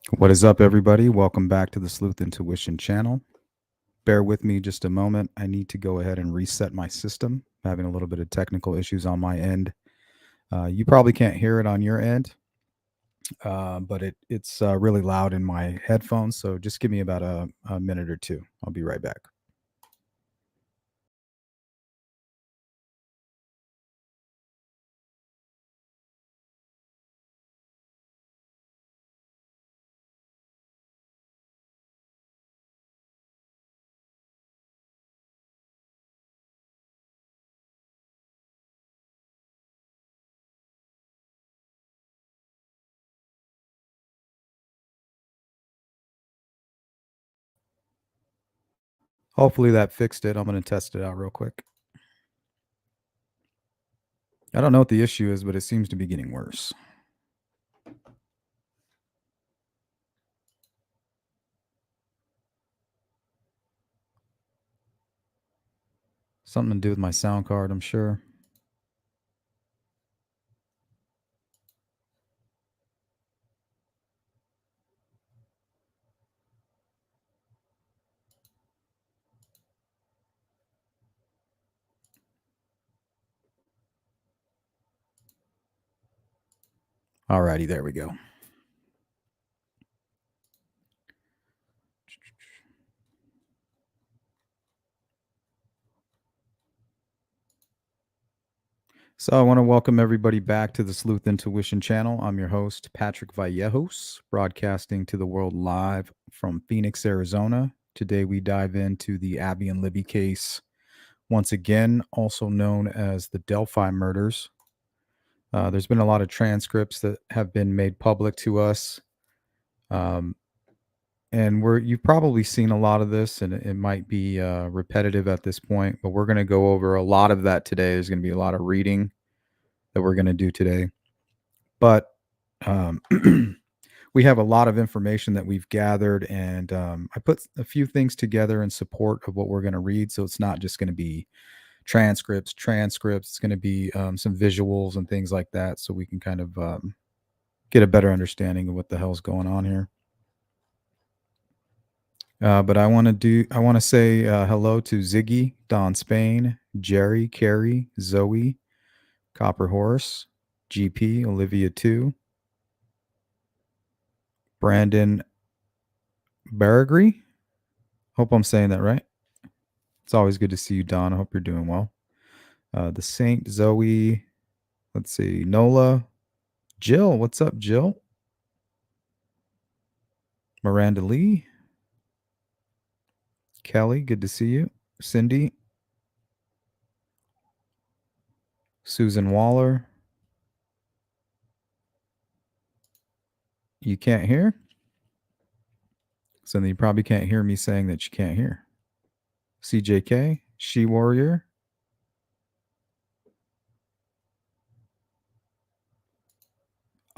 What is up, everybody? Welcome back to the Sleuth Intuition channel. Bear with me just a moment. I need to go ahead and reset my system. I'm having a little bit of technical issues on my end. You probably can't hear it on your end, but it's really loud in my headphones. So just give me about a minute or two. I'll be right back. Hopefully that fixed it. I'm going to test it out real quick. I don't know what the issue is, but it seems to be getting worse. Something to do with my sound card, I'm sure. Alrighty, there we go. So I want to welcome everybody back to the Sleuth Intuition channel. I'm your host, Patrick Vallejos, broadcasting to the world live from Phoenix, Arizona. Today we dive into the Abby and Libby case, once again, also known as the Delphi murders. There's been a lot of transcripts that have been made public to us. And you've probably seen a lot of this, and it might be repetitive at this point, but we're going to go over a lot of that today. There's going to be a lot of reading that we're going to do today. But we have a lot of information that we've gathered, and I put a few things together in support of what we're going to read. So it's not just going to be transcripts. It's going to be some visuals and things like that, so we can kind of get a better understanding of what the hell's going on here. But I want to say hello to Ziggy, Don Spain, Jerry, Carrie, Zoe, Copper Horse, GP, Olivia 2, Brandon Baragry. Hope I'm saying that right. It's always good to see you, Don. I hope you're doing well. The Saint, Zoe. Let's see. Nola. Jill. What's up, Jill? Miranda Lee. Kelly. Good to see you. Cindy. Susan Waller. You can't hear? So then you probably can't hear me saying that you can't hear. CJK. She Warrior.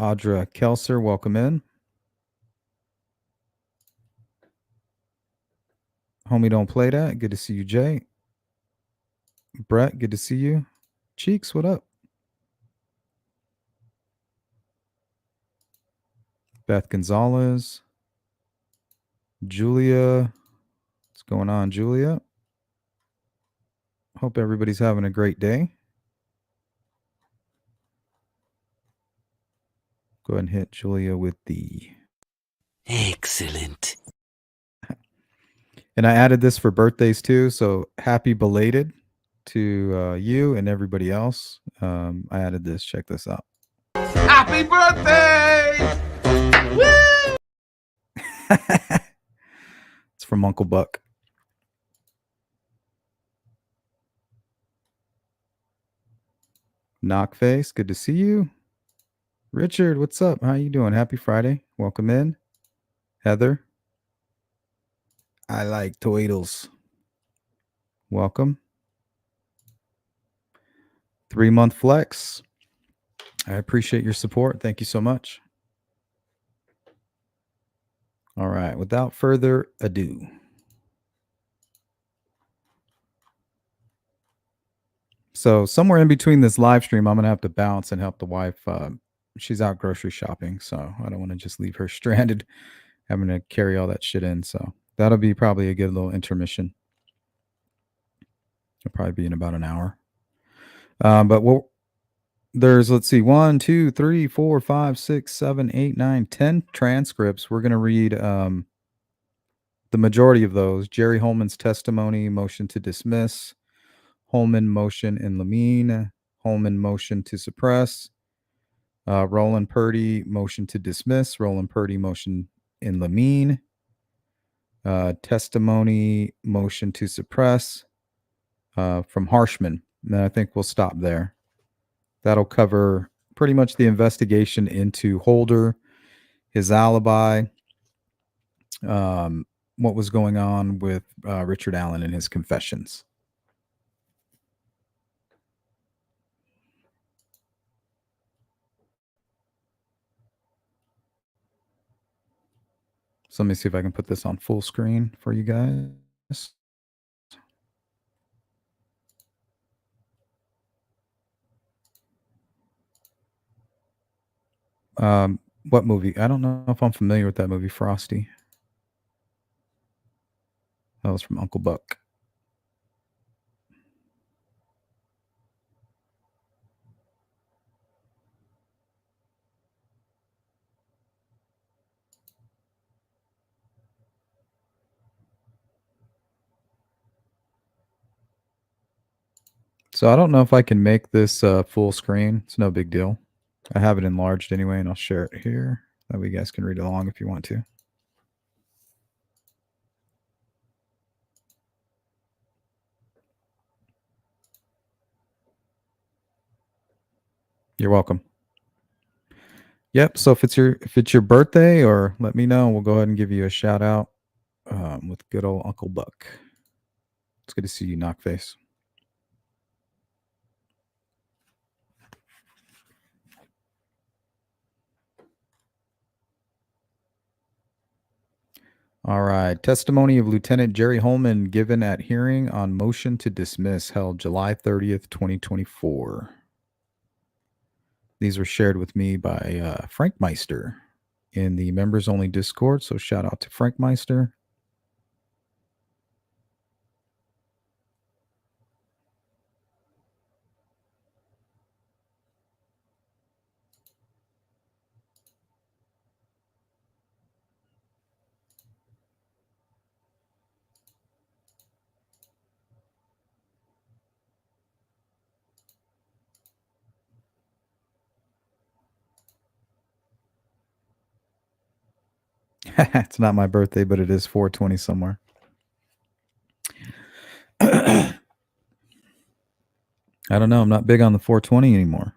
Audra Kelser, welcome in. Homie, don't play that. Good to see you, Jay. Brett, good to see you. Cheeks, what up? Beth Gonzalez. Julia. What's going on, Julia? Hope everybody's having a great day. Go ahead and hit Julia with the... Excellent. And I added this for birthdays too, so happy belated to you and everybody else. I added this. Check this out. Happy birthday! Woo! It's from Uncle Buck. Knockface, good to see you. Richard, what's up? How you doing? Happy Friday. Welcome in. Heather. I like Toidles. Welcome. 3-month flex. I appreciate your support. Thank you so much. All right. Without further ado. So somewhere in between this live stream, I'm going to have to bounce and help the wife she's out grocery shopping, so I don't want to just leave her stranded having to carry all that shit in. So that'll be probably a good little intermission. It'll probably be in about an hour. But there's, let's see, 1, 2, 3, 4, 5, 6, 7, 8, 9, 10 transcripts. We're going to read the majority of those. Jerry Holeman's testimony, motion to dismiss. Holeman motion in Lamine. Holeman motion to suppress. Roland Purdy motion to dismiss. Roland Purdy motion in Lamine. Testimony motion to suppress from Harshman. And I think we'll stop there. That'll cover pretty much the investigation into Holder, his alibi, what was going on with Richard Allen and his confessions. So let me see if I can put this on full screen for you guys. What movie? I don't know if I'm familiar with that movie, Frosty. That was from Uncle Buck. So I don't know if I can make this full screen. It's no big deal. I have it enlarged anyway, and I'll share it here. That way you guys can read along if you want to. You're welcome. Yep. So if it's your birthday, or let me know, we'll go ahead and give you a shout out with good old Uncle Buck. It's good to see you, Knockface. All right. Testimony of Lieutenant Jerry Holeman given at hearing on motion to dismiss held July 30th, 2024. These were shared with me by Frank Meister in the members only Discord. So shout out to Frank Meister. It's not my birthday, but it is 420 somewhere. I don't know. I'm not big on the 420 anymore.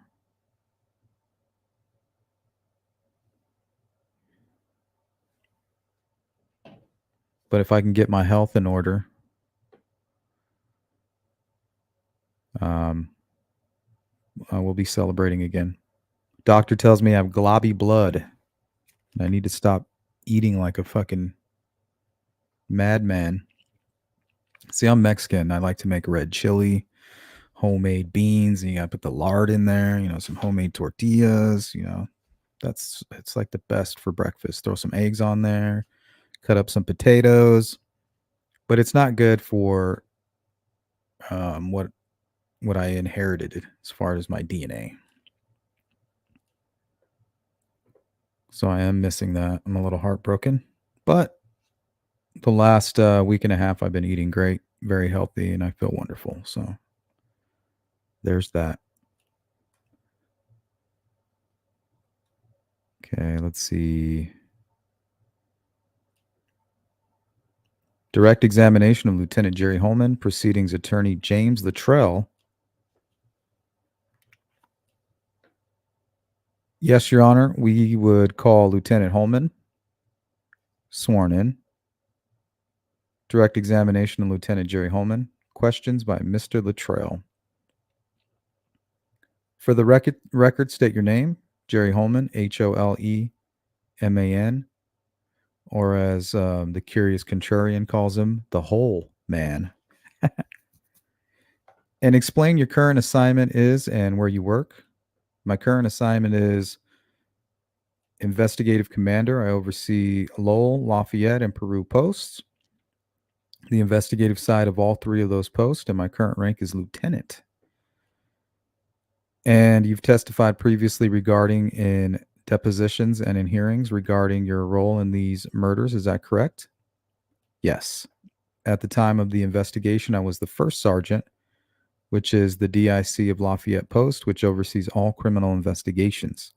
But if I can get my health in order, I will be celebrating again. Doctor tells me I have globby blood. I need to stop eating like a fucking madman. See, I'm Mexican. I like to make red chili, homemade beans, and you gotta put the lard in there, some homemade tortillas, it's like the best for breakfast. Throw some eggs on there, cut up some potatoes, but it's not good for what I inherited as far as my DNA. So I am missing that. I'm a little heartbroken, but the last week and a half I've been eating great, very healthy, and I feel wonderful. So there's that. Okay, let's see. Direct examination of Lieutenant Jerry Holeman, proceedings attorney James Luttrell. Yes, Your Honor, we would call Lieutenant Holeman sworn in. Direct examination of Lieutenant Jerry Holeman. Questions by Mr. Luttrell. For the record, state your name, Jerry Holeman, Holeman, or as the curious contrarian calls him, the Hole Man. And explain your current assignment is and where you work. My current assignment is Investigative commander, I oversee Lowell, Lafayette, and Peru posts. The investigative side of all three of those posts, and my current rank is lieutenant. And you've testified previously regarding in depositions and in hearings regarding your role in these murders. Is that correct? Yes. At the time of the investigation, I was the first sergeant, which is the DIC of Lafayette Post, which oversees all criminal investigations.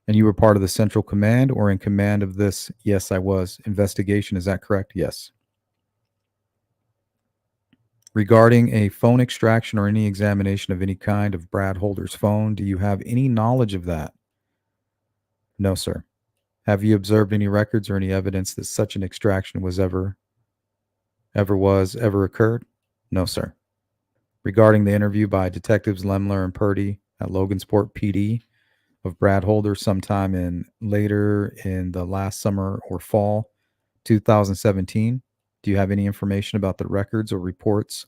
And you were part of the central command or in command of this? Yes, I was. Investigation, is that correct? Yes. Regarding a phone extraction or any examination of any kind of Brad Holder's phone, do you have any knowledge of that? No, sir. Have you observed any records or any evidence that such an extraction was ever occurred? No, sir. Regarding the interview by Detectives Lemler and Purdy at Logansport PD of Brad Holder sometime later in the last summer or fall 2017, do you have any information about the records or reports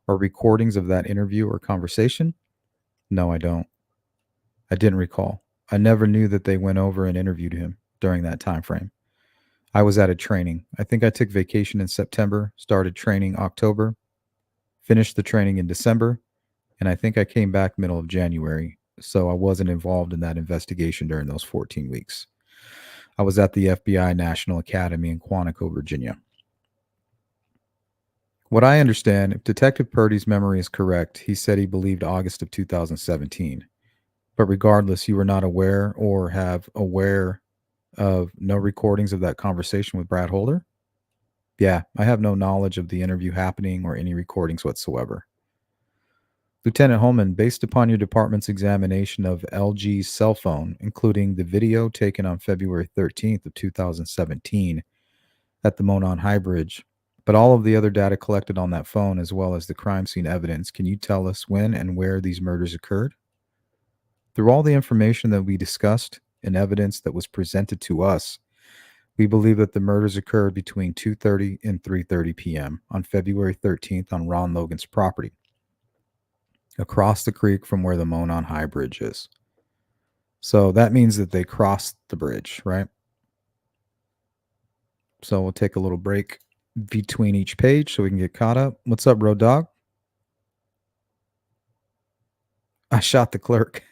or recordings of that interview or conversation? No, I don't. I didn't recall. I never knew that they went over and interviewed him during that time frame. I was at a training. I think I took vacation in September, started training October, finished the training in December, and I think I came back middle of January. So I wasn't involved in that investigation during those 14 weeks. I was at the FBI National Academy in Quantico, Virginia. What I understand, if Detective Purdy's memory is correct, he said he believed August of 2017. But regardless, you were not aware or have aware of no recordings of that conversation with Brad Holder? Yeah, I have no knowledge of the interview happening or any recordings whatsoever. Lieutenant Holeman, based upon your department's examination of LG's cell phone, including the video taken on February 13th of 2017 at the Monon High Bridge, but all of the other data collected on that phone as well as the crime scene evidence, can you tell us when and where these murders occurred? Through all the information that we discussed and evidence that was presented to us, we believe that the murders occurred between 2:30 and 3:30 p.m. on February 13th on Ron Logan's property, across the creek from where the Monon High Bridge is. So that means that they crossed the bridge, right? So we'll take a little break between each page so we can get caught up. What's up, Road Dog? I shot the clerk.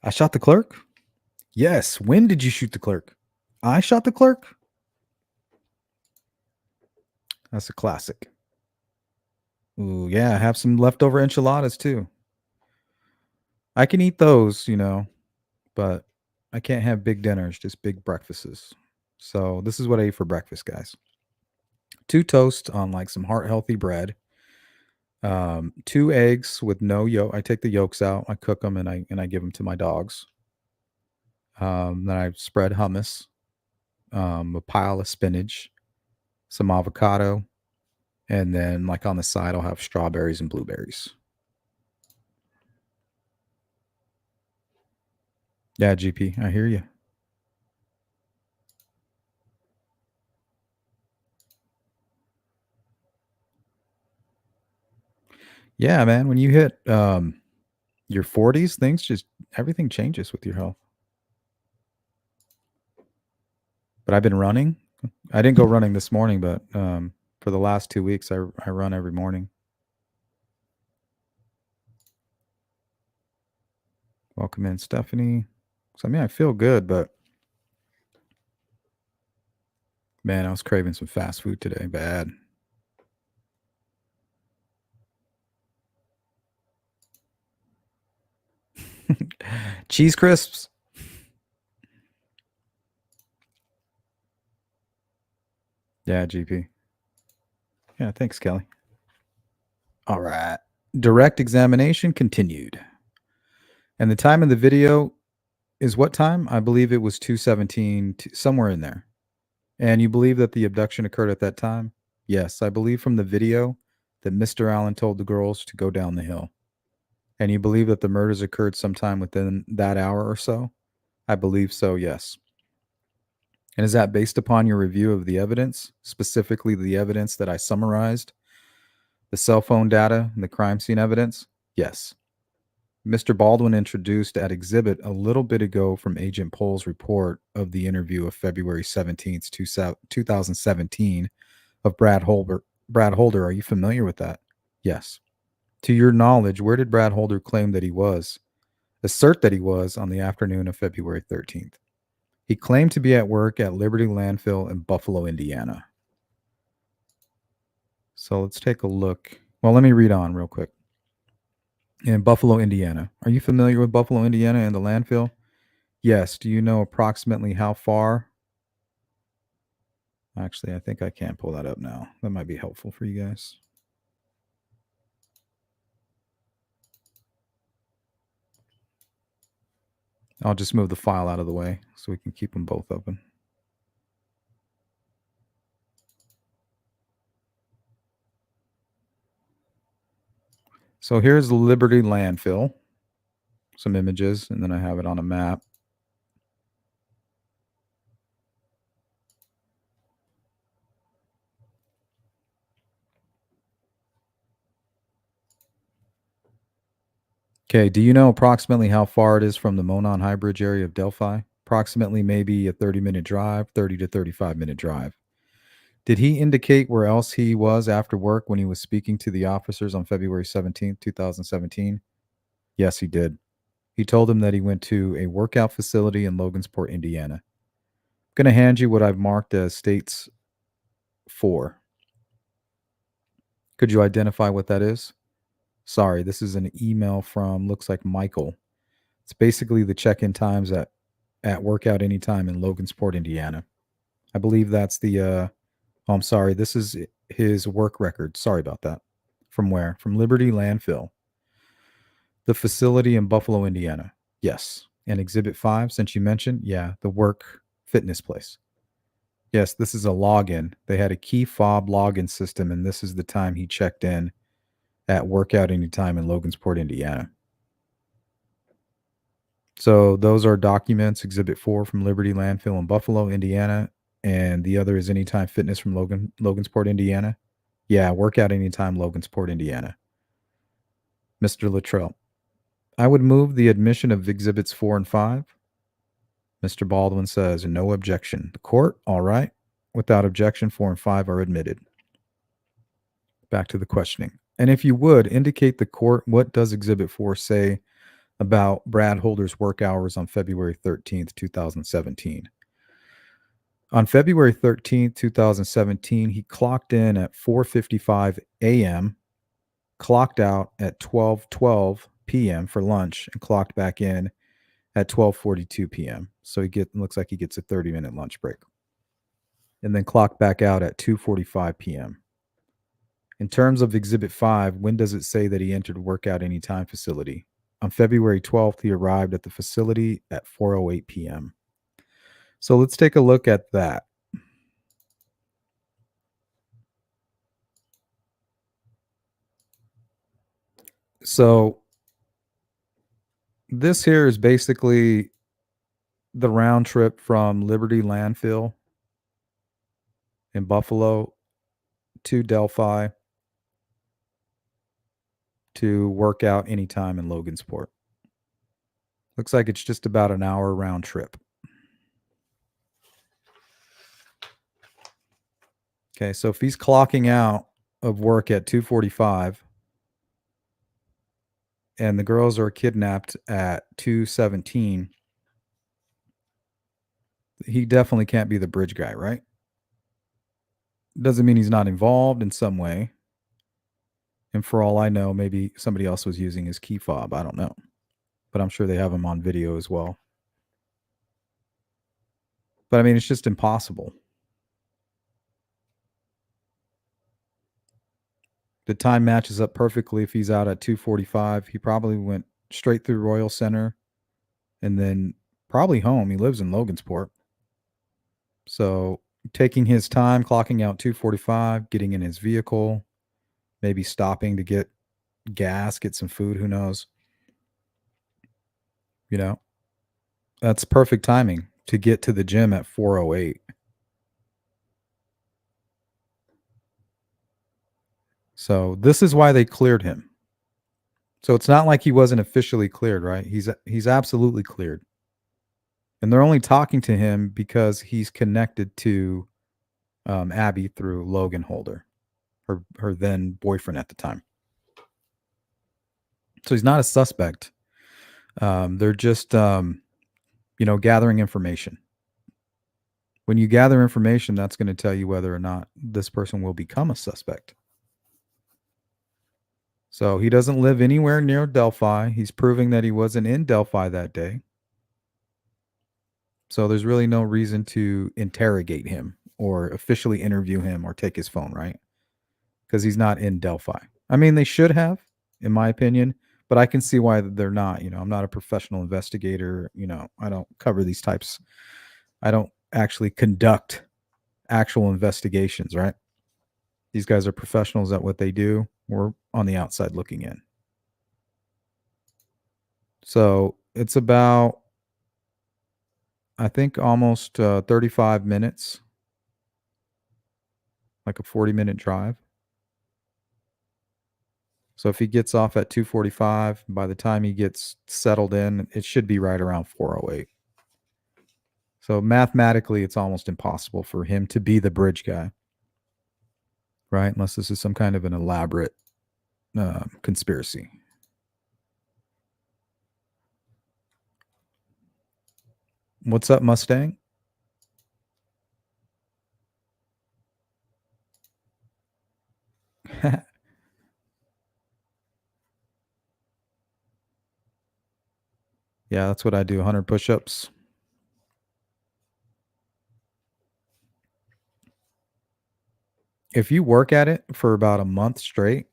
I shot the clerk? Yes. When did you shoot the clerk? I shot the clerk? That's a classic. Ooh, yeah. I have some leftover enchiladas too. I can eat those, but I can't have big dinners, just big breakfasts. So this is what I ate for breakfast, guys. 2 toasts on like some heart healthy bread. 2 eggs with no yolk. I take the yolks out, I cook them, and I give them to my dogs. Then I spread hummus, a pile of spinach, some avocado, and then like on the side, I'll have strawberries and blueberries. Yeah, GP, I hear you. Yeah, man, when you hit your 40s, everything changes with your health. But I've been running. I didn't go running this morning, but for the last 2 weeks, I run every morning. Welcome in, Stephanie. So, I feel good, but man, I was craving some fast food today. Bad. Cheese crisps. Yeah, GP. Yeah, thanks, Kelly. All right. Direct examination continued. And the time of the video is what time? I believe it was 2:17, somewhere in there. And you believe that the abduction occurred at that time? Yes, I believe from the video that Mr. Allen told the girls to go down the hill. And you believe that the murders occurred sometime within that hour or so? I believe so, yes. And is that based upon your review of the evidence, specifically the evidence that I summarized, the cell phone data and the crime scene evidence? Yes. Mr. Baldwin introduced at exhibit a little bit ago from Agent Pohl's report of the interview of February 17th, 2017 of Brad Holder. Brad Holder, are you familiar with that? Yes. To your knowledge, where did Brad Holder claim that he was? Assert that he was on the afternoon of February 13th. He claimed to be at work at Liberty Landfill in Buffalo, Indiana. So let's take a look. Well, let me read on real quick. In Buffalo, Indiana. Are you familiar with Buffalo, Indiana and the landfill? Yes. Do you know approximately how far? Actually, I think I can't pull that up now. That might be helpful for you guys. I'll just move the file out of the way so we can keep them both open. So here's the Liberty landfill. Some images, and then I have it on a map. Okay, do you know approximately how far it is from the Monon High Bridge area of Delphi? Approximately maybe a 30-minute drive, 30 to 35-minute drive. Did he indicate where else he was after work when he was speaking to the officers on February 17th, 2017? Yes, he did. He told them that he went to a workout facility in Logansport, Indiana. I'm going to hand you what I've marked as states 4. Could you identify what that is? Sorry, this is an email from, looks like Michael. It's basically the check-in times at Workout Anytime in Logansport, Indiana. I believe that's the, I'm sorry, this is his work record. Sorry about that. From where? From Liberty Landfill. The facility in Buffalo, Indiana. Yes. And Exhibit 5, since you mentioned, yeah, the work fitness place. Yes, this is a login. They had a key fob login system, and this is the time he checked in at Workout Anytime in Logansport, Indiana. So those are documents, Exhibit 4 from Liberty Landfill in Buffalo, Indiana, and the other is Anytime Fitness from Logansport, Indiana. Yeah, Workout Anytime, Logansport, Indiana. Mr. Luttrell, I would move the admission of Exhibits 4 and 5. Mr. Baldwin says, no objection. The court, all right. Without objection, 4 and 5 are admitted. Back to the questioning. And if you would, indicate the court, what does Exhibit 4 say about Brad Holder's work hours on February 13th, 2017? On February 13th, 2017, he clocked in at 4:55 a.m., clocked out at 12:12 p.m. for lunch, and clocked back in at 12:42 p.m. So looks like he gets a 30-minute lunch break. And then clocked back out at 2:45 p.m. In terms of Exhibit 5, when does it say that he entered Workout Anytime facility? On February 12th, he arrived at the facility at 4:08 p.m. So let's take a look at that. So this here is basically the round trip from Liberty Landfill in Buffalo to Delphi to Workout Anytime in Logansport. Looks like it's just about an hour round trip. Okay, so if he's clocking out of work at 2:45 and the girls are kidnapped at 2:17, he definitely can't be the bridge guy, right? Doesn't mean he's not involved in some way. And for all I know, maybe somebody else was using his key fob. I don't know. But I'm sure they have him on video as well. But I mean, it's just impossible. The time matches up perfectly. If he's out at 2:45, he probably went straight through Royal Center and then probably home. He lives in Logansport. So taking his time, clocking out 2:45, getting in his vehicle, maybe stopping to get gas, get some food, who knows? You know, that's perfect timing to get to the gym at 4:08. So this is why they cleared him. So it's not like he wasn't officially cleared, right? He's absolutely cleared. And they're only talking to him because he's connected to Abby through Logan Holder, her then boyfriend at the time. So he's not a suspect. They're just gathering information. When you gather information, that's going to tell you whether or not this person will become a suspect. So he doesn't live anywhere near Delphi. He's proving that he wasn't in Delphi that day. So there's really no reason to interrogate him or officially interview him or take his phone, right? Because he's not in Delphi. I mean, they should have, in my opinion, but I can see why they're not. I'm not a professional investigator. I don't cover these types. I don't actually conduct actual investigations, right? These guys are professionals at what they do. We're on the outside looking in. So it's about, I think, almost 35 minutes, like a 40-minute drive. So if he gets off at 2:45, by the time he gets settled in, it should be right around 4:08. So mathematically, it's almost impossible for him to be the bridge guy, right? Unless this is some kind of an elaborate conspiracy. What's up, Mustang? Yeah, that's what I do, 100 push-ups. If you work at it for about a month straight,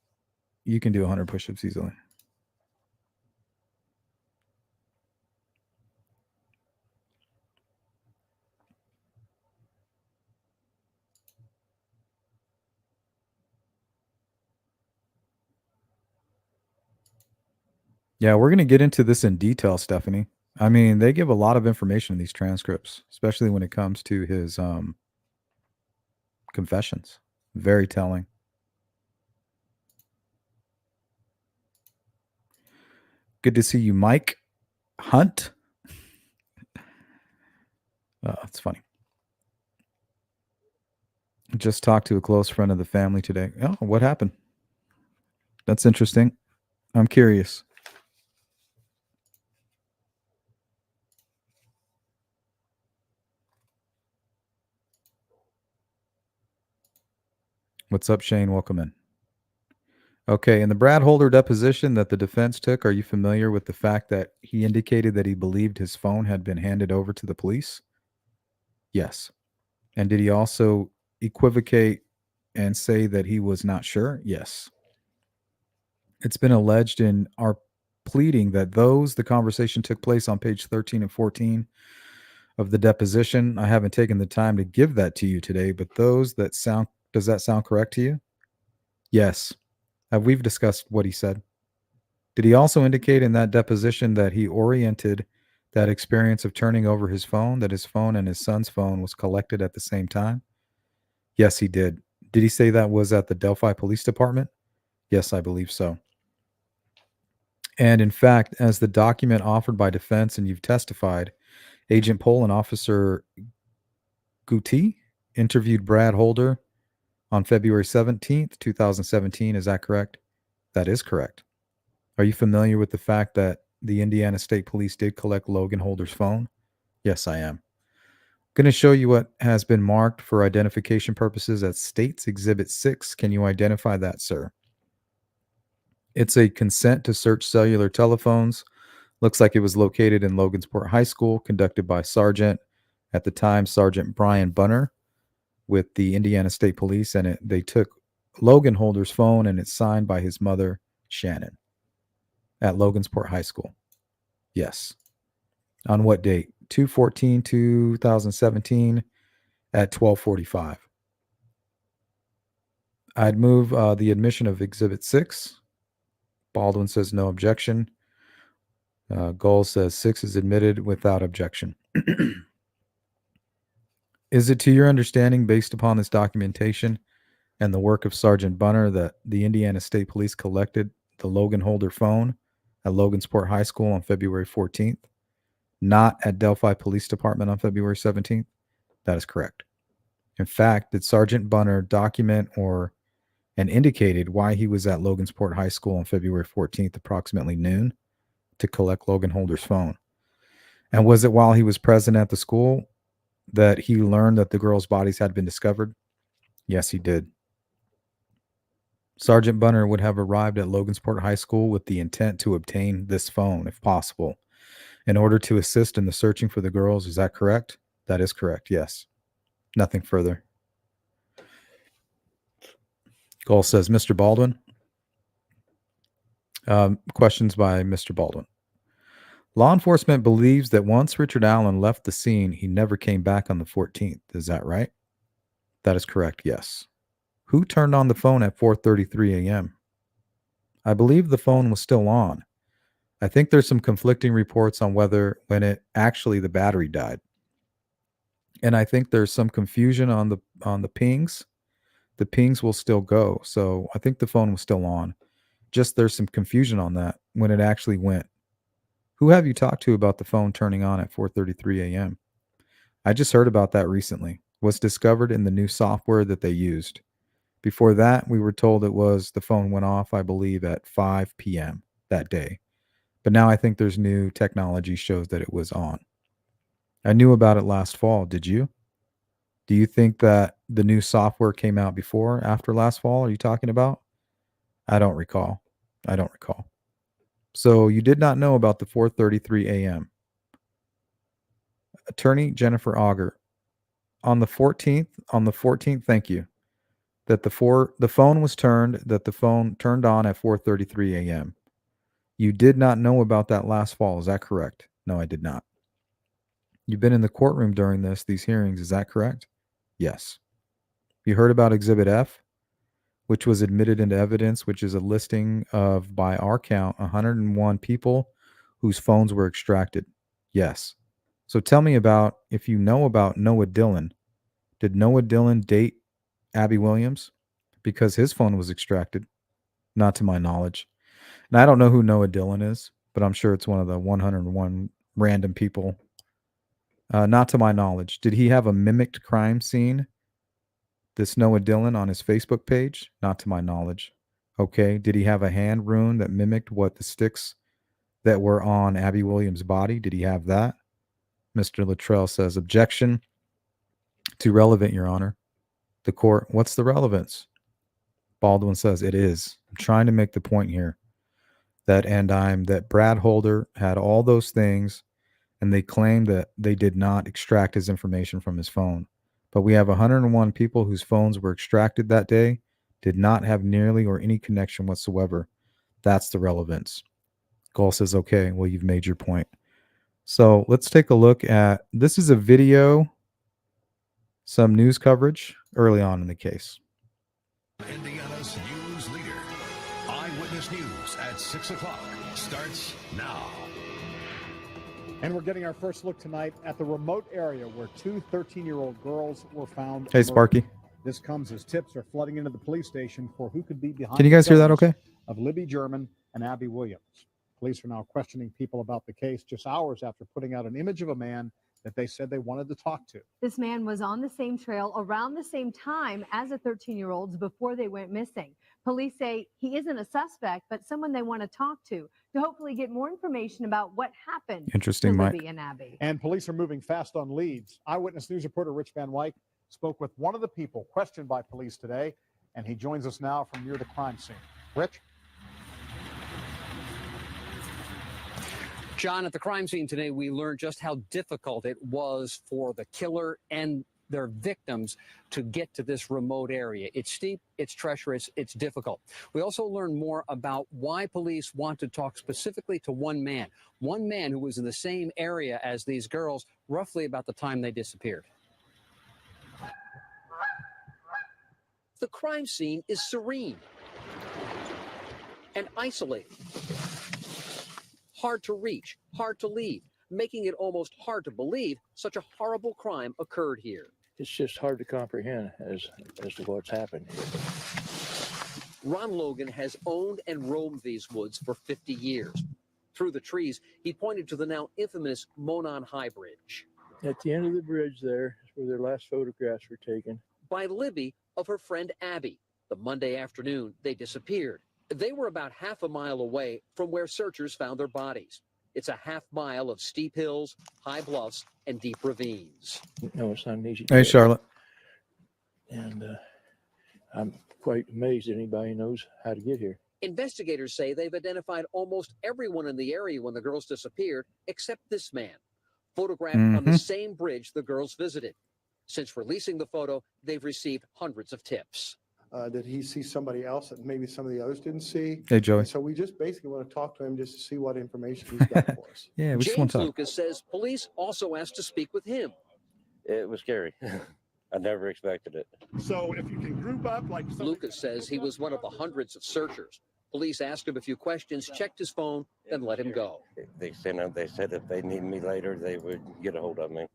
you can do 100 push-ups easily. Yeah, we're going to get into this in detail, Stephanie. I mean, they give a lot of information in these transcripts, especially when it comes to his confessions. Very telling. Good to see you, Mike Hunt. It's funny. Just talked to a close friend of the family today. Oh, what happened? That's interesting. I'm curious. What's up, Shane? Welcome in. Okay, in the Brad Holder deposition that the defense took, are you familiar with the fact that he indicated that he believed his phone had been handed over to the police? Yes. And did he also equivocate and say that he was not sure? Yes. It's been alleged in our pleading that the conversation took place on page 13 and 14 of the deposition. I haven't taken the time to give that to you today, but does that sound correct to you? Yes. We've discussed what he said. Did he also indicate in that deposition that he oriented that experience of turning over his phone, that his phone and his son's phone was collected at the same time? Yes, he did. Did he say that was at the Delphi Police Department? Yes, I believe so. And in fact, as the document offered by defense and you've testified, Agent Pohl and Officer Guti interviewed Brad Holder on February 17th, 2017. Is that correct? That is correct. Are you familiar with the fact that the Indiana State Police did collect Logan Holder's phone? Yes, I am. I'm going to show you what has been marked for identification purposes as State's Exhibit 6. Can you identify that, sir? It's a consent to search cellular telephones. Looks like it was located in Logansport High School, conducted by at the time, Sergeant Brian Bunner with the Indiana State Police, and they took Logan Holder's phone, and it's signed by his mother, Shannon, at Logansport High School. Yes. On what date? 2/14/2017 at 12:45. I'd move the admission of Exhibit 6. Baldwin says no objection. Goal says 6 is admitted without objection. Is it to your understanding, based upon this documentation and the work of Sergeant Bunner, that the Indiana State Police collected the Logan Holder phone at Logansport High School on February 14th, not at Delphi Police Department on February 17th? That is correct. In fact, did Sergeant Bunner document and indicated why he was at Logansport High School on February 14th, approximately noon, to collect Logan Holder's phone? And was it while he was present at the school that he learned that the girls' bodies had been discovered? Yes, he did. Sergeant Bunner would have arrived at Logansport High School with the intent to obtain this phone, if possible, in order to assist in the searching for the girls. Is that correct? That is correct, yes. Nothing further. Cole says, Mr. Baldwin. Questions by Mr. Baldwin. Law enforcement believes that once Richard Allen left the scene, he never came back on the 14th. Is that right? That is correct, yes. Who turned on the phone at 4:33 a.m.? I believe the phone was still on. I think there's some conflicting reports on when the battery died. And I think there's some confusion on the pings. The pings will still go. So I think the phone was still on. Just there's some confusion on that when it actually went. Who have you talked to about the phone turning on at 4:33 a.m.? I just heard about that recently. Was discovered in the new software that they used. Before that, we were told the phone went off, I believe, at 5 p.m. that day. But now I think there's new technology shows that it was on. I knew about it last fall. Did you? Do you think that the new software came out before, after last fall? Are you talking about? I don't recall. So you did not know about the 4:33 a.m. Attorney Jennifer Auger. On the 14th, thank you. That the phone turned on at 4:33 a.m. You did not know about that last fall. Is that correct? No, I did not. You've been in the courtroom during these hearings. Is that correct? Yes. You heard about Exhibit F, which was admitted into evidence, which is a listing of, by our count, 101 people whose phones were extracted. Yes. So tell me about, if you know about Noah Dillon, did Noah Dillon date Abby Williams? Because his phone was extracted. Not to my knowledge. And I don't know who Noah Dillon is, but I'm sure it's one of the 101 random people. Not to my knowledge. Did he have a mimicked crime scene, this Noah Dillon, on his Facebook page? Not to my knowledge. Okay. Did he have a hand rune that mimicked what the sticks that were on Abby Williams' body? Did he have that? Mr. Luttrell says, objection to relevant, Your Honor. The court, what's the relevance? Baldwin says, it is. I'm trying to make the point here that Brad Holder had all those things, and they claim that they did not extract his information from his phone. But we have 101 people whose phones were extracted that day, did not have nearly or any connection whatsoever. That's the relevance. Cole says, okay, well, you've made your point. So let's take a look at, this is a video, some news coverage early on in the case. Indiana's news leader. Eyewitness News at 6 o'clock starts now. And we're getting our first look tonight at the remote area where two 13-year-old girls were found. Hey, Sparky. This comes as tips are flooding into the police station for who could be behind. Can you guys hear that okay? Of Libby German and Abby Williams. Police are now questioning people about the case just hours after putting out an image of a man that they said they wanted to talk to. This man was on the same trail around the same time as the 13-year-olds before they went missing. Police say he isn't a suspect, but someone they want to talk to hopefully get more information about what happened Interesting, to Mike. Libby and Abby. And police are moving fast on leads. Eyewitness News reporter Rich Van Wyk spoke with one of the people questioned by police today, and he joins us now from near the crime scene. Rich? John, at the crime scene today, we learned just how difficult it was for the killer and their victims to get to this remote area. It's steep, it's treacherous, it's difficult. We also learned more about why police want to talk specifically to one man who was in the same area as these girls, roughly about the time they disappeared. The crime scene is serene and isolated. Hard to reach, hard to leave, making it almost hard to believe such a horrible crime occurred here. It's just hard to comprehend as to what's happened here. Ron Logan has owned and roamed these woods for 50 years. Through the trees, he pointed to the now infamous Monon High Bridge. At the end of the bridge there is where their last photographs were taken. By Libby of her friend Abby. The Monday afternoon, they disappeared. They were about half a mile away from where searchers found their bodies. It's a half mile of steep hills, high bluffs, and deep ravines. No, it's not an easy Hey, trip. Charlotte. And I'm quite amazed that anybody knows how to get here. Investigators say they've identified almost everyone in the area when the girls disappeared, except this man, photographed on the same bridge the girls visited. Since releasing the photo, they've received hundreds of tips. Did he see somebody else that maybe some of the others didn't see? Hey, Joey. And so we just basically want to talk to him just to see what information he's got for us. Yeah, we just want James to talk. Lucas says police also asked to speak with him. It was scary. I never expected it. So if you can group up like Lucas says he was one of the hundreds of searchers. Police asked him a few questions, checked his phone, then let him go. They said if they need me later, they would get a hold of me.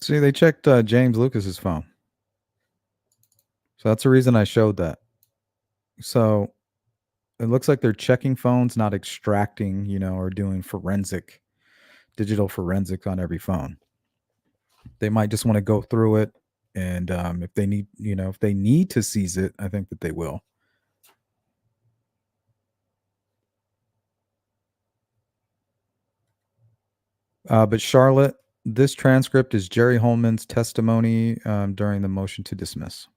See, they checked James Lucas's phone. So that's the reason I showed that. So it looks like they're checking phones, not extracting, or doing digital forensics on every phone. They might just want to go through it. And if they need to seize it, I think that they will. But Charlotte, this transcript is Jerry Holeman's testimony during the motion to dismiss.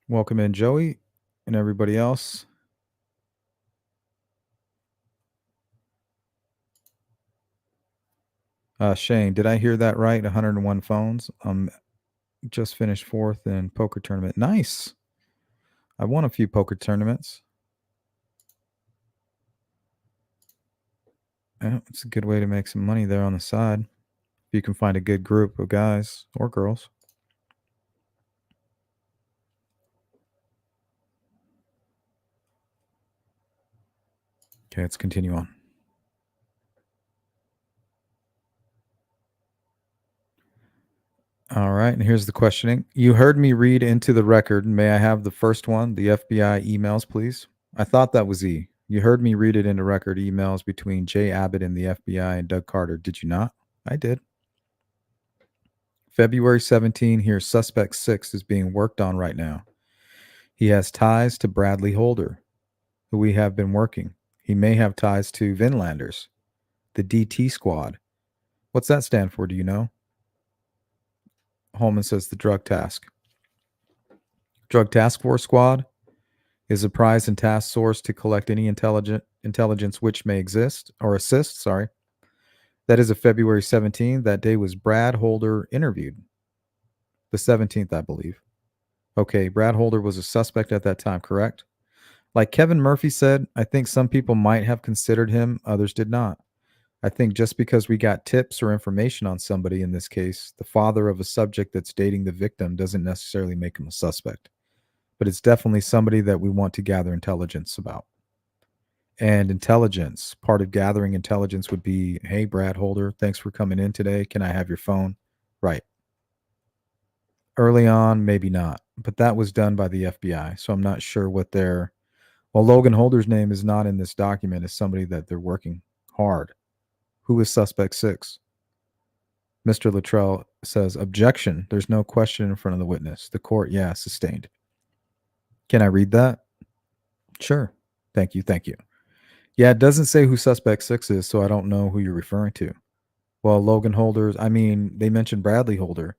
Welcome in, Joey, and everybody else. Shane, did I hear that right? 101 phones. Just finished 4th in poker tournament. Nice. I won a few poker tournaments. Yeah, it's a good way to make some money there on the side. If you can find a good group of guys or girls. Okay, let's continue on. All right, and here's the questioning. You heard me read into the record. May I have the first one, the FBI emails, please? I thought that was E. You heard me read it into record, emails between Jay Abbott and the FBI and Doug Carter. Did you not? I did. February 17, here, suspect 6 is being worked on right now. He has ties to Bradley Holder, who we have been working. He may have ties to Vinlanders, the DT squad. What's that stand for? Do you know? Holeman says the drug task. Drug task force squad is a prize and task source to collect any intelligence which may exist or assist. Sorry. That is a February 17th. That day was Brad Holder interviewed. The 17th, I believe. Okay, Brad Holder was a suspect at that time, correct? Like Kevin Murphy said, I think some people might have considered him, others did not. I think just because we got tips or information on somebody, in this case, the father of a subject that's dating the victim, doesn't necessarily make him a suspect. But it's definitely somebody that we want to gather intelligence about. And intelligence, part of gathering intelligence would be, hey, Brad Holder, thanks for coming in today. Can I have your phone? Right. Early on, maybe not. But that was done by the FBI. So I'm not sure what their... Well, Logan Holder's name is not in this document as somebody that they're working hard. Who is suspect 6? Mr. Luttrell says, objection. There's no question in front of the witness. The court, yeah, sustained. Can I read that? Sure. Thank you. Thank you. Yeah, it doesn't say who suspect 6 is, so I don't know who you're referring to. Well, Logan Holder's, they mentioned Bradley Holder.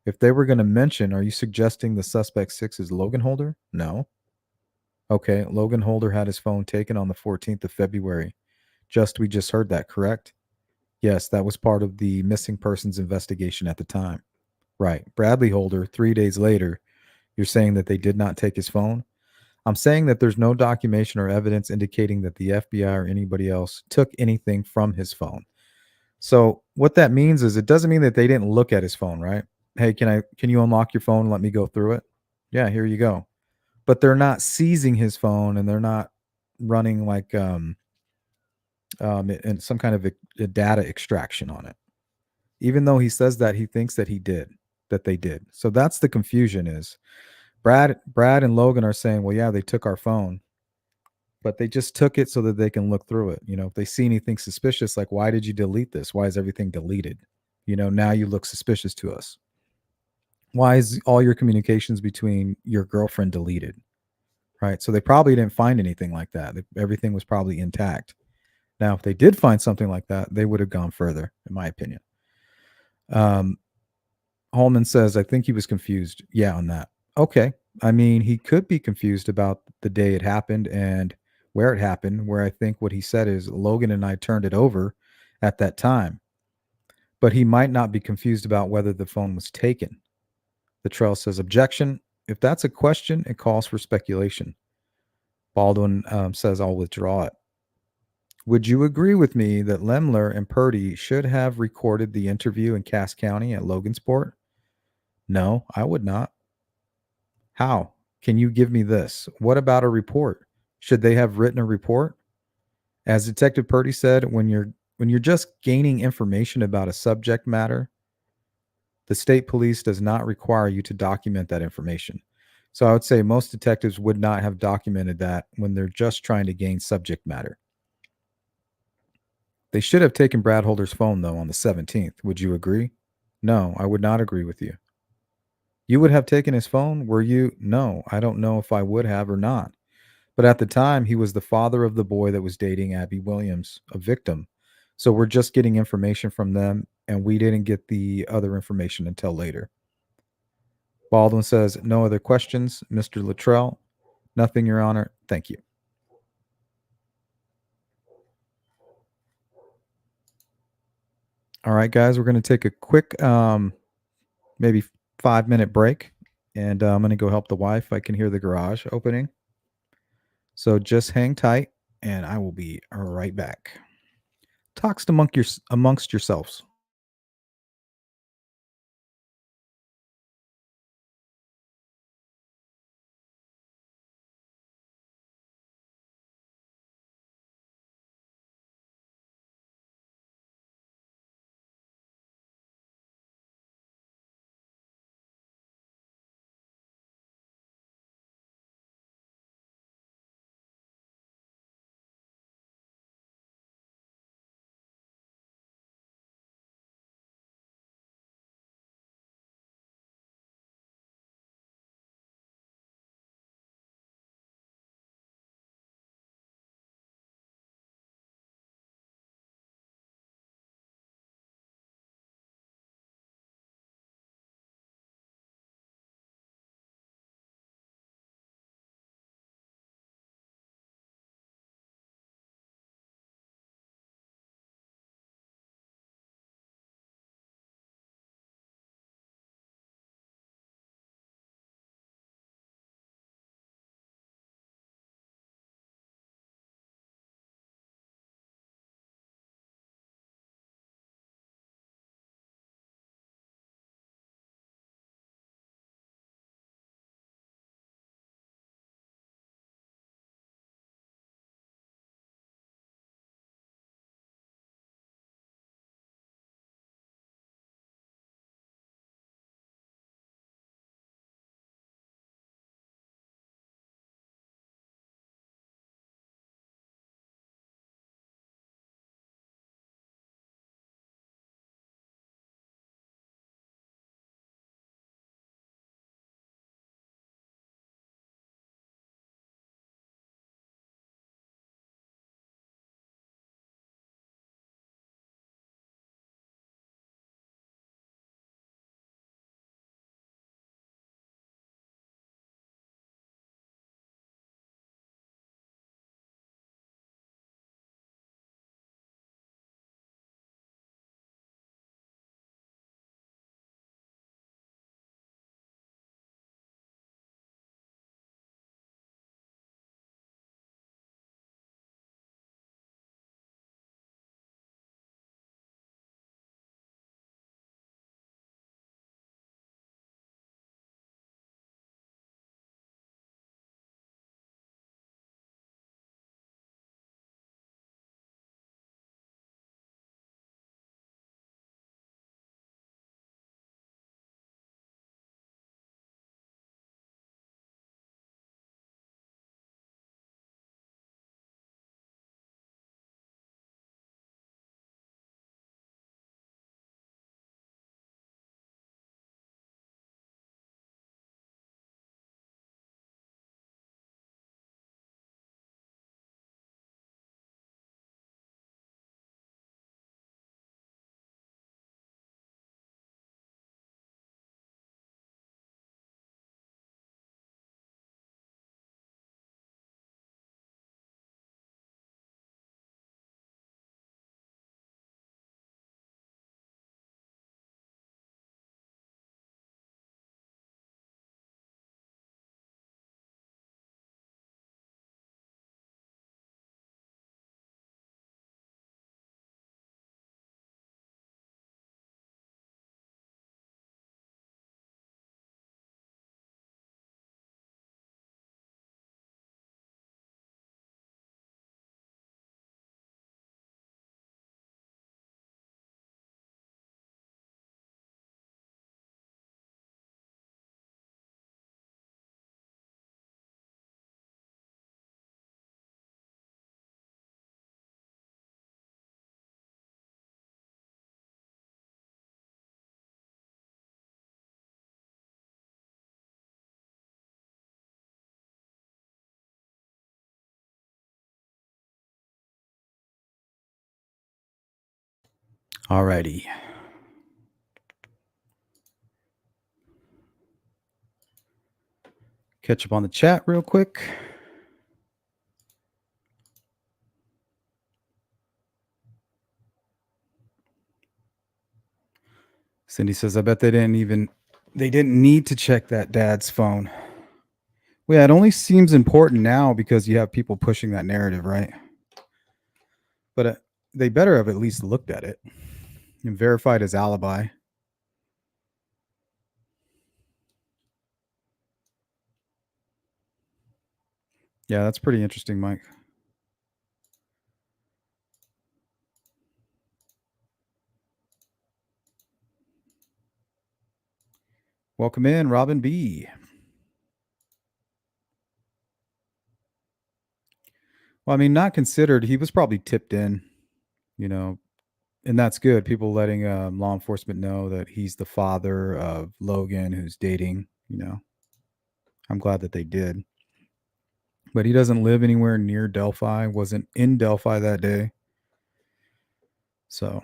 If they were going to mention, are you suggesting the suspect 6 is Logan Holder? No. Okay, Logan Holder had his phone taken on the 14th of February. We just heard that, correct? Yes, that was part of the missing persons investigation at the time. Right. Bradley Holder, 3 days later, you're saying that they did not take his phone? I'm saying that there's no documentation or evidence indicating that the FBI or anybody else took anything from his phone. So what that means is it doesn't mean that they didn't look at his phone, right? Hey, can you unlock your phone and let me go through it? Yeah, here you go. But they're not seizing his phone, and they're not running like and some kind of a data extraction on it. Even though he says that, he thinks that they did. So that's the confusion is. Brad and Logan are saying, well, yeah, they took our phone, but they just took it so that they can look through it. You know, if they see anything suspicious, like, why did you delete this? Why is everything deleted? You know, now you look suspicious to us. Why is all your communications between your girlfriend deleted? Right. So they probably didn't find anything like that. Everything was probably intact. Now, if they did find something like that, they would have gone further, in my opinion. Holeman says, I think he was confused. Yeah, on that. Okay. I mean, he could be confused about the day it happened and where it happened, where I think what he said is Logan and I turned it over at that time. But he might not be confused about whether the phone was taken. The trail says, objection. If that's a question, it calls for speculation. Baldwin says, I'll withdraw it. Would you agree with me that Lemler and Purdy should have recorded the interview in Cass County at Logansport? No, I would not. How? Can you give me this? What about a report? Should they have written a report? As Detective Purdy said, when you're just gaining information about a subject matter, the state police does not require you to document that information. So I would say most detectives would not have documented that when they're just trying to gain subject matter. They should have taken Brad Holder's phone, though, on the 17th. Would you agree? No, I would not agree with you. You would have taken his phone, were you? No, I don't know if I would have or not. But at the time, he was the father of the boy that was dating Abby Williams, a victim. So we're just getting information from them, and we didn't get the other information until later. Baldwin says, no other questions. Mr. Luttrell, nothing, Your Honor. Thank you. All right, guys, we're going to take a quick, maybe 5-minute break, and I'm going to go help the wife. I can hear the garage opening. So just hang tight, and I will be right back. Talks amongst yourselves. Alrighty. Catch up on the chat real quick. Cindy says, I bet they didn't need to check that dad's phone. Well, yeah, it only seems important now because you have people pushing that narrative, right? But they better have at least looked at it and verified his alibi. Yeah, that's pretty interesting, Mike. Welcome in, Robin B. Well, I mean, not considered. He was probably tipped in, you know, and that's good. People letting law enforcement know that he's the father of Logan, who's dating, you know. I'm glad that they did. But he doesn't live anywhere near Delphi, wasn't in Delphi that day. So.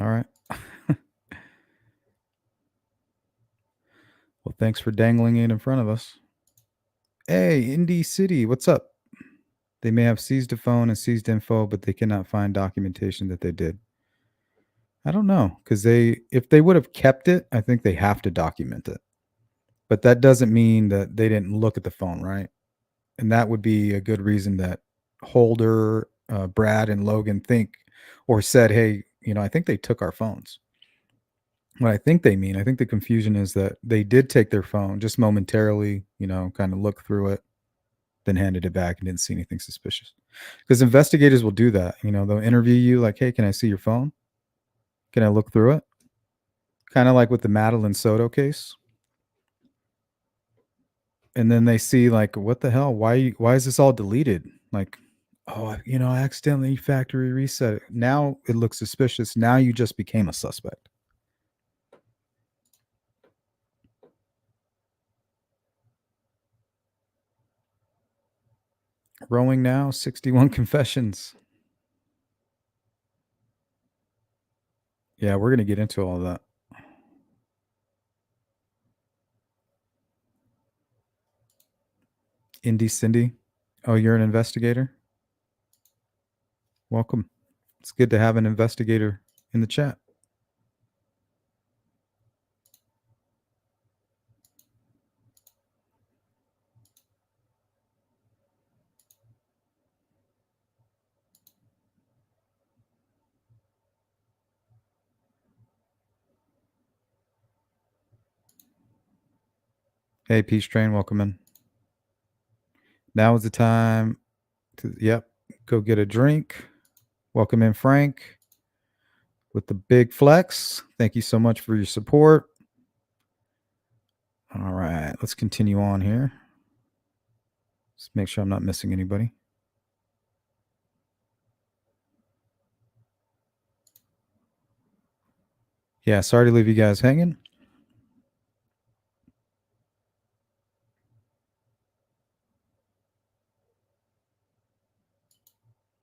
All right. Well, thanks for dangling it in front of us. Hey, Indy City, what's up? They may have seized a phone and seized info, but they cannot find documentation that they did. I don't know, because if they would have kept it, I think they have to document it. But that doesn't mean that they didn't look at the phone, right? And that would be a good reason that Holder, Brad, and Logan think or said, hey, you know, I think they took our phones. What I think they mean, I think the confusion is that they did take their phone just momentarily, you know, kind of look through it, then handed it back and didn't see anything suspicious. Because investigators will do that. You know, they'll interview you like, hey, can I see your phone? Can I look through it? Kind of like with the Madeline Soto case. And then they see like, what the hell? Why is this all deleted? Like, oh, you know, I accidentally factory reset it. Now it looks suspicious. Now you just became a suspect. Rowing now, 61 confessions. Yeah, we're going to get into all of that. Indy Cindy. Oh, you're an investigator? Welcome. It's good to have an investigator in the chat. Hey, Peach Train, welcome in. Now is the time to, go get a drink. Welcome in, Frank, with the big flex. Thank you so much for your support. All right, let's continue on here. Let's make sure I'm not missing anybody. Yeah, sorry to leave you guys hanging.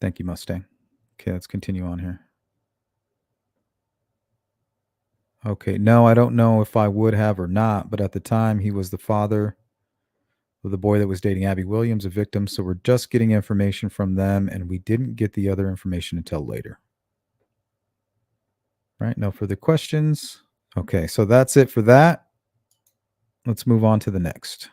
Thank you, Mustang. Okay, let's continue on here. Okay, no, I don't know if I would have or not, but at the time he was the father of the boy that was dating Abby Williams, a victim. So we're just getting information from them, and we didn't get the other information until later. Right, no further questions. Okay, so that's it for that. Let's move on to the next.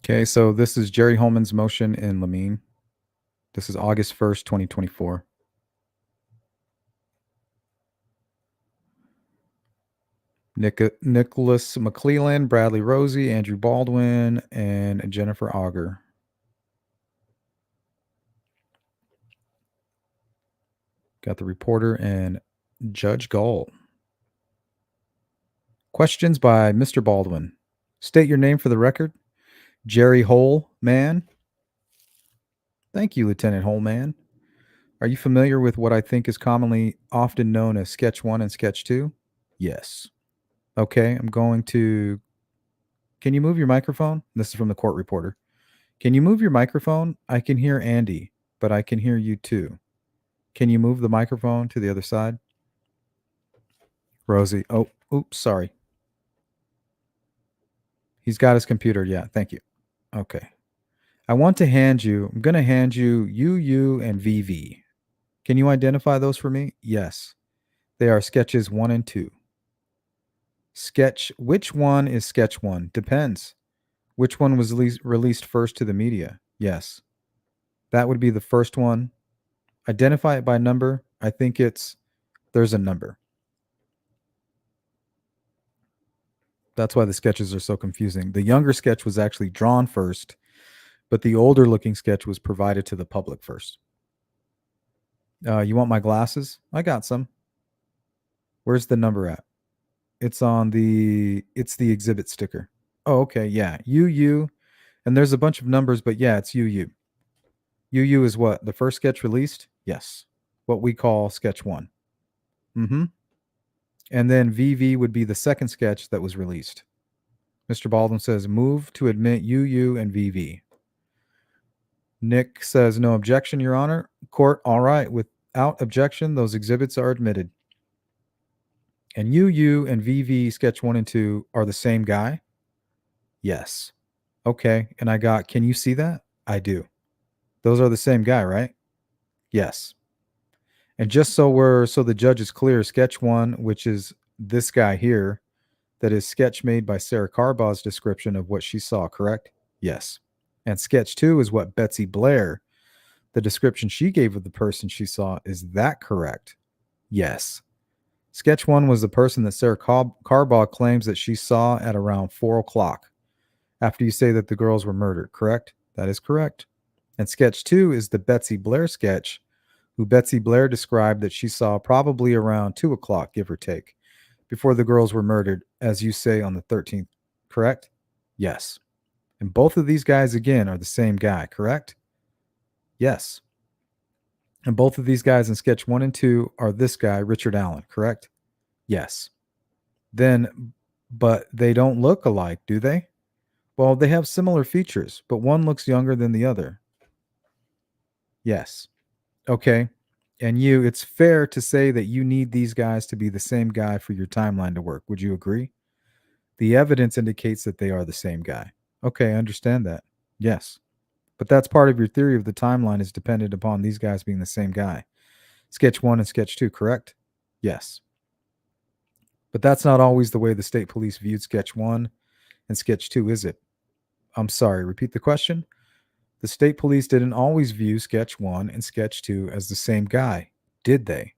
Okay, so this is Jerry Holeman's motion in Lamine. This is August 1st, 2024. Nicholas McClellan, Bradley Rosie, Andrew Baldwin, and Jennifer Auger. Got the reporter and Judge Gull. Questions by Mr. Baldwin. State your name for the record. Jerry Holeman. Thank you, Lieutenant Holeman. Are you familiar with what I think is commonly often known as Sketch 1 and Sketch 2? Yes. Okay, I'm going to... Can you move your microphone? This is from the court reporter. Can you move your microphone? I can hear Andy, but I can hear you too. Can you move the microphone to the other side? Rosie. Oh, oops, sorry. He's got his computer. Yeah, thank you. Okay. I'm going to hand you UU and VV. Can you identify those for me? Yes. They are sketches 1 and 2. Which one is sketch 1? Depends. Which one was released first to the media? Yes. That would be the first one. Identify it by number. I think there's a number. That's why the sketches are so confusing. The younger sketch was actually drawn first, but the older looking sketch was provided to the public first. You want my glasses? I got some. Where's the number at? It's the exhibit sticker. Oh, okay. Yeah. UU. And there's a bunch of numbers, but yeah, it's UU. UU is what? The first sketch released? Yes. What we call sketch 1. Mm-hmm. And then VV would be the second sketch that was released. Mr. Baldwin says, move to admit UU and VV. Nick says, no objection, Your Honor. Court, all right. Without objection, those exhibits are admitted. And UU and VV sketch 1 and 2 are the same guy? Yes. Okay. And I got, can you see that? I do. Those are the same guy, right? Yes. And just so the judge is clear, sketch 1, which is this guy here, that is sketch made by Sarah Carbaugh's description of what she saw, correct? Yes. And sketch 2 is what Betsy Blair, the description she gave of the person she saw. Is that correct? Yes. Sketch 1 was the person that Sarah Carbaugh claims that she saw at around 4 o'clock after you say that the girls were murdered, correct? That is correct. And sketch 2 is the Betsy Blair sketch, who Betsy Blair described that she saw probably around 2 o'clock, give or take, before the girls were murdered, as you say on the 13th, correct? Yes. And both of these guys, again, are the same guy, correct? Yes. And both of these guys in sketch 1 and 2 are this guy, Richard Allen, correct? Yes. But they don't look alike, do they? Well, they have similar features, but one looks younger than the other. Yes. Okay. And it's fair to say that you need these guys to be the same guy for your timeline to work. Would you agree? The evidence indicates that they are the same guy. Okay, I understand that. Yes. But that's part of your theory of the timeline is dependent upon these guys being the same guy. Sketch 1 and sketch 2, correct? Yes. But that's not always the way the state police viewed sketch 1 and sketch 2, is it? I'm sorry, repeat the question. The state police didn't always view sketch 1 and sketch 2 as the same guy, did they?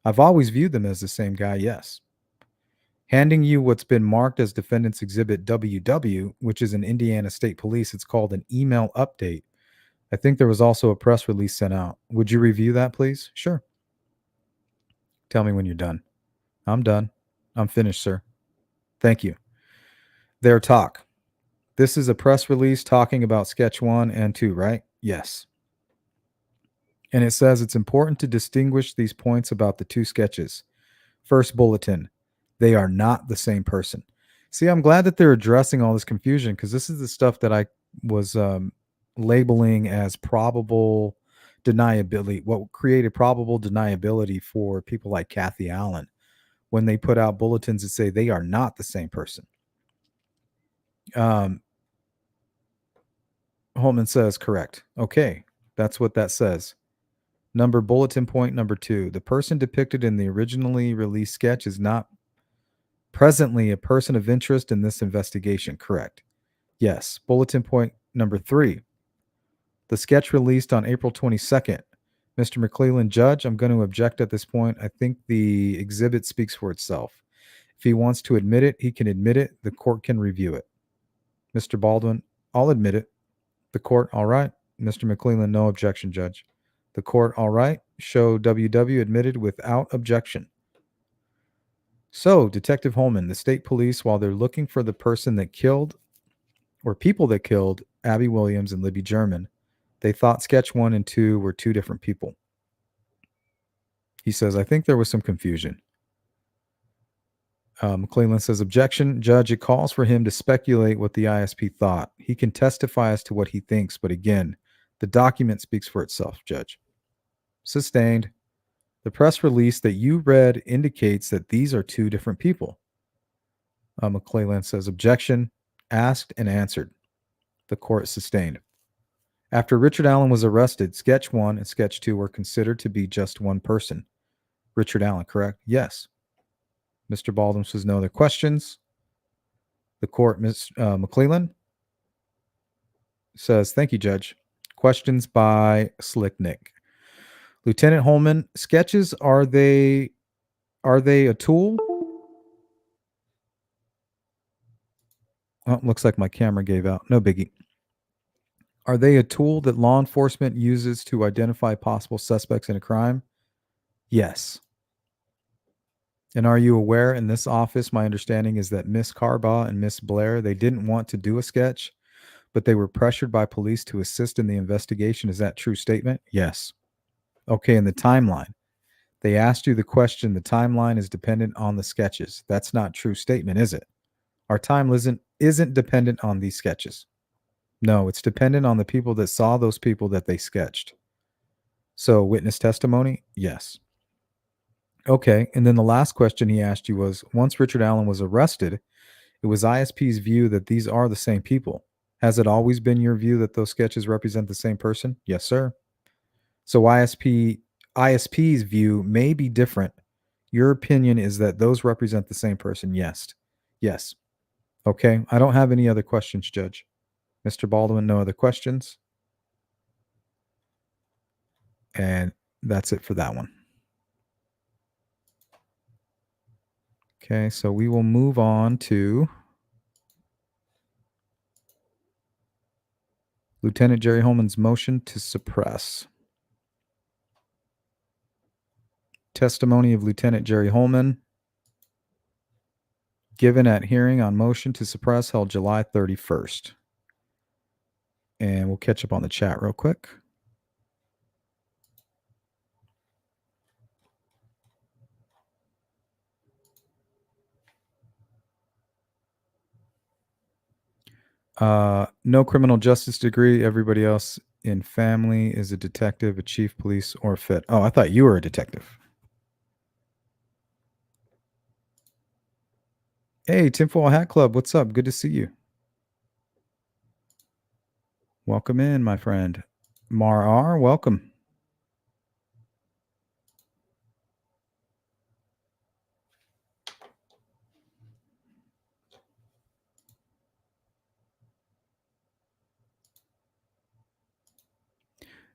I've always viewed them as the same guy, yes. Handing you what's been marked as Defendant's Exhibit WW, which is in Indiana State Police, it's called an email update. I think there was also a press release sent out. Would you review that, please? Sure. Tell me when you're done. I'm done. I'm finished, sir. Thank you. Their talk. This is a press release talking about sketch 1 and 2, right? Yes. And it says it's important to distinguish these points about the two sketches. First bulletin. They are not the same person. See, I'm glad that they're addressing all this confusion because this is the stuff that I was labeling as probable deniability, what created probable deniability for people like Kathy Allen when they put out bulletins that say they are not the same person. Holeman says correct. Okay, that's what that says. Bulletin point number 2. The person depicted in the originally released sketch is not presently a person of interest in this investigation. Correct. Yes. Bulletin point number 3. The sketch released on April 22nd. Mr. McClellan, Judge, I'm going to object at this point. I think the exhibit speaks for itself. If he wants to admit it, he can admit it. The court can review it. Mr. Baldwin, I'll admit it. The court, all right. Mr. McClellan, no objection, Judge. The court, all right. Show WW admitted without objection. So, Detective Holeman, the state police, while they're looking for the person that killed or people that killed Abby Williams and Libby German, they thought sketch 1 and 2 were two different people. He says, I think there was some confusion. McClellan says, objection, Judge, it calls for him to speculate what the ISP thought. He can testify as to what he thinks, but again, the document speaks for itself, Judge. Sustained. The press release that you read indicates that these are two different people. McClellan says, objection, asked and answered. The court sustained. After Richard Allen was arrested, sketch 1 and sketch 2 were considered to be just one person. Richard Allen, correct? Yes. Mr. Baldwin says no other questions. The court, Ms. McClellan, says, thank you, Judge. Questions by Slick Nick. Lieutenant Holeman, sketches, are they a tool? Oh, looks like my camera gave out. No biggie. Are they a tool that law enforcement uses to identify possible suspects in a crime? Yes. And are you aware in this office, my understanding is that Miss Carbaugh and Miss Blair, they didn't want to do a sketch, but they were pressured by police to assist in the investigation. Is that true statement? Yes. Okay, in the timeline, they asked you the question, the timeline is dependent on the sketches. That's not true statement, is it? Our time isn't dependent on these sketches. No, it's dependent on the people that saw those people that they sketched. So witness testimony? Yes. Okay, and then the last question he asked you was, once Richard Allen was arrested, it was ISP's view that these are the same people. Has it always been your view that those sketches represent the same person? Yes, sir. So ISP's view may be different. Your opinion is that those represent the same person? Yes. Yes. Okay, I don't have any other questions, Judge. Mr. Baldwin, no other questions. And that's it for that one. Okay, so we will move on to Lieutenant Jerry Holeman's motion to suppress. Testimony of Lieutenant Jerry Holeman given at hearing on motion to suppress held July 31st. And we'll catch up on the chat real quick. No criminal justice degree. Everybody else in family is a detective, a chief police, or fit. Oh, I thought you were a detective. Hey, Tinfoil Hat Club, what's up? Good to see you. Welcome in, my friend. Mar R, welcome.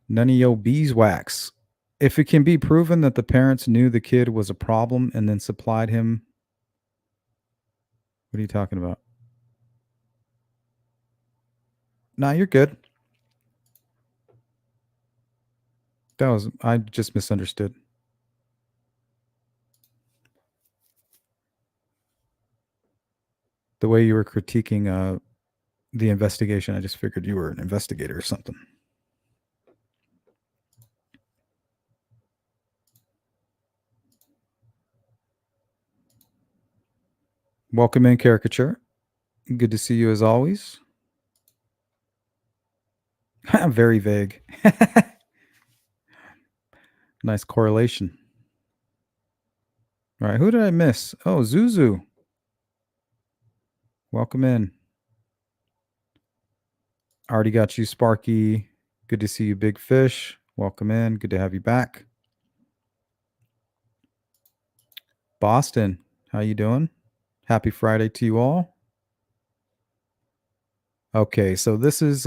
None of your beeswax. If it can be proven that the parents knew the kid was a problem and then supplied him. What are you talking about? Nah, you're good. I just misunderstood. The way you were critiquing the investigation, I just figured you were an investigator or something. Welcome in, Caricature. Good to see you as always. Very vague. Nice correlation. All right, who did I miss? Oh, Zuzu. Welcome in. Already got you, Sparky. Good to see you, Big Fish. Welcome in. Good to have you back. Boston, how you doing? Happy Friday to you all. Okay, so this is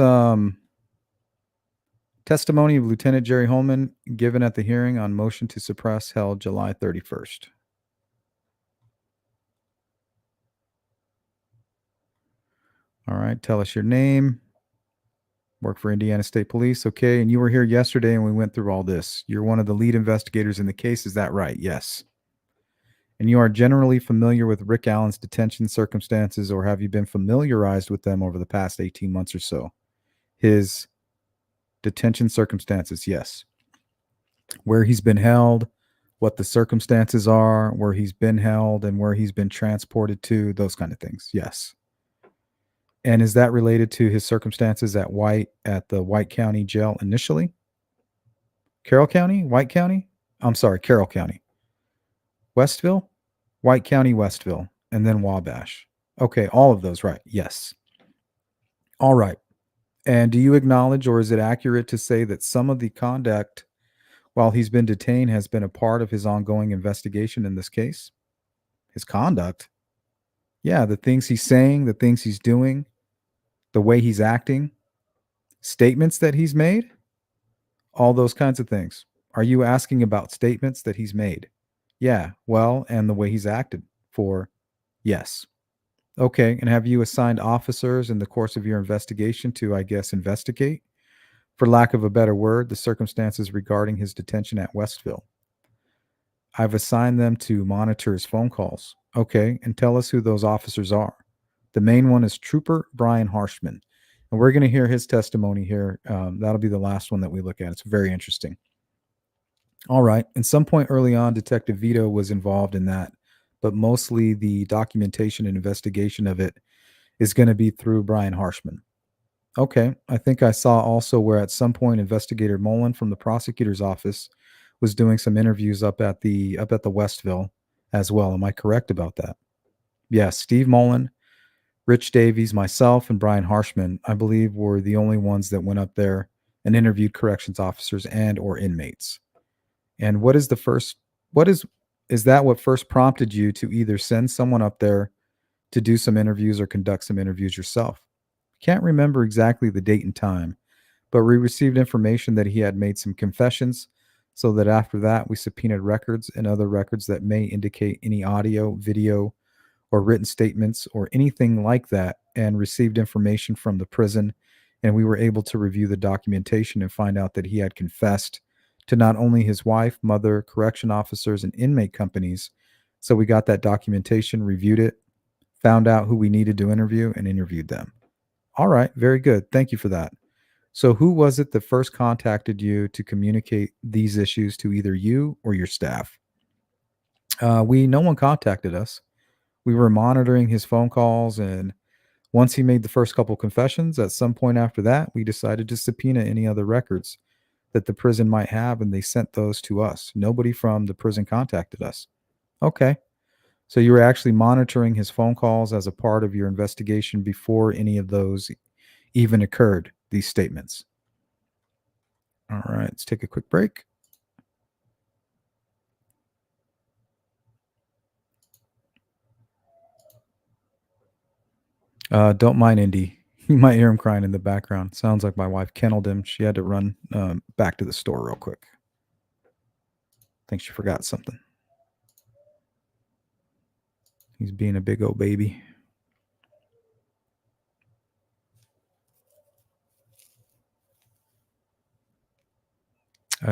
testimony of Lieutenant Jerry Holeman given at the hearing on motion to suppress held July 31st. All right. Tell us your name. Work for Indiana State Police. Okay. And you were here yesterday and we went through all this. You're one of the lead investigators in the case. Is that right? Yes. And you are generally familiar with Rick Allen's detention circumstances, or have you been familiarized with them over the past 18 months or so? His detention circumstances, yes. Where he's been held, what the circumstances are, where he's been held, and where he's been transported to, those kind of things, yes. And is that related to his circumstances at the White County Jail initially? Carroll County? White County? I'm sorry, Carroll County. Westville? White County, Westville, and then Wabash. Okay, all of those, right? Yes. All right. And do you acknowledge, or is it accurate to say that some of the conduct while he's been detained has been a part of his ongoing investigation in this case? His conduct? Yeah, the things he's saying, the things he's doing, the way he's acting, statements that he's made, all those kinds of things. Are you asking about statements that he's made? Yeah, well, and the way he's acted for yes. Okay, and have you assigned officers in the course of your investigation to, I guess, investigate, for lack of a better word, the circumstances regarding his detention at Westville? I've assigned them to monitor his phone calls. Okay, and tell us who those officers are. The main one is Trooper Brian Harshman, and we're going to hear his testimony here. That'll be the last one that we look at. It's very interesting. All right, at some point early on, Detective Vito was involved in that, but mostly the documentation and investigation of it is going to be through Brian Harshman. Okay, I think I saw also where at some point Investigator Mullen from the prosecutor's office was doing some interviews up at the Westville as well. Am I correct about that? Yes, Steve Mullen, Rich Davies, myself, and Brian Harshman, I believe, were the only ones that went up there and interviewed corrections officers and or inmates. And is that what first prompted you to either send someone up there to do some interviews or conduct some interviews yourself? Can't remember exactly the date and time, but we received information that he had made some confessions, so that after that we subpoenaed records and other records that may indicate any audio, video, or written statements or anything like that, and received information from the prison, and we were able to review the documentation and find out that he had confessed to not only his wife, mother, correction officers, and inmate companies. So we got that documentation, reviewed it, found out who we needed to interview, and interviewed them. All right, very good. Thank you for that. So who was it that first contacted you to communicate these issues to either you or your staff? No one contacted us. We were monitoring his phone calls, and once he made the first couple confessions, at some point after that, we decided to subpoena any other records that the prison might have, and they sent those to us. Nobody from the prison contacted us. Okay. So you were actually monitoring his phone calls as a part of your investigation before any of those even occurred, these statements. All right, let's take a quick break. Don't mind Indy. You might hear him crying in the background. Sounds like my wife kenneled him. She had to run back to the store real quick. Think she forgot something. He's being a big old baby.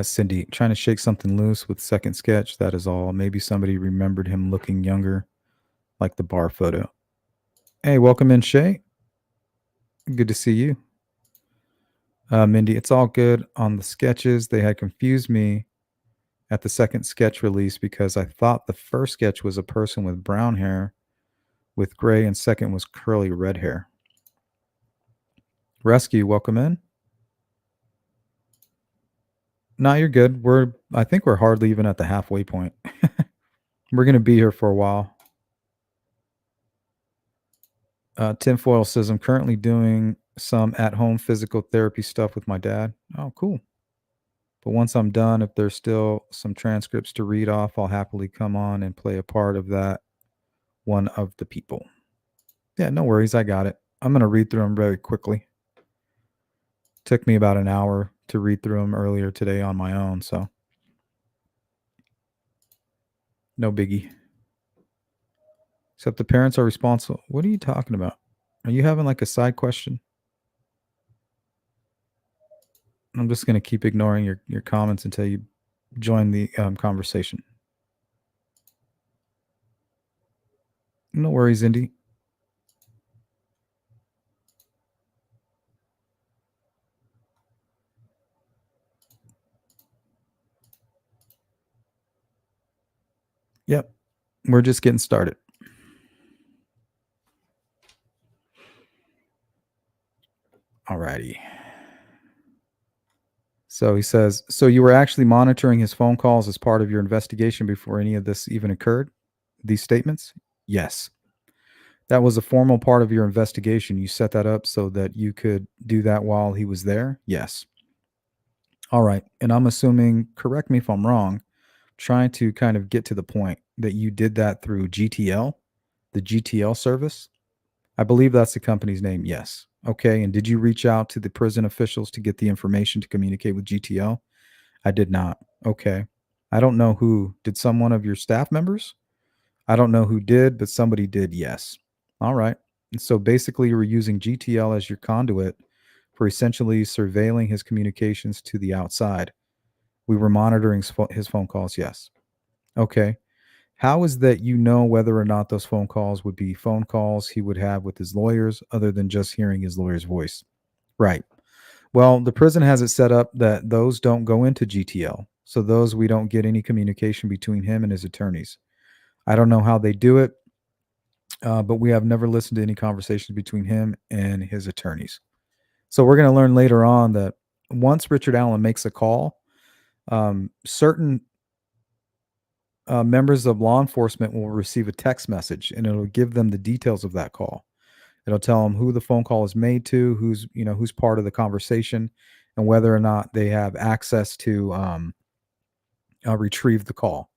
Cindy, trying to shake something loose with second sketch. That is all. Maybe somebody remembered him looking younger, like the bar photo. Hey, welcome in, Shay. Good to see you. Mindy, it's all good on the sketches. They had confused me at the second sketch release because I thought the first sketch was a person with brown hair with gray, and second was curly red hair. Rescue, welcome in. No, you're good. I think we're hardly even at the halfway point. We're going to be here for a while. Tinfoil says, I'm currently doing some at-home physical therapy stuff with my dad. Oh, cool. But once I'm done, if there's still some transcripts to read off, I'll happily come on and play a part of that one of the people. Yeah, no worries. I got it. I'm going to read through them very quickly. Took me about an hour to read through them earlier today on my own, so no biggie. Except the parents are responsible. What are you talking about? Are you having like a side question? I'm just going to keep ignoring your comments until you join the conversation. No worries, Indy. Yep. We're just getting started. Alrighty. So he says, so you were actually monitoring his phone calls as part of your investigation before any of this even occurred? These statements? Yes. That was a formal part of your investigation. You set that up so that you could do that while he was there? Yes. All right. And I'm assuming, correct me if I'm wrong, trying to kind of get to the point that you did that through GTL, the GTL service. I believe that's the company's name. Yes. Okay. And did you reach out to the prison officials to get the information to communicate with GTL? I did not. Okay. I don't know who. Did someone of your staff members? I don't know who did, but somebody did. Yes. All right. And so basically, you were using GTL as your conduit for essentially surveilling his communications to the outside. We were monitoring his phone calls. Yes. Okay. How is that you know whether or not those phone calls would be phone calls he would have with his lawyers other than just hearing his lawyer's voice? Right. Well, the prison has it set up that those don't go into GTL. So those we don't get any communication between him and his attorneys. I don't know how they do it, but we have never listened to any conversations between him and his attorneys. So we're going to learn later on that once Richard Allen makes a call, certain members of law enforcement will receive a text message, and it'll give them the details of that call. It'll tell them who the phone call is made to, who's part of the conversation, and whether or not they have access to retrieve the call.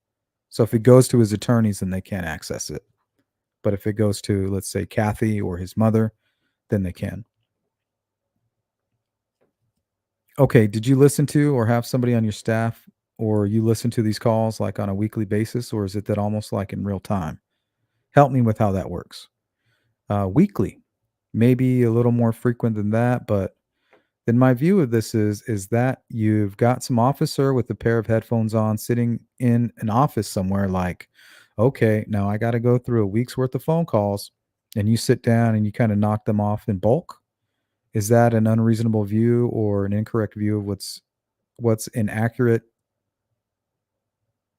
So if it goes to his attorneys, then they can't access it. But if it goes to, let's say, Kathy or his mother, then they can. Okay, did you listen to or have somebody on your staff or you listen to these calls like on a weekly basis, or is it that almost like in real time? Help me with how that works. Weekly, maybe a little more frequent than that, but then my view of this is that you've got some officer with a pair of headphones on sitting in an office somewhere like, okay, now I got to go through a week's worth of phone calls, and you sit down and you kind of knock them off in bulk. Is that an unreasonable view or an incorrect view of what's an accurate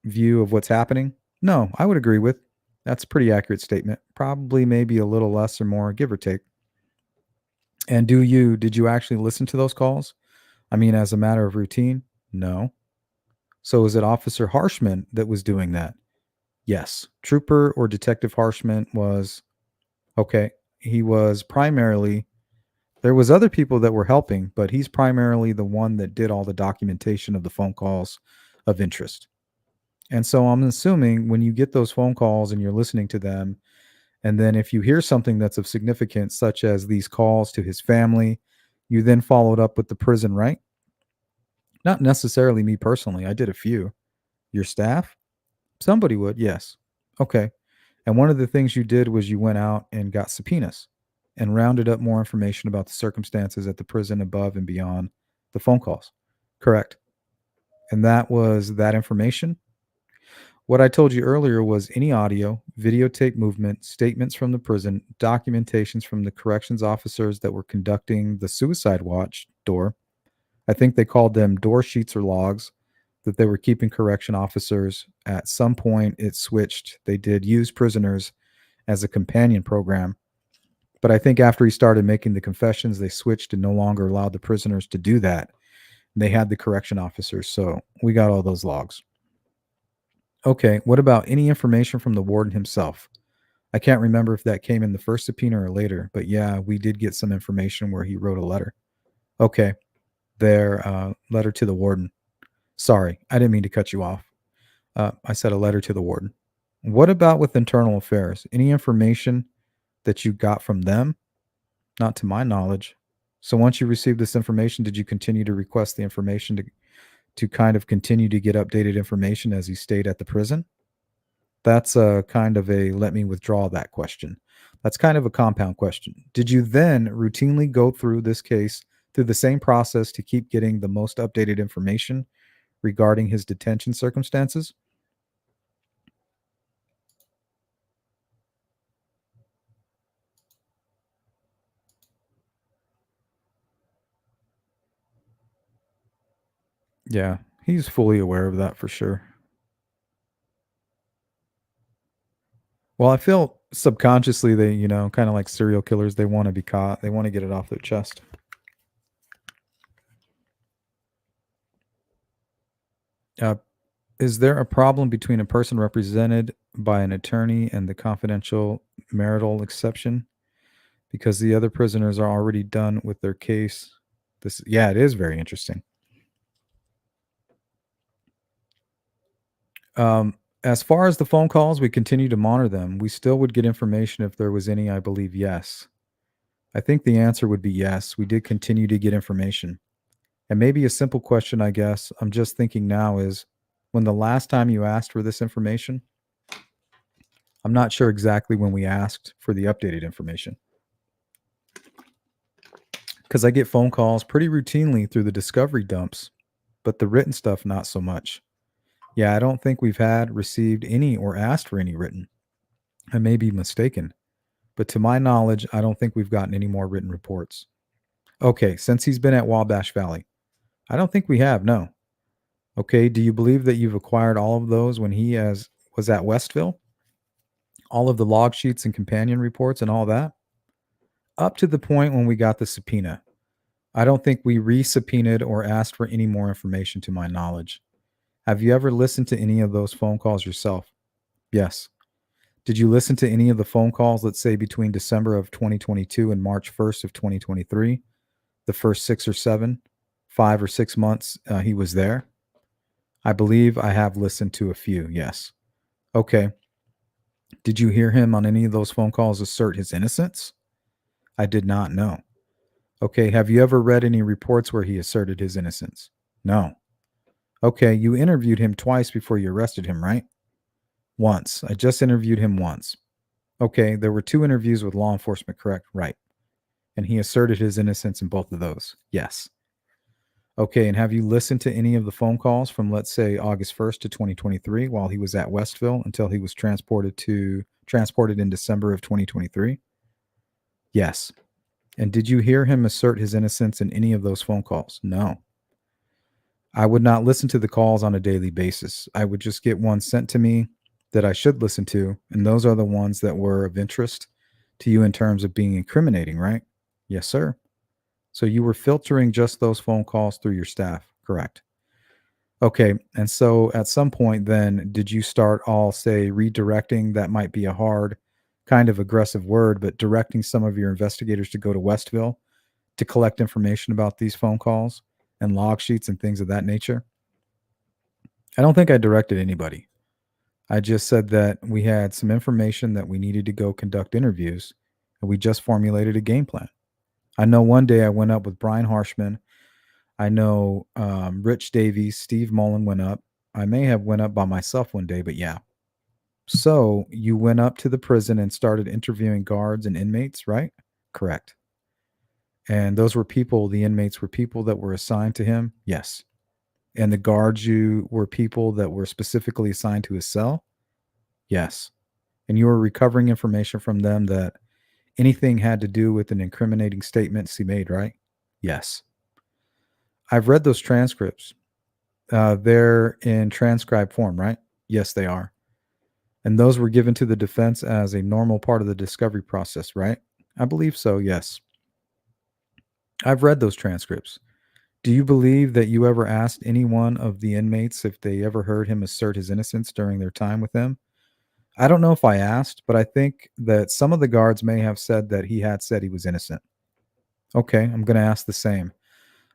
view of what's happening? No, I would agree with. That's a pretty accurate statement. Probably maybe a little less or more, give or take. And did you actually listen to those calls? I mean, as a matter of routine? No. So is it Officer Harshman that was doing that? Yes. Trooper or Detective Harshman was, okay, he was primarily, there was other people that were helping, but he's primarily the one that did all the documentation of the phone calls of interest. And so I'm assuming when you get those phone calls and you're listening to them, and then if you hear something that's of significance, such as these calls to his family, you then followed up with the prison, right? Not necessarily me personally. I did a few. Your staff? Somebody would, yes. Okay. And one of the things you did was you went out and got subpoenas and rounded up more information about the circumstances at the prison above and beyond the phone calls. Correct. And that was that information. What I told you earlier was any audio, videotape movement, statements from the prison, documentations from the corrections officers that were conducting the suicide watch door. I think they called them door sheets or logs that they were keeping correction officers. At some point, it switched. They did use prisoners as a companion program. But I think after he started making the confessions, they switched and no longer allowed the prisoners to do that. They had the correction officers. So we got all those logs. Okay, what about any information from the warden himself? I can't remember if that came in the first subpoena or later, but yeah, we did get some information where he wrote a letter. Okay, their letter to the warden. Sorry, I didn't mean to cut you off. I said a letter to the warden. What about with internal affairs? Any information that you got from them? Not to my knowledge. So once you received this information, did you continue to request the information to kind of continue to get updated information as he stayed at the prison? That's a kind of a let me withdraw that question. That's kind of a compound question. Did you then routinely go through this case through the same process to keep getting the most updated information regarding his detention circumstances? Yeah, he's fully aware of that for sure. Well, I feel subconsciously they, kind of like serial killers, they want to be caught. They want to get it off their chest. Is there a problem between a person represented by an attorney and the confidential marital exception? Because the other prisoners are already done with their case. Yeah, it is very interesting. As far as the phone calls, we continue to monitor them. We still would get information if there was any, I believe, yes. I think the answer would be yes. We did continue to get information. And maybe a simple question, I guess, I'm just thinking now is, when the last time you asked for this information? I'm not sure exactly when we asked for the updated information. Because I get phone calls pretty routinely through the discovery dumps, but the written stuff, not so much. Yeah, I don't think we've received any or asked for any written. I may be mistaken, but to my knowledge, I don't think we've gotten any more written reports. Okay, since he's been at Wabash Valley. I don't think we have, no. Okay, do you believe that you've acquired all of those when he was at Westville? All of the log sheets and companion reports and all that? Up to the point when we got the subpoena. I don't think we re-subpoenaed or asked for any more information to my knowledge. Have you ever listened to any of those phone calls yourself? Yes. Did you listen to any of the phone calls, let's say between December of 2022 and March 1st of 2023? The first 5 or 6 months he was there? I believe I have listened to a few, yes. Okay. Did you hear him on any of those phone calls assert his innocence? I did not know. Okay, have you ever read any reports where he asserted his innocence? No. Okay, you interviewed him twice before you arrested him, right? Once. I just interviewed him once. Okay, there were 2 interviews with law enforcement, correct? Right. And he asserted his innocence in both of those. Yes. Okay, and have you listened to any of the phone calls from, let's say, August 1st to 2023 while he was at Westville until he was transported in December of 2023? Yes. And did you hear him assert his innocence in any of those phone calls? No. I would not listen to the calls on a daily basis. I would just get one sent to me that I should listen to, and those are the ones that were of interest to you in terms of being incriminating, right? Yes, sir. So you were filtering just those phone calls through your staff, correct? Okay, and so at some point then, did you start redirecting? That might be a hard, kind of aggressive word, but directing some of your investigators to go to Westville to collect information about these phone calls and log sheets and things of that nature? I don't think I directed anybody. I just said that we had some information that we needed to go conduct interviews, and we just formulated a game plan. I know one day I went up with Brian Harshman. I know Rich Davies, Steve Mullen went up. I may have went up by myself one day, but yeah. So you went up to the prison and started interviewing guards and inmates, right? Correct. And those were the inmates were people that were assigned to him? Yes. And the guards were people that were specifically assigned to his cell? Yes. And you were recovering information from them that anything had to do with an incriminating statement he made, right? Yes. I've read those transcripts. They're in transcribed form, right? Yes, they are. And those were given to the defense as a normal part of the discovery process, right? I believe so, yes. I've read those transcripts. Do you believe that you ever asked any one of the inmates if they ever heard him assert his innocence during their time with them? I don't know if I asked, but I think that some of the guards may have said that he had said he was innocent. Okay, I'm going to ask the same.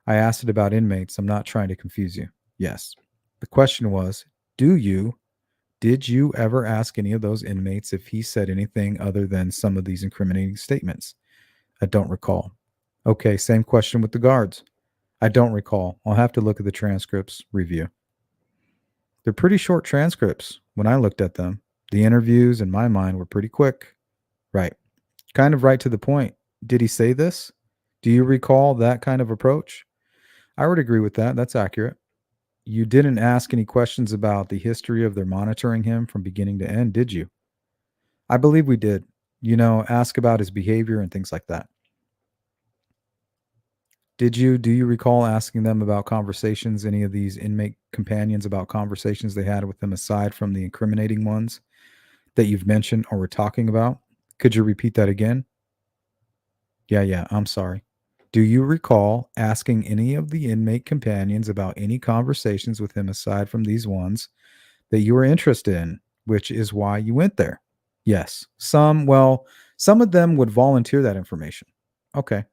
I asked it about inmates. I'm not trying to confuse you. Yes. The question was, did you ever ask any of those inmates if he said anything other than some of these incriminating statements? I don't recall. Okay, same question with the guards. I don't recall. I'll have to look at the transcripts, review. They're pretty short transcripts when I looked at them. The interviews, in my mind, were pretty quick. Right. Kind of right to the point. Did he say this? Do you recall that kind of approach? I would agree with that. That's accurate. You didn't ask any questions about the history of their monitoring him from beginning to end, did you? I believe we did. Ask about his behavior and things like that. Do you recall asking them about conversations, any of these inmate companions about conversations they had with them aside from the incriminating ones that you've mentioned or were talking about? Could you repeat that again? Yeah, I'm sorry. Do you recall asking any of the inmate companions about any conversations with him aside from these ones that you were interested in, which is why you went there? Yes. Some of them would volunteer that information. Okay.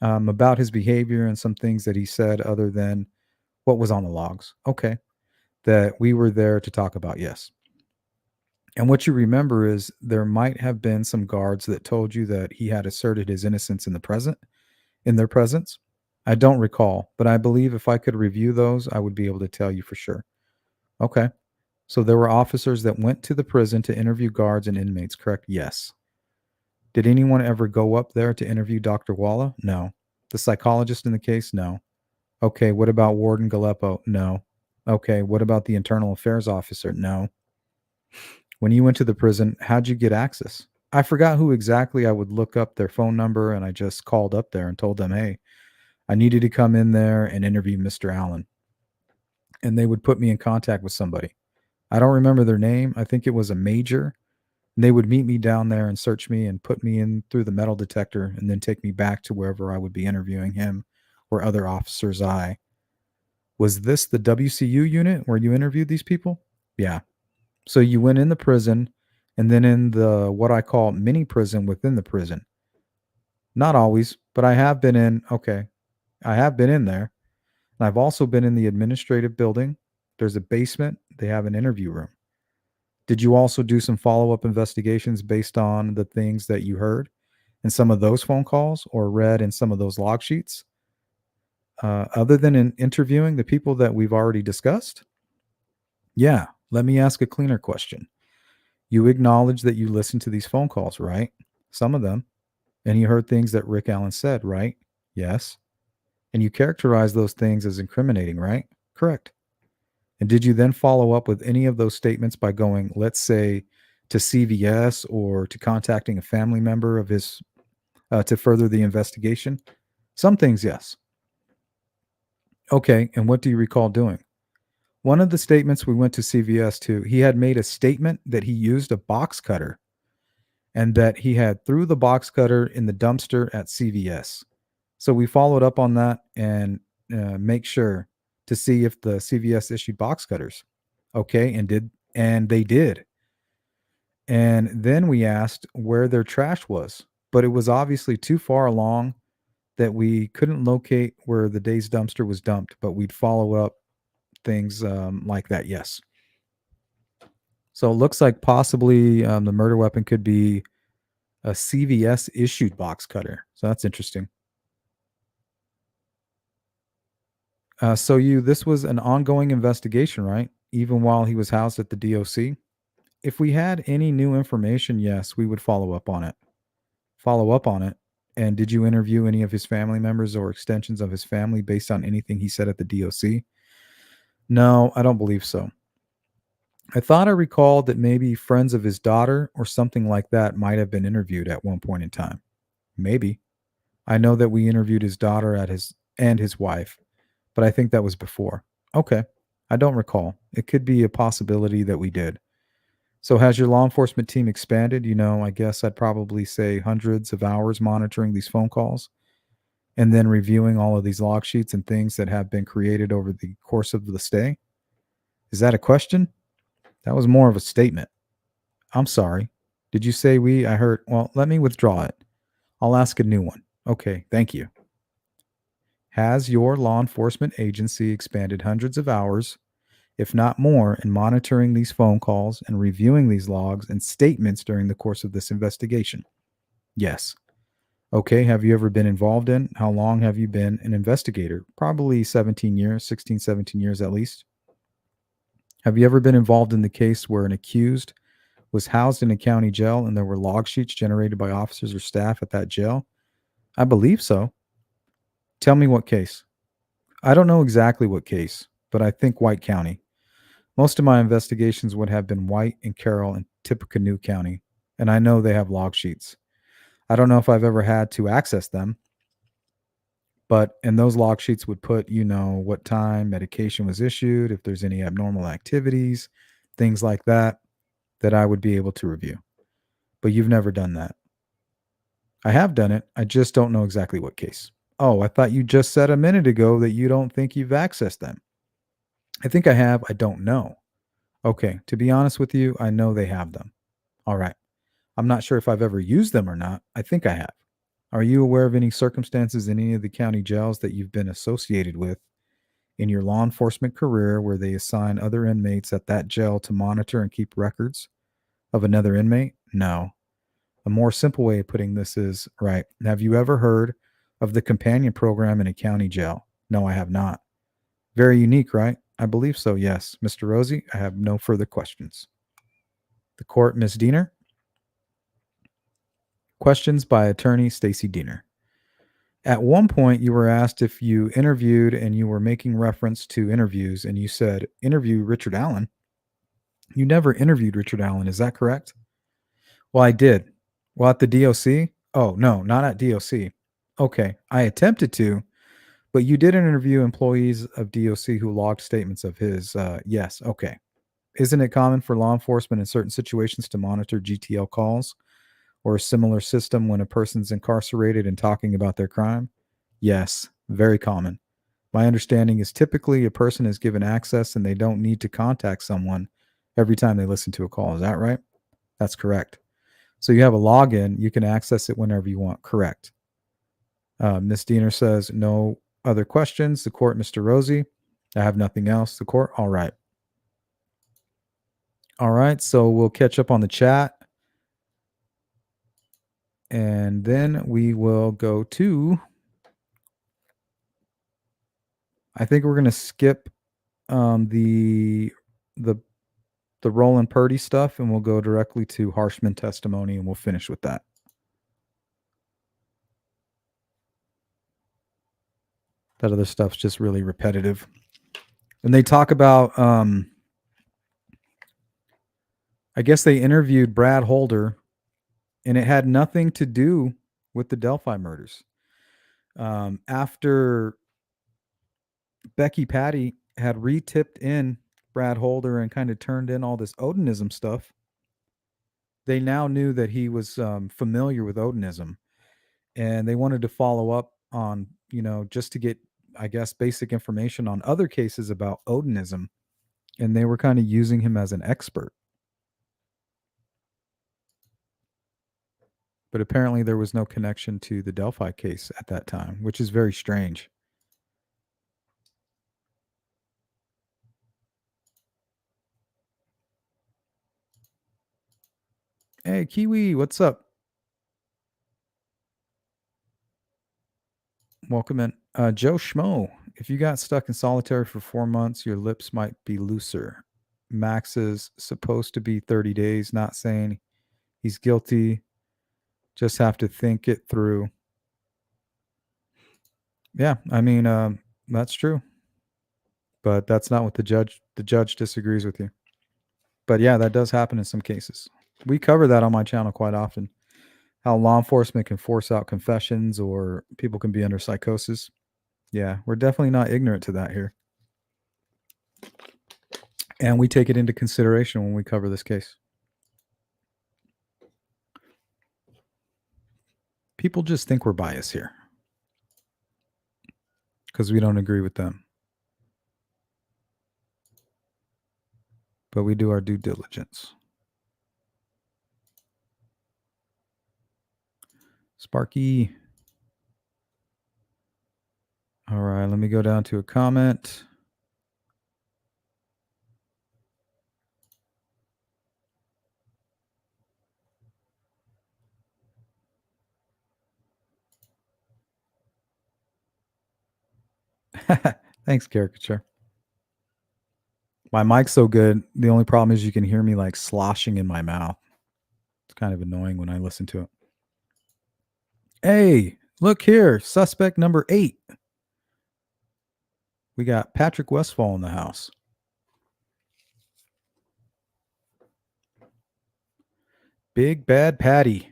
About his behavior and some things that he said other than what was on the logs. Okay. That we were there to talk about. Yes. And what you remember is there might have been some guards that told you that he had asserted his innocence in their presence. I don't recall, but I believe if I could review those, I would be able to tell you for sure. Okay. So there were officers that went to the prison to interview guards and inmates, correct? Yes. Did anyone ever go up there to interview Dr. Walla? No. The psychologist in the case? No. Okay, what about Warden Galeppo? No. Okay, what about the internal affairs officer? No. When you went to the prison, how'd you get access? I forgot who exactly. I would look up their phone number and I just called up there and told them, hey, I needed to come in there and interview Mr. Allen. And they would put me in contact with somebody. I don't remember their name. I think it was a major. And they would meet me down there and search me and put me in through the metal detector and then take me back to wherever I would be interviewing him or other officers. Was this the WCU unit where you interviewed these people? Yeah. So you went in the prison and then in the what I call mini prison within the prison. Not always, but I have been in. Okay. I have been in there. And I've also been in the administrative building. There's a basement. They have an interview room. Did you also do some follow-up investigations based on the things that you heard in some of those phone calls or read in some of those log sheets? Other than in interviewing the people that we've already discussed? Yeah. Let me ask a cleaner question. You acknowledge that you listened to these phone calls, right? Some of them. And you heard things that Rick Allen said, right? Yes. And you characterize those things as incriminating, right? Correct. And did you then follow up with any of those statements by going, let's say, to CVS or to contacting a family member of his to further the investigation? Some things, yes. Okay. And what do you recall doing? One of the statements we went to CVS to, he had made a statement that he used a box cutter and that he had threw the box cutter in the dumpster at CVS. So we followed up on that and make sure to see if the CVS issued box cutters. Okay, and they did. And then we asked where their trash was, but it was obviously too far along that we couldn't locate where the day's dumpster was dumped, but we'd follow up things like that. Yes. So it looks like possibly the murder weapon could be a CVS issued box cutter. So that's interesting. This was an ongoing investigation, right? Even while he was housed at the DOC. If we had any new information, yes, we would follow up on it. And did you interview any of his family members or extensions of his family based on anything he said at the DOC? No, I don't believe so. I thought I recalled that maybe friends of his daughter or something like that might have been interviewed at one point in time. Maybe. I know that we interviewed his daughter and his wife, but I think that was before. Okay. I don't recall. It could be a possibility that we did. So has your law enforcement team expanded? I guess I'd probably say hundreds of hours monitoring these phone calls and then reviewing all of these log sheets and things that have been created over the course of the stay. Is that a question? That was more of a statement. I'm sorry. Did you say we? I heard. Well, let me withdraw it. I'll ask a new one. Okay. Thank you. Has your law enforcement agency expanded hundreds of hours, if not more, in monitoring these phone calls and reviewing these logs and statements during the course of this investigation? Yes. Okay. Have you ever been involved in? How long have you been an investigator? Probably 17 years, 16, 17 years at least. Have you ever been involved in the case where an accused was housed in a county jail and there were log sheets generated by officers or staff at that jail? I believe so. Tell me what case. I don't know exactly what case, but I think White County. Most of my investigations would have been White and Carroll and Tippecanoe County, and I know they have log sheets. I don't know if I've ever had to access them, but and those log sheets would put, what time medication was issued, if there's any abnormal activities, things like that I would be able to review. But you've never done that. I have done it. I just don't know exactly what case. Oh, I thought you just said a minute ago that you don't think you've accessed them. I think I have. I don't know. Okay, to be honest with you, I know they have them. All right. I'm not sure if I've ever used them or not. I think I have. Are you aware of any circumstances in any of the county jails that you've been associated with in your law enforcement career where they assign other inmates at that jail to monitor and keep records of another inmate? No. A more simple way of putting this is, right, have you ever heard of the companion program in a county jail? No, I have not. Very unique, right? I believe so, yes. Mr. Rosie, I have no further questions. The court, Ms. Diener. Questions by attorney Stacy Diener. At one point, you were asked if you interviewed and you were making reference to interviews, and you said, interview Richard Allen. You never interviewed Richard Allen, is that correct? Well, I did. Well, at the DOC? Oh, no, not at DOC. Okay, I attempted to, but you did interview employees of DOC who logged statements of his. Yes, okay. Isn't it common for law enforcement in certain situations to monitor GTL calls or a similar system when a person's incarcerated and talking about their crime? Yes, very common. My understanding is typically a person is given access and they don't need to contact someone every time they listen to a call. Is that right? That's correct. So you have a login. You can access it whenever you want. Correct. Ms. Diener says, no other questions. The court, Mr. Rosie. I have nothing else. The court. All right. All right. So we'll catch up on the chat. And then we will go to, I think we're going to skip the Roland Purdy stuff, and we'll go directly to Harshman testimony, and we'll finish with that. That other stuff's just really repetitive. And they talk about, I guess they interviewed Brad Holder, and it had nothing to do with the Delphi murders. After Becky Patty had re-tipped in Brad Holder and kind of turned in all this Odinism stuff, they now knew that he was familiar with Odinism, and they wanted to follow up on, just to get, I guess, basic information on other cases about Odinism, and they were kind of using him as an expert. But apparently there was no connection to the Delphi case at that time, which is very strange. Hey, Kiwi, what's up? Welcome in. Joe Schmo, if you got stuck in solitary for 4 months, your lips might be looser. Max is supposed to be 30 days, not saying he's guilty. Just have to think it through. Yeah, I mean, that's true. But that's not what the judge disagrees with you. But yeah, that does happen in some cases. We cover that on my channel quite often. How law enforcement can force out confessions or people can be under psychosis. Yeah, we're definitely not ignorant to that here. And we take it into consideration when we cover this case. People just think we're biased here because we don't agree with them. But we do our due diligence. Sparky. All right, let me go down to a comment. Thanks, caricature. My mic's so good. The only problem is you can hear me like sloshing in my mouth. It's kind of annoying when I listen to it. Hey, look here. Suspect number 8. We got Patrick Westfall in the house. Big Bad Patty.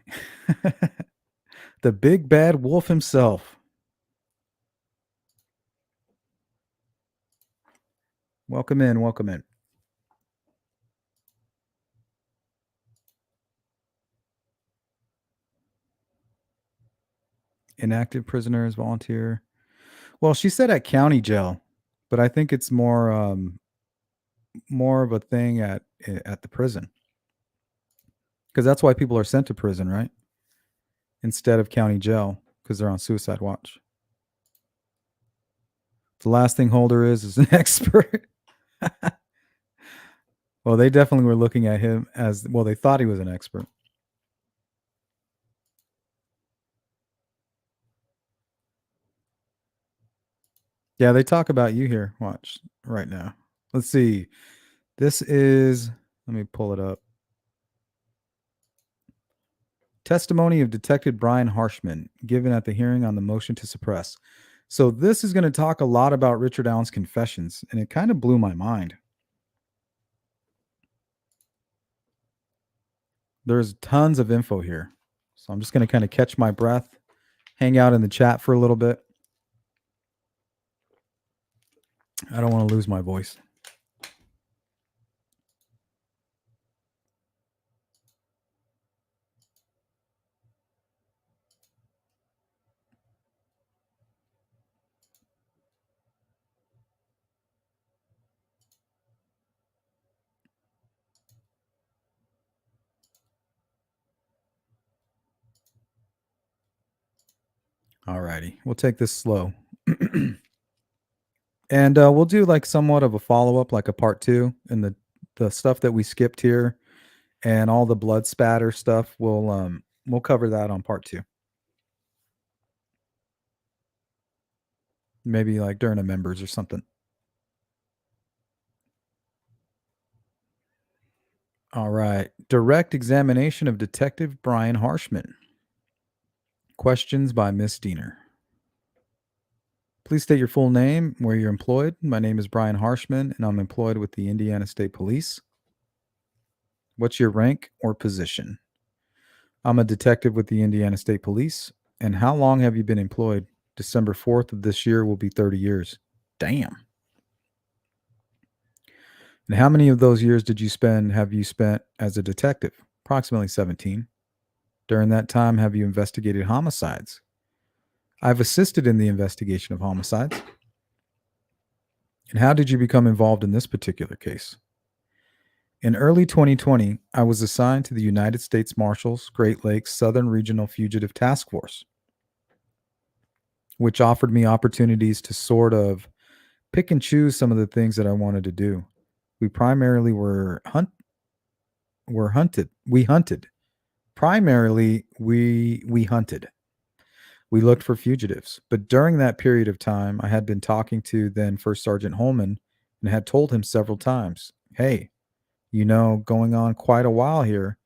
The big bad wolf himself. Welcome in. Welcome in. Inactive prisoners, volunteer. Well, she said at county jail, but I think it's more of a thing at the prison, because that's why people are sent to prison, right? Instead of county jail, because they're on suicide watch. The last thing Holder is an expert. Well, they definitely were looking at him as, well, they thought he was an expert. Yeah, they talk about you here. Watch right now. Let's see. This is, let me pull it up. Testimony of Detective Brian Harshman given at the hearing on the motion to suppress. So this is going to talk a lot about Richard Allen's confessions, and it kind of blew my mind. There's tons of info here. So I'm just going to kind of catch my breath, hang out in the chat for a little bit. I don't want to lose my voice. All righty. We'll take this slow. And we'll do like somewhat of a follow-up, like a part 2, and the stuff that we skipped here and all the blood spatter stuff, we'll cover that on part 2. Maybe like during a members or something. All right. Direct examination of Detective Brian Harshman. Questions by Miss Diener. Please state your full name, where you're employed. My name is Brian Harshman, and I'm employed with the Indiana State Police. What's your rank or position? I'm a detective with the Indiana State Police. And how long have you been employed? December 4th of this year will be 30 years. Damn. And how many of those years have you spent as a detective? Approximately 17. During that time, have you investigated homicides? I've assisted in the investigation of homicides. And how did you become involved in this particular case? In early 2020, I was assigned to the United States Marshals Great Lakes Southern Regional Fugitive Task Force, which offered me opportunities to sort of pick and choose some of the things that I wanted to do. We primarily hunted. Primarily, we hunted. We looked for fugitives. But during that period of time, I had been talking to then First Sergeant Holeman and had told him several times, hey, going on quite a while here.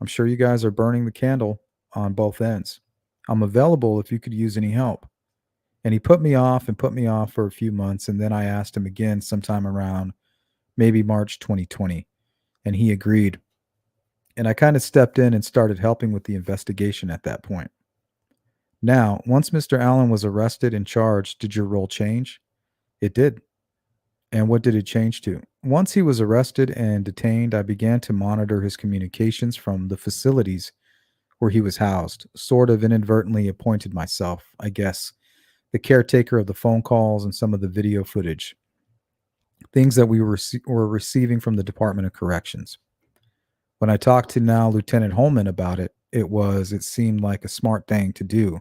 I'm sure you guys are burning the candle on both ends. I'm available if you could use any help. And he put me off for a few months. And then I asked him again sometime around maybe March 2020. And he agreed. And I kind of stepped in and started helping with the investigation at that point. Now, once Mr. Allen was arrested and charged, did your role change? It did. And what did it change to? Once he was arrested and detained, I began to monitor his communications from the facilities where he was housed. Sort of inadvertently appointed myself, I guess, the caretaker of the phone calls and some of the video footage. Things that we were receiving from the Department of Corrections. When I talked to now Lieutenant Holeman about it, it seemed like a smart thing to do.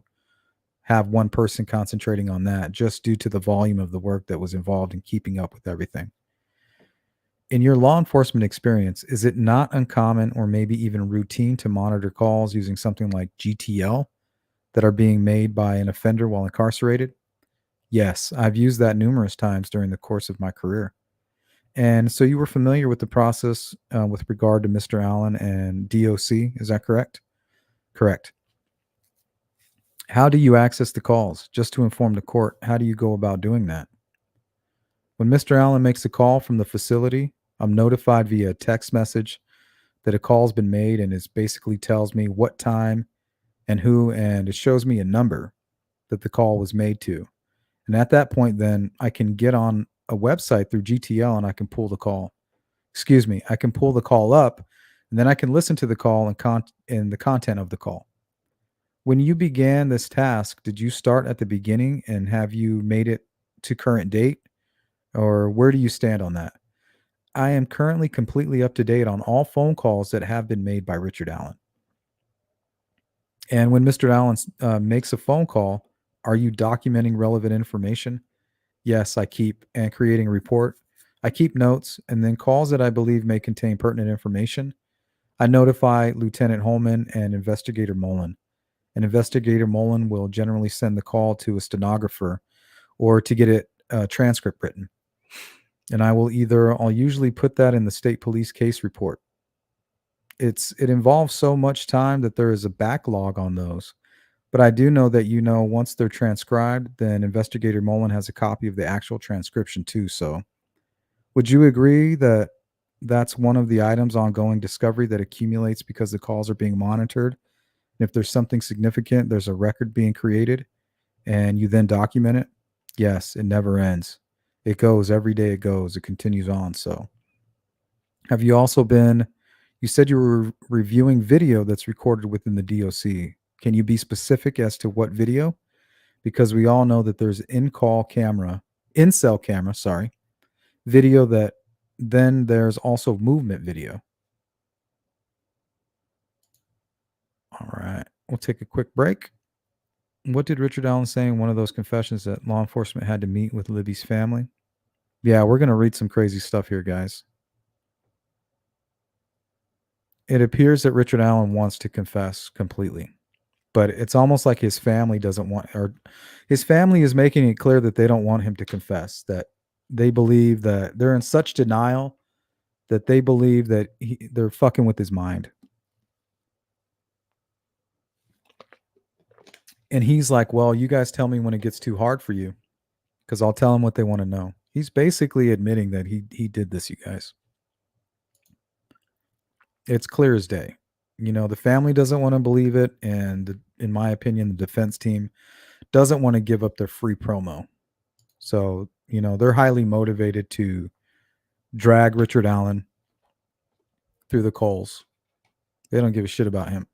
Have one person concentrating on that just due to the volume of the work that was involved in keeping up with everything. In your law enforcement experience, is it not uncommon or maybe even routine to monitor calls using something like GTL that are being made by an offender while incarcerated? Yes, I've used that numerous times during the course of my career. And so you were familiar with the process with regard to Mr. Allen and DOC, is that correct? Correct. How do you access the calls? Just to inform the court, how do you go about doing that? When Mr. Allen makes a call from the facility, I'm notified via text message that a call's been made, and it basically tells me what time and who, and it shows me a number that the call was made to. And at that point, then I can get on a website through GTL and I can pull the call. Excuse me, I can pull the call up, and then I can listen to the call and the content of the call. When you began this task, did you start at the beginning and have you made it to current date? Or where do you stand on that? I am currently completely up to date on all phone calls that have been made by Richard Allen. And when Mr. Allen makes a phone call, are you documenting relevant information? Yes, I keep and creating a report. I keep notes, and then calls that I believe may contain pertinent information, I notify Lieutenant Holeman and Investigator Mullen. And Investigator Mullen will generally send the call to a stenographer or to get a transcript written. And I'll usually put that in the state police case report. It involves so much time that there is a backlog on those. But I do know that, once they're transcribed, then Investigator Mullen has a copy of the actual transcription too. So would you agree that that's one of the items ongoing discovery that accumulates because the calls are being monitored? And if there's something significant, there's a record being created and you then document it? Yes, it never ends. It goes every day. It goes. It continues on. So have you also you said you were reviewing video that's recorded within the DOC. Can you be specific as to what video? Because we all know that there's in-cell camera, video that then there's also movement video. All right. We'll take a quick break. What did Richard Allen say in one of those confessions that law enforcement had to meet with Libby's family? Yeah, we're going to read some crazy stuff here, guys. It appears that Richard Allen wants to confess completely, but it's almost like his family doesn't want, or his family is making it clear that they don't want him to confess, that they believe that they're in such denial that they believe that they're fucking with his mind. And he's like, well, you guys tell me when it gets too hard for you, because I'll tell them what they want to know. He's basically admitting that he did this, you guys. It's clear as day. The family doesn't want to believe it. And in my opinion, the defense team doesn't want to give up their free promo. So, they're highly motivated to drag Richard Allen through the coals. They don't give a shit about him.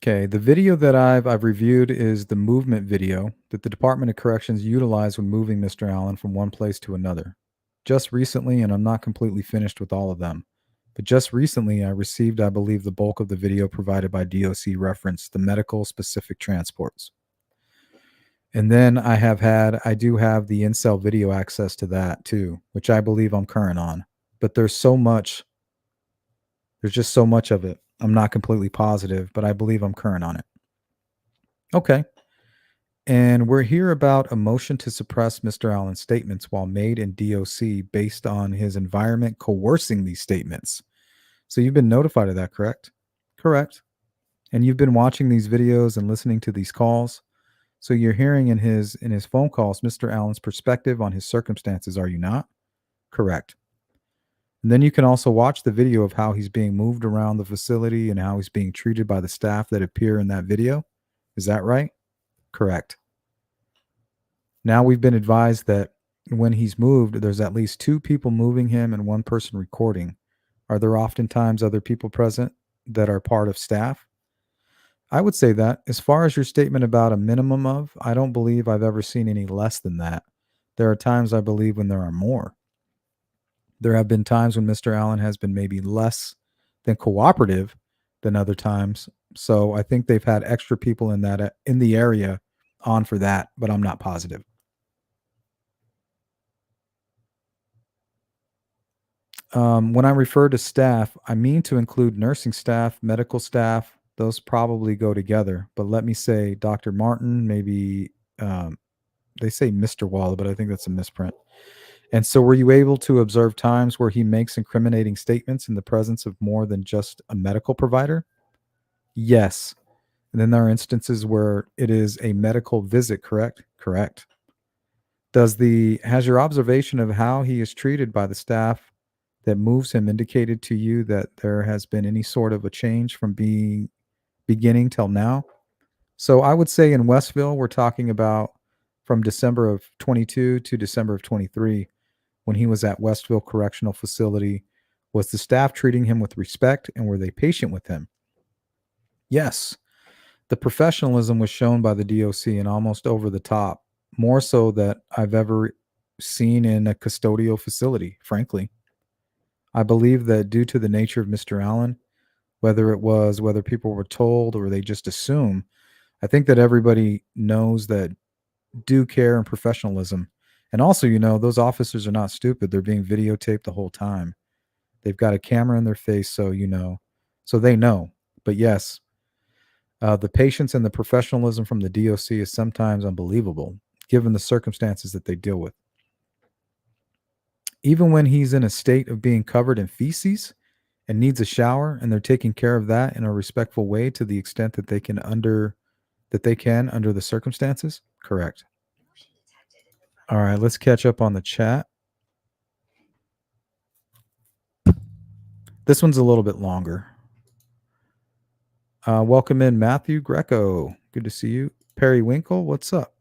Okay, the video that I've reviewed is the movement video that the Department of Corrections utilized when moving Mr. Allen from one place to another. Just recently, and I'm not completely finished with all of them, but just recently I received, I believe, the bulk of the video provided by DOC referenced the medical specific transports. And then I do have the in-cell video access to that too, which I believe I'm current on. But there's just so much of it. I'm not completely positive, but I believe I'm current on it. Okay. And we're here about a motion to suppress Mr. Allen's statements while made in DOC based on his environment coercing these statements. So you've been notified of that, correct? Correct. And you've been watching these videos and listening to these calls. So you're hearing in his phone calls Mr. Allen's perspective on his circumstances, are you not? Correct. And then you can also watch the video of how he's being moved around the facility and how he's being treated by the staff that appear in that video. Is that right? Correct. Now we've been advised that when he's moved, there's at least 2 people moving him and 1 person recording. Are there oftentimes other people present that are part of staff? I would say that. As far as your statement about a minimum of, I don't believe I've ever seen any less than that. There are times I believe when there are more. There have been times when Mr. Allen has been maybe less than cooperative than other times. So I think they've had extra people in the area on for that, but I'm not positive. When I refer to staff, I mean to include nursing staff, medical staff. Those probably go together. But let me say Dr. Martin, maybe they say Mr. Waller, but I think that's a misprint. And so were you able to observe times where he makes incriminating statements in the presence of more than just a medical provider? Yes. And then there are instances where it is a medical visit, correct? Correct. Has your observation of how he is treated by the staff that moves him indicated to you that there has been any sort of a change from beginning till now? So I would say in Westville, we're talking about from December of 22 to December of 23, when he was at Westville Correctional Facility. Was the staff treating him with respect, and were they patient with him? Yes. The professionalism was shown by the DOC and almost over the top, more so that I've ever seen in a custodial facility, frankly. I believe that due to the nature of Mr. Allen, whether people were told or they just assume, I think that everybody knows that due care and professionalism. And also, those officers are not stupid. They're being videotaped the whole time. They've got a camera in their face, so they know. But yes, the patience and the professionalism from the DOC is sometimes unbelievable, given the circumstances that they deal with. Even when he's in a state of being covered in feces and needs a shower, and they're taking care of that in a respectful way to the extent that they can under the circumstances. Correct. All right, let's catch up on the chat. This one's a little bit longer. Welcome in Matthew Greco. Good to see you. Perry Winkle, what's up?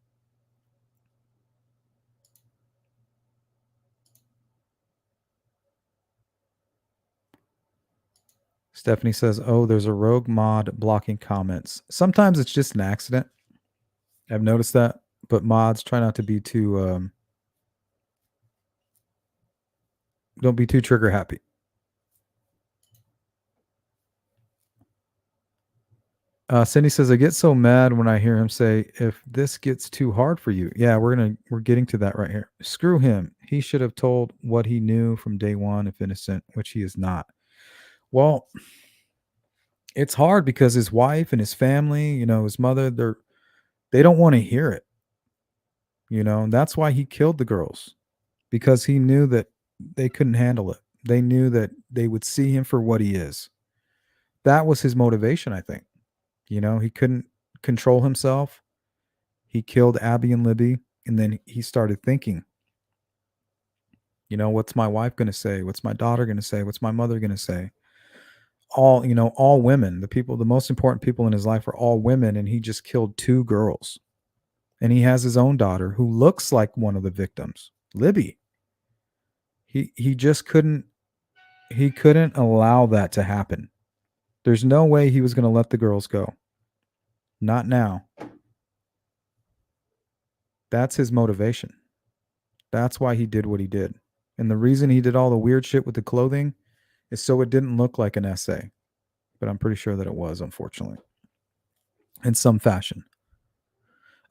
Stephanie says, oh, there's a rogue mod blocking comments. Sometimes it's just an accident. I've noticed that. But mods, try not to be too... don't be too trigger happy. Cindy says, I get so mad when I hear him say, if this gets too hard for you. Yeah, we're getting to that right here. Screw him. He should have told what he knew from day one if innocent, which he is not. Well, it's hard because his wife and his family, his mother, they don't want to hear it. And that's why he killed the girls, because he knew that they couldn't handle it. They knew that they would see him for what he is. That was his motivation, I think. He couldn't control himself. He killed Abby and Libby, and then he started thinking, what's my wife going to say? What's my daughter going to say? What's my mother going to say? All women, the most important people in his life are all women, and he just killed 2 girls. And he has his own daughter who looks like one of the victims, Libby. He just couldn't allow that to happen. There's no way he was going to let the girls go. Not now. That's his motivation. That's why he did what he did. And the reason he did all the weird shit with the clothing is so it didn't look like an essay. But I'm pretty sure that it was, unfortunately. In some fashion.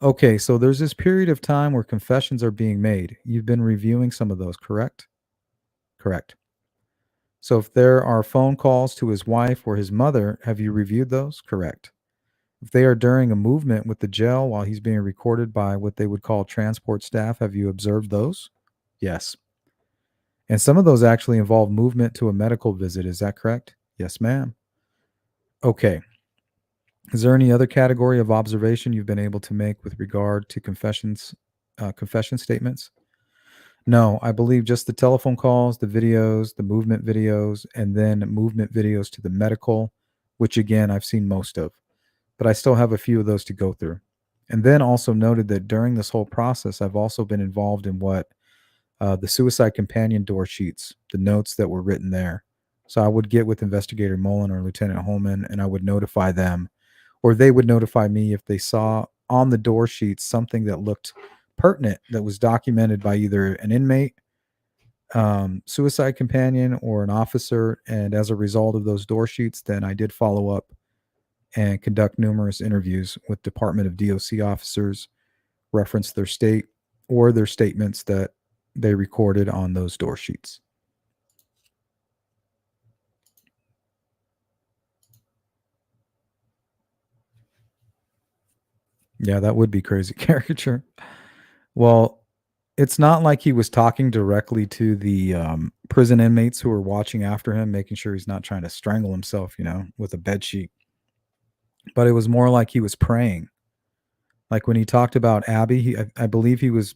Okay, so there's this period of time where confessions are being made. You've been reviewing some of those, correct? Correct. So if there are phone calls to his wife or his mother, have you reviewed those? Correct. If they are during a movement with the jail while he's being recorded by what they would call transport staff, have you observed those? Yes. And some of those actually involve movement to a medical visit. Is that correct? Yes, ma'am. Okay. Is there any other category of observation you've been able to make with regard to confession statements? No, I believe just the telephone calls, the videos, the movement videos, and then movement videos to the medical, which again, I've seen most of. But I still have a few of those to go through. And then also noted that during this whole process, I've also been involved in what the suicide companion door sheets, the notes that were written there. So I would get with Investigator Mullen or Lieutenant Holeman, and I would notify them, or they would notify me if they saw on the door sheets something that looked pertinent, that was documented by either an inmate suicide companion or an officer, and as a result of those door sheets, then I did follow up and conduct numerous interviews with Department of DOC officers, reference their state or their statements that they recorded on those door sheets. Yeah, that would be crazy caricature. Well, it's not like he was talking directly to the prison inmates who were watching after him, making sure he's not trying to strangle himself, with a bed sheet. But it was more like he was praying. Like when he talked about Abby, I believe he was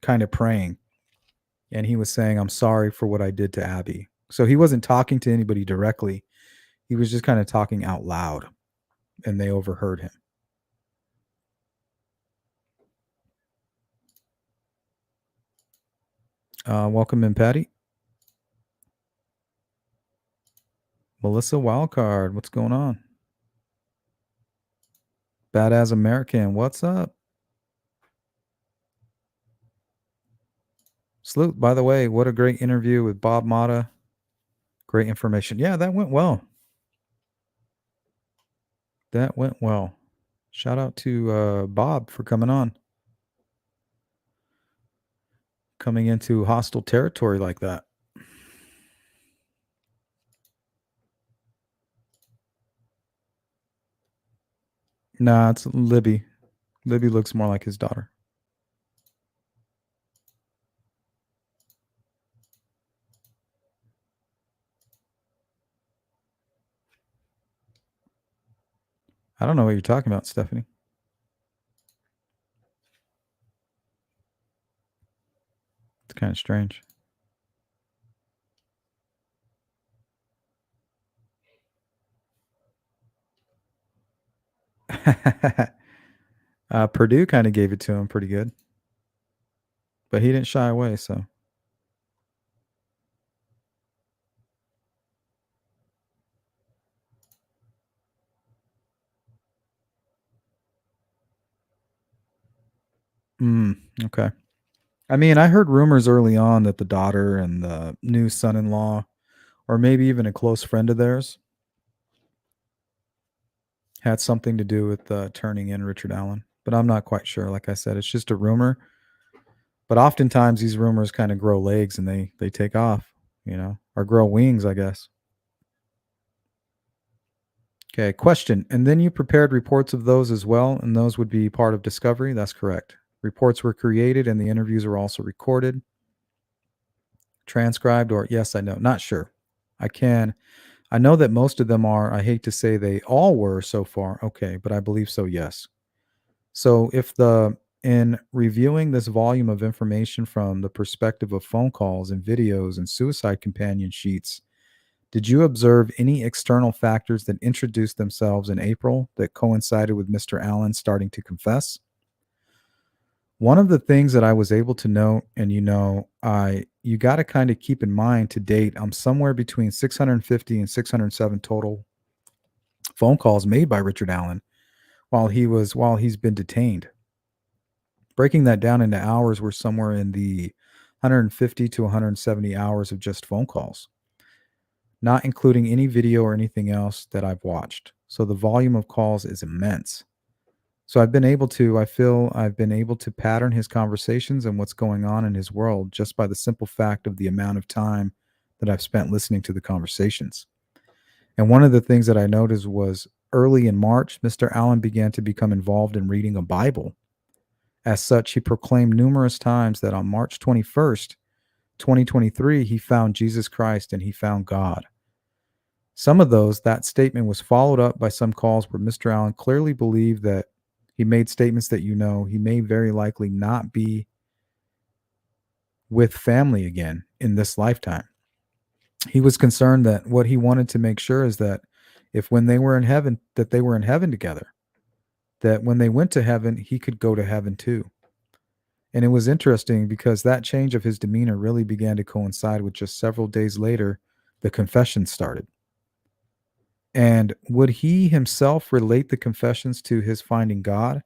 kind of praying. And he was saying, I'm sorry for what I did to Abby. So he wasn't talking to anybody directly. He was just kind of talking out loud. And they overheard him. Welcome in, Patty. Melissa Wildcard, what's going on? Badass American, what's up? Salute, by the way, what a great interview with Bob Mata. Great information. Yeah, that went well. That went well. Shout out to Bob for coming on. Coming into hostile territory like that. Nah, it's Libby. Libby looks more like his daughter. I don't know what you're talking about, Stephanie. It's kind of strange. Purdue kind of gave it to him pretty good. But he didn't shy away, so. Okay. I mean, I heard rumors early on that the daughter and the new son-in-law, or maybe even a close friend of theirs, had something to do with turning in Richard Allen. But I'm not quite sure. Like I said, it's just a rumor. But oftentimes these rumors kind of grow legs and they take off, or grow wings, I guess. Okay, question. And then you prepared reports of those as well, and those would be part of discovery? That's correct. Reports were created and the interviews are also recorded, transcribed, or yes, I know. Not sure. I know that most of them are. I hate to say they all were so far. Okay, but I believe so, yes. So in reviewing this volume of information from the perspective of phone calls and videos and suicide companion sheets, did you observe any external factors that introduced themselves in April that coincided with Mr. Allen starting to confess? One of the things that I was able to note, and you got to kind of keep in mind to date, I'm somewhere between 650 and 607 total phone calls made by Richard Allen while he's been detained. Breaking that down into hours, we're somewhere in the 150 to 170 hours of just phone calls, not including any video or anything else that I've watched. So the volume of calls is immense. So I feel I've been able to pattern his conversations and what's going on in his world just by the simple fact of the amount of time that I've spent listening to the conversations. And one of the things that I noticed was early in March, Mr. Allen began to become involved in reading a Bible. As such, he proclaimed numerous times that on March 21st, 2023, he found Jesus Christ and he found God. Some of that statement was followed up by some calls where Mr. Allen clearly believed that he made statements that he may very likely not be with family again in this lifetime. He was concerned that what he wanted to make sure is that if when they were in heaven, that they were in heaven together, that when they went to heaven, he could go to heaven too. And it was interesting because that change of his demeanor really began to coincide with just several days later, the confessions started. And would he himself relate the confessions to his finding God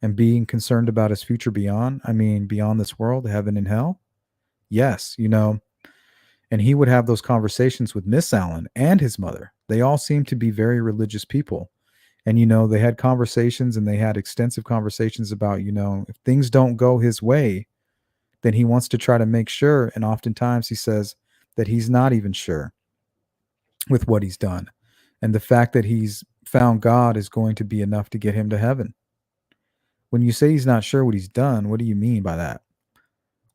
and being concerned about his future beyond this world, heaven and hell? Yes. And he would have those conversations with Miss Allen and his mother. They all seemed to be very religious people. And, they had conversations and they had extensive conversations about, if things don't go his way, then he wants to try to make sure. And oftentimes he says that he's not even sure with what he's done. And the fact that he's found God is going to be enough to get him to heaven. When you say he's not sure what he's done, what do you mean by that?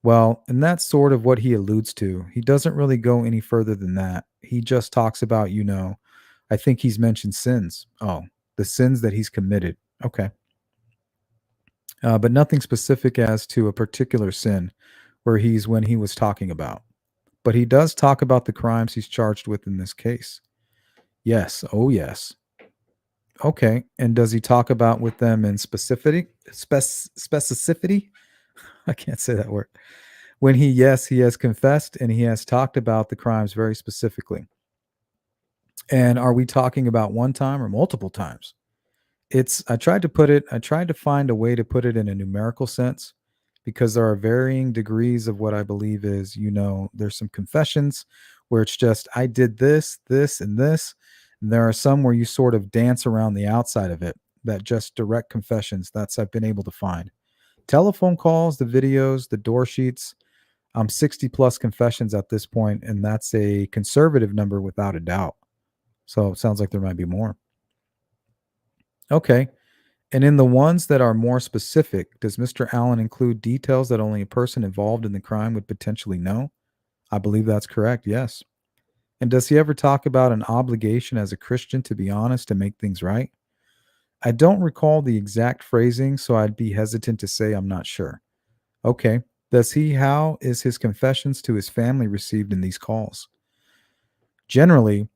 Well, and that's sort of what he alludes to. He doesn't really go any further than that. He just talks about, I think he's mentioned sins. Oh, the sins that he's committed. Okay. But nothing specific as to a particular sin when he was talking about. But he does talk about the crimes he's charged with in this case. Yes. Oh, yes. Okay. And does he talk about with them in specificity? I can't say that word. When he has confessed and he has talked about the crimes very specifically. And are we talking about one time or multiple times? I tried to find a way to put it in a numerical sense, because there are varying degrees of what I believe is, there's some confessions where it's just, I did this, this, and this. And there are some where you sort of dance around the outside of it, that just direct confessions. That's I've been able to find. Telephone calls, the videos, the door sheets. 60 plus confessions at this point, and that's a conservative number without a doubt. So it sounds like there might be more. Okay. And in the ones that are more specific, does Mr. Allen include details that only a person involved in the crime would potentially know? I believe that's correct, yes. And does he ever talk about an obligation as a Christian to be honest and make things right? I don't recall the exact phrasing, so I'd be hesitant to say I'm not sure. Okay. How is his confessions to his family received in these calls? Generally,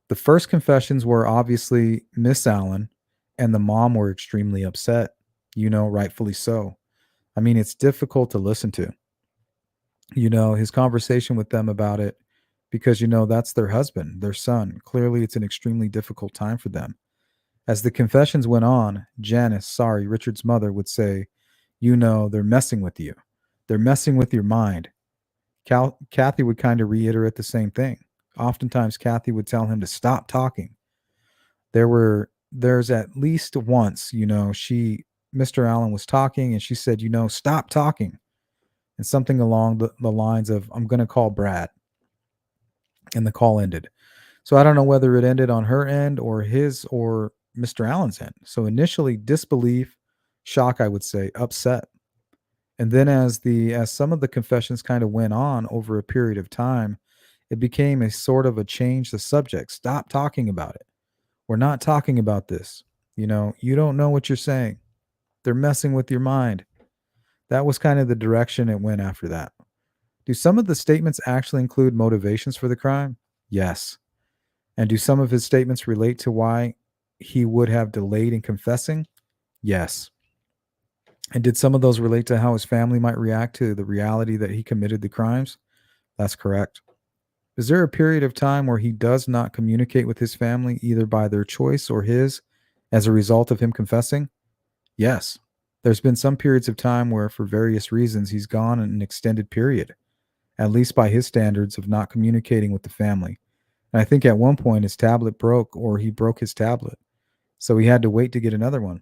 the first confessions were obviously Miss Allen and the mom were extremely upset, rightfully so. I mean, it's difficult to listen to, his conversation with them about it, because, that's their husband, their son. Clearly, it's an extremely difficult time for them. As the confessions went on, Richard's mother, would say, they're messing with you. They're messing with your mind. Kathy would kind of reiterate the same thing. Oftentimes, Kathy would tell him to stop talking. There's at least once, Mr. Allen was talking and she said, stop talking. And something along the lines of, I'm going to call Brad. And the call ended. So I don't know whether it ended on her end or his or Mr. Allen's end. So initially, disbelief, shock, I would say, upset. And then as some of the confessions kind of went on over a period of time, it became a sort of a change the subject. Stop talking about it. We're not talking about this. You don't know what you're saying. They're messing with your mind. That was kind of the direction it went after that. Do some of the statements actually include motivations for the crime? Yes. And do some of his statements relate to why he would have delayed in confessing? Yes. And did some of those relate to how his family might react to the reality that he committed the crimes? That's correct. Is there a period of time where he does not communicate with his family, either by their choice or his, as a result of him confessing? Yes. There's been some periods of time where, for various reasons, he's gone an extended period, at least by his standards, of not communicating with the family. And I think at one point his tablet broke, or he broke his tablet. So he had to wait to get another one.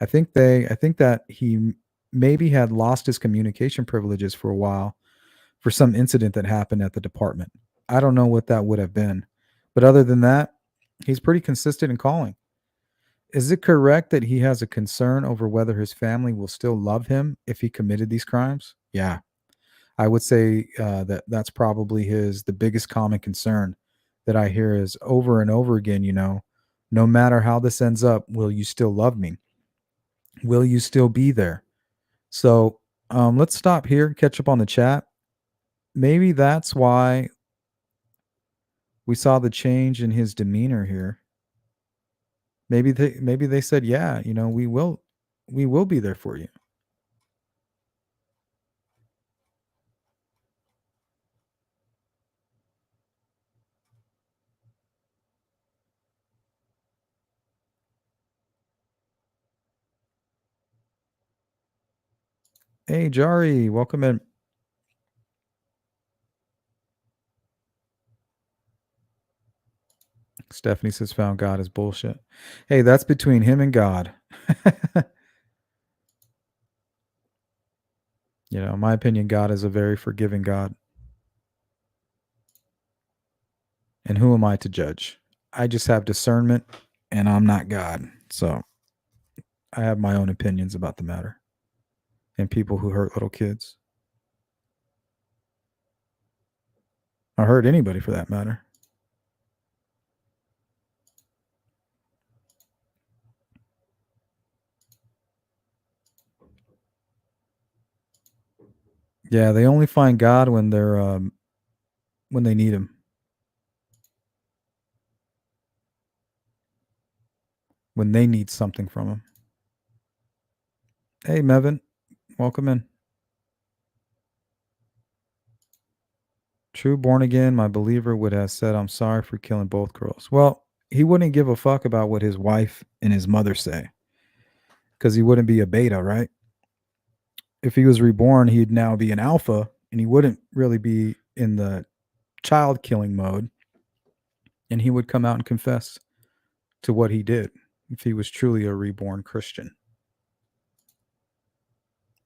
I think that he maybe had lost his communication privileges for a while for some incident that happened at the department. I don't know what that would have been. But other than that, he's pretty consistent in calling. Is it correct that he has a concern over whether his family will still love him if he committed these crimes? Yeah. I would say that's probably the biggest common concern that I hear is over and over again, no matter how this ends up, will you still love me? Will you still be there? So let's stop here, catch up on the chat. Maybe that's why we saw the change in his demeanor here. Maybe they said, yeah, we will be there for you. Hey, Jari, welcome in. Stephanie says found God is bullshit. Hey, that's between him and God. You know, in my opinion, God is a very forgiving God. And who am I to judge? I just have discernment, and I'm not God. So I have my own opinions about the matter and people who hurt little kids. Or hurt anybody for that matter. Yeah, they only find God when they're when they need him. When they need something from him. Hey, Mevin, welcome in. True born again, my believer would have said, I'm sorry for killing both girls. Well, he wouldn't give a fuck about what his wife and his mother say because he wouldn't be a beta, right? If he was reborn, he'd now be an alpha and he wouldn't really be in the child killing mode. And he would come out and confess to what he did if he was truly a reborn Christian.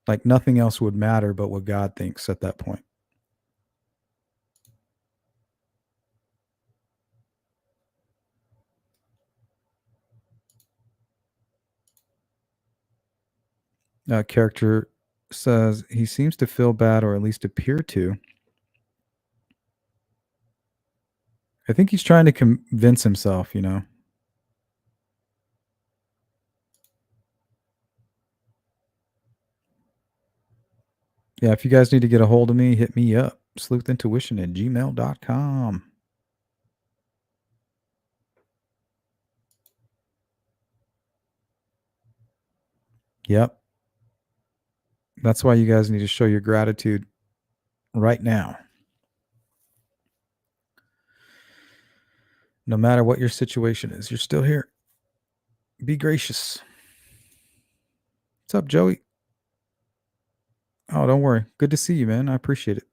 Like nothing else would matter but what God thinks at that point. Character says he seems to feel bad, or at least appear to. I think he's trying to convince himself, you know. Yeah, if you guys need to get a hold of me, hit me up. sleuthintuition@gmail.com. Yep. That's why you guys need to show your gratitude right now. No matter what your situation is, you're still here. Be gracious. What's up, Joey? Oh, don't worry. Good to see you, man. I appreciate it.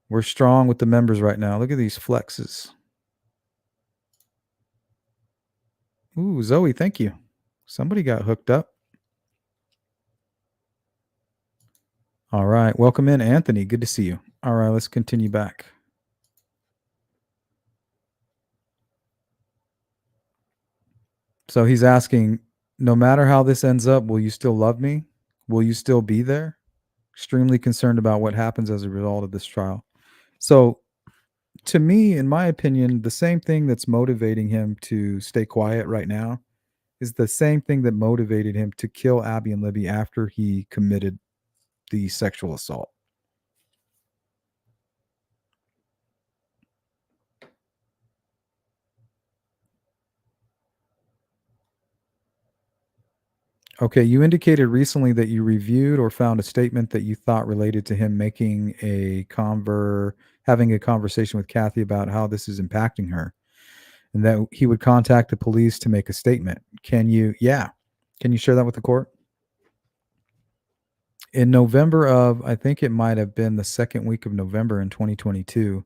We're strong with the members right now. Look at these flexes. Ooh, Zoe, thank you. Somebody got hooked up. All right. Welcome in, Anthony. Good to see you. All right, let's continue back. So he's asking, no matter how this ends up, will you still love me? Will you still be there? Extremely concerned about what happens as a result of this trial. So to me, in my opinion, the same thing that's motivating him to stay quiet right now is the same thing that motivated him to kill Abby and Libby after he committed the sexual assault. Okay, you indicated recently that you reviewed or found a statement that you thought related to him making having a conversation with Kathy about how this is impacting her, and that he would contact the police to make a statement. Can you share that with the court? In November of, I think it might have been the second week of November in 2022,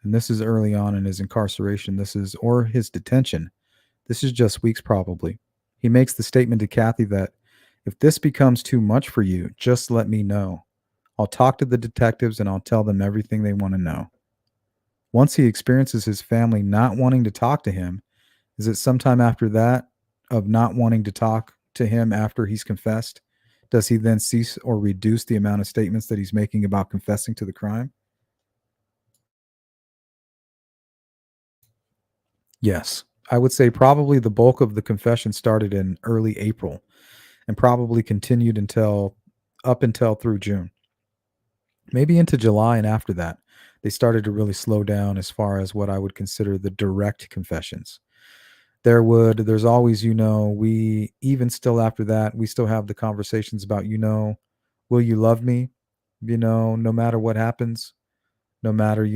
and this is early on in his incarceration, or his detention. This is just weeks probably. He makes the statement to Kathy that if this becomes too much for you, just let me know. I'll talk to the detectives and I'll tell them everything they want to know. Once he experiences his family not wanting to talk to him, is it sometime after that of not wanting to talk to him after he's confessed? Does he then cease or reduce the amount of statements that he's making about confessing to the crime? Yes. I would say probably the bulk of the confession started in early April and probably continued up until through June. Maybe into July, and after that, they started to really slow down as far as what I would consider the direct confessions. There's always, we even still after that, we still have the conversations about, will you love me? No matter what happens, no matter,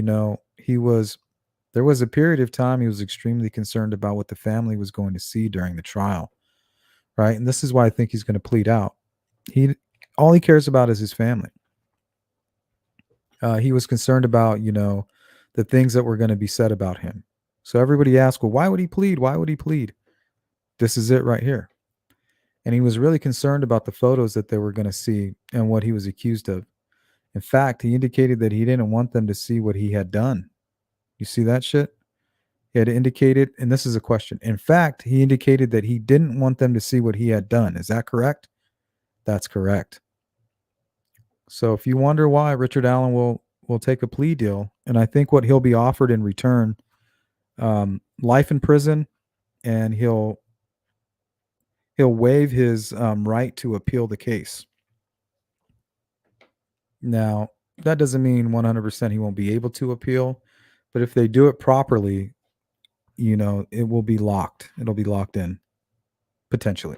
there was a period of time he was extremely concerned about what the family was going to see during the trial, right? And this is why I think he's going to plead out. All he cares about is his family. He was concerned about, the the things that were going to be said about him. So everybody asked, well, why would he plead? Why would he plead? This is it right here. And he was really concerned about the photos that they were going to see and what he was accused of. In fact, he indicated that he didn't want them to see what he had done. You see that shit? He had indicated, and this is a question. In fact, he indicated that he didn't want them to see what he had done. Is that correct? That's correct. So if you wonder why, Richard Allen will take a plea deal, and I think what he'll be offered in return, life in prison, and he'll waive his right to appeal the case. Now, that doesn't mean 100% he won't be able to appeal, but if they do it properly, it will be locked. It'll be locked in, potentially.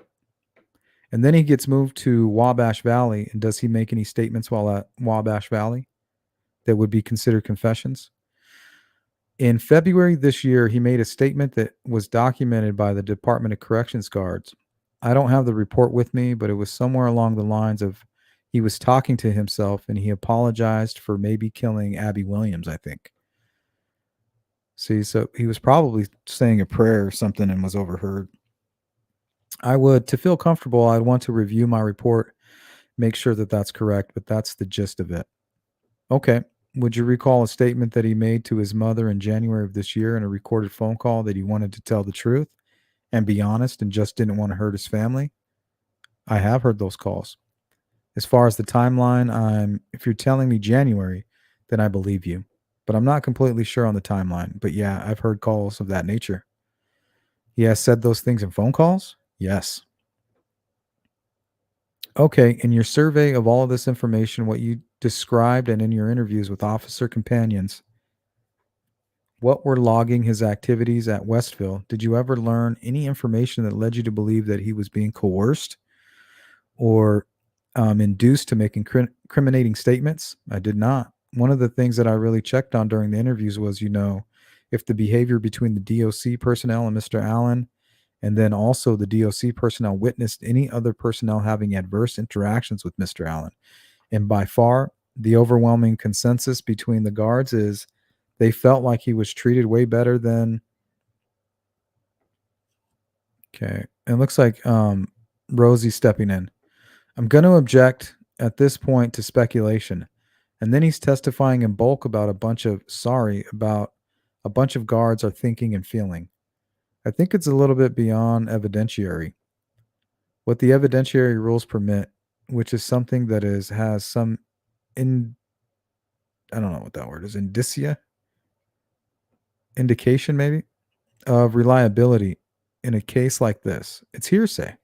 And then he gets moved to Wabash Valley. And does he make any statements while at Wabash Valley that would be considered confessions? In February this year, he made a statement that was documented by the Department of Corrections guards. I don't have the report with me, but it was somewhere along the lines of he was talking to himself and he apologized for maybe killing Abby Williams, I think. See, so he was probably saying a prayer or something and was overheard. To feel comfortable, I'd want to review my report, make sure that that's correct, but that's the gist of it. Okay. Would you recall a statement that he made to his mother in January of this year in a recorded phone call that he wanted to tell the truth and be honest and just didn't want to hurt his family? I have heard those calls. As far as the timeline, if you're telling me January, then I believe you. But I'm not completely sure on the timeline. But yeah, I've heard calls of that nature. He has said those things in phone calls? Yes. Okay, in your survey of all of this information, what you described and in your interviews with officer companions, what were logging his activities at Westville? Did you ever learn any information that led you to believe that he was being coerced or induced to make incriminating statements? I did not. One of the things that I really checked on during the interviews was, if the behavior between the DOC personnel and Mr. Allen, and then also the DOC personnel, witnessed any other personnel having adverse interactions with Mr. Allen. And by far, the overwhelming consensus between the guards is they felt like he was treated way better than. Okay. It looks like Rosie stepping in. I'm going to object at this point to speculation. And then he's testifying in bulk about a bunch of guards are thinking and feeling. I think it's a little bit beyond evidentiary. What the evidentiary rules permit, which is something that has some I don't know what that word is, indication maybe, of reliability in a case like this. It's hearsay.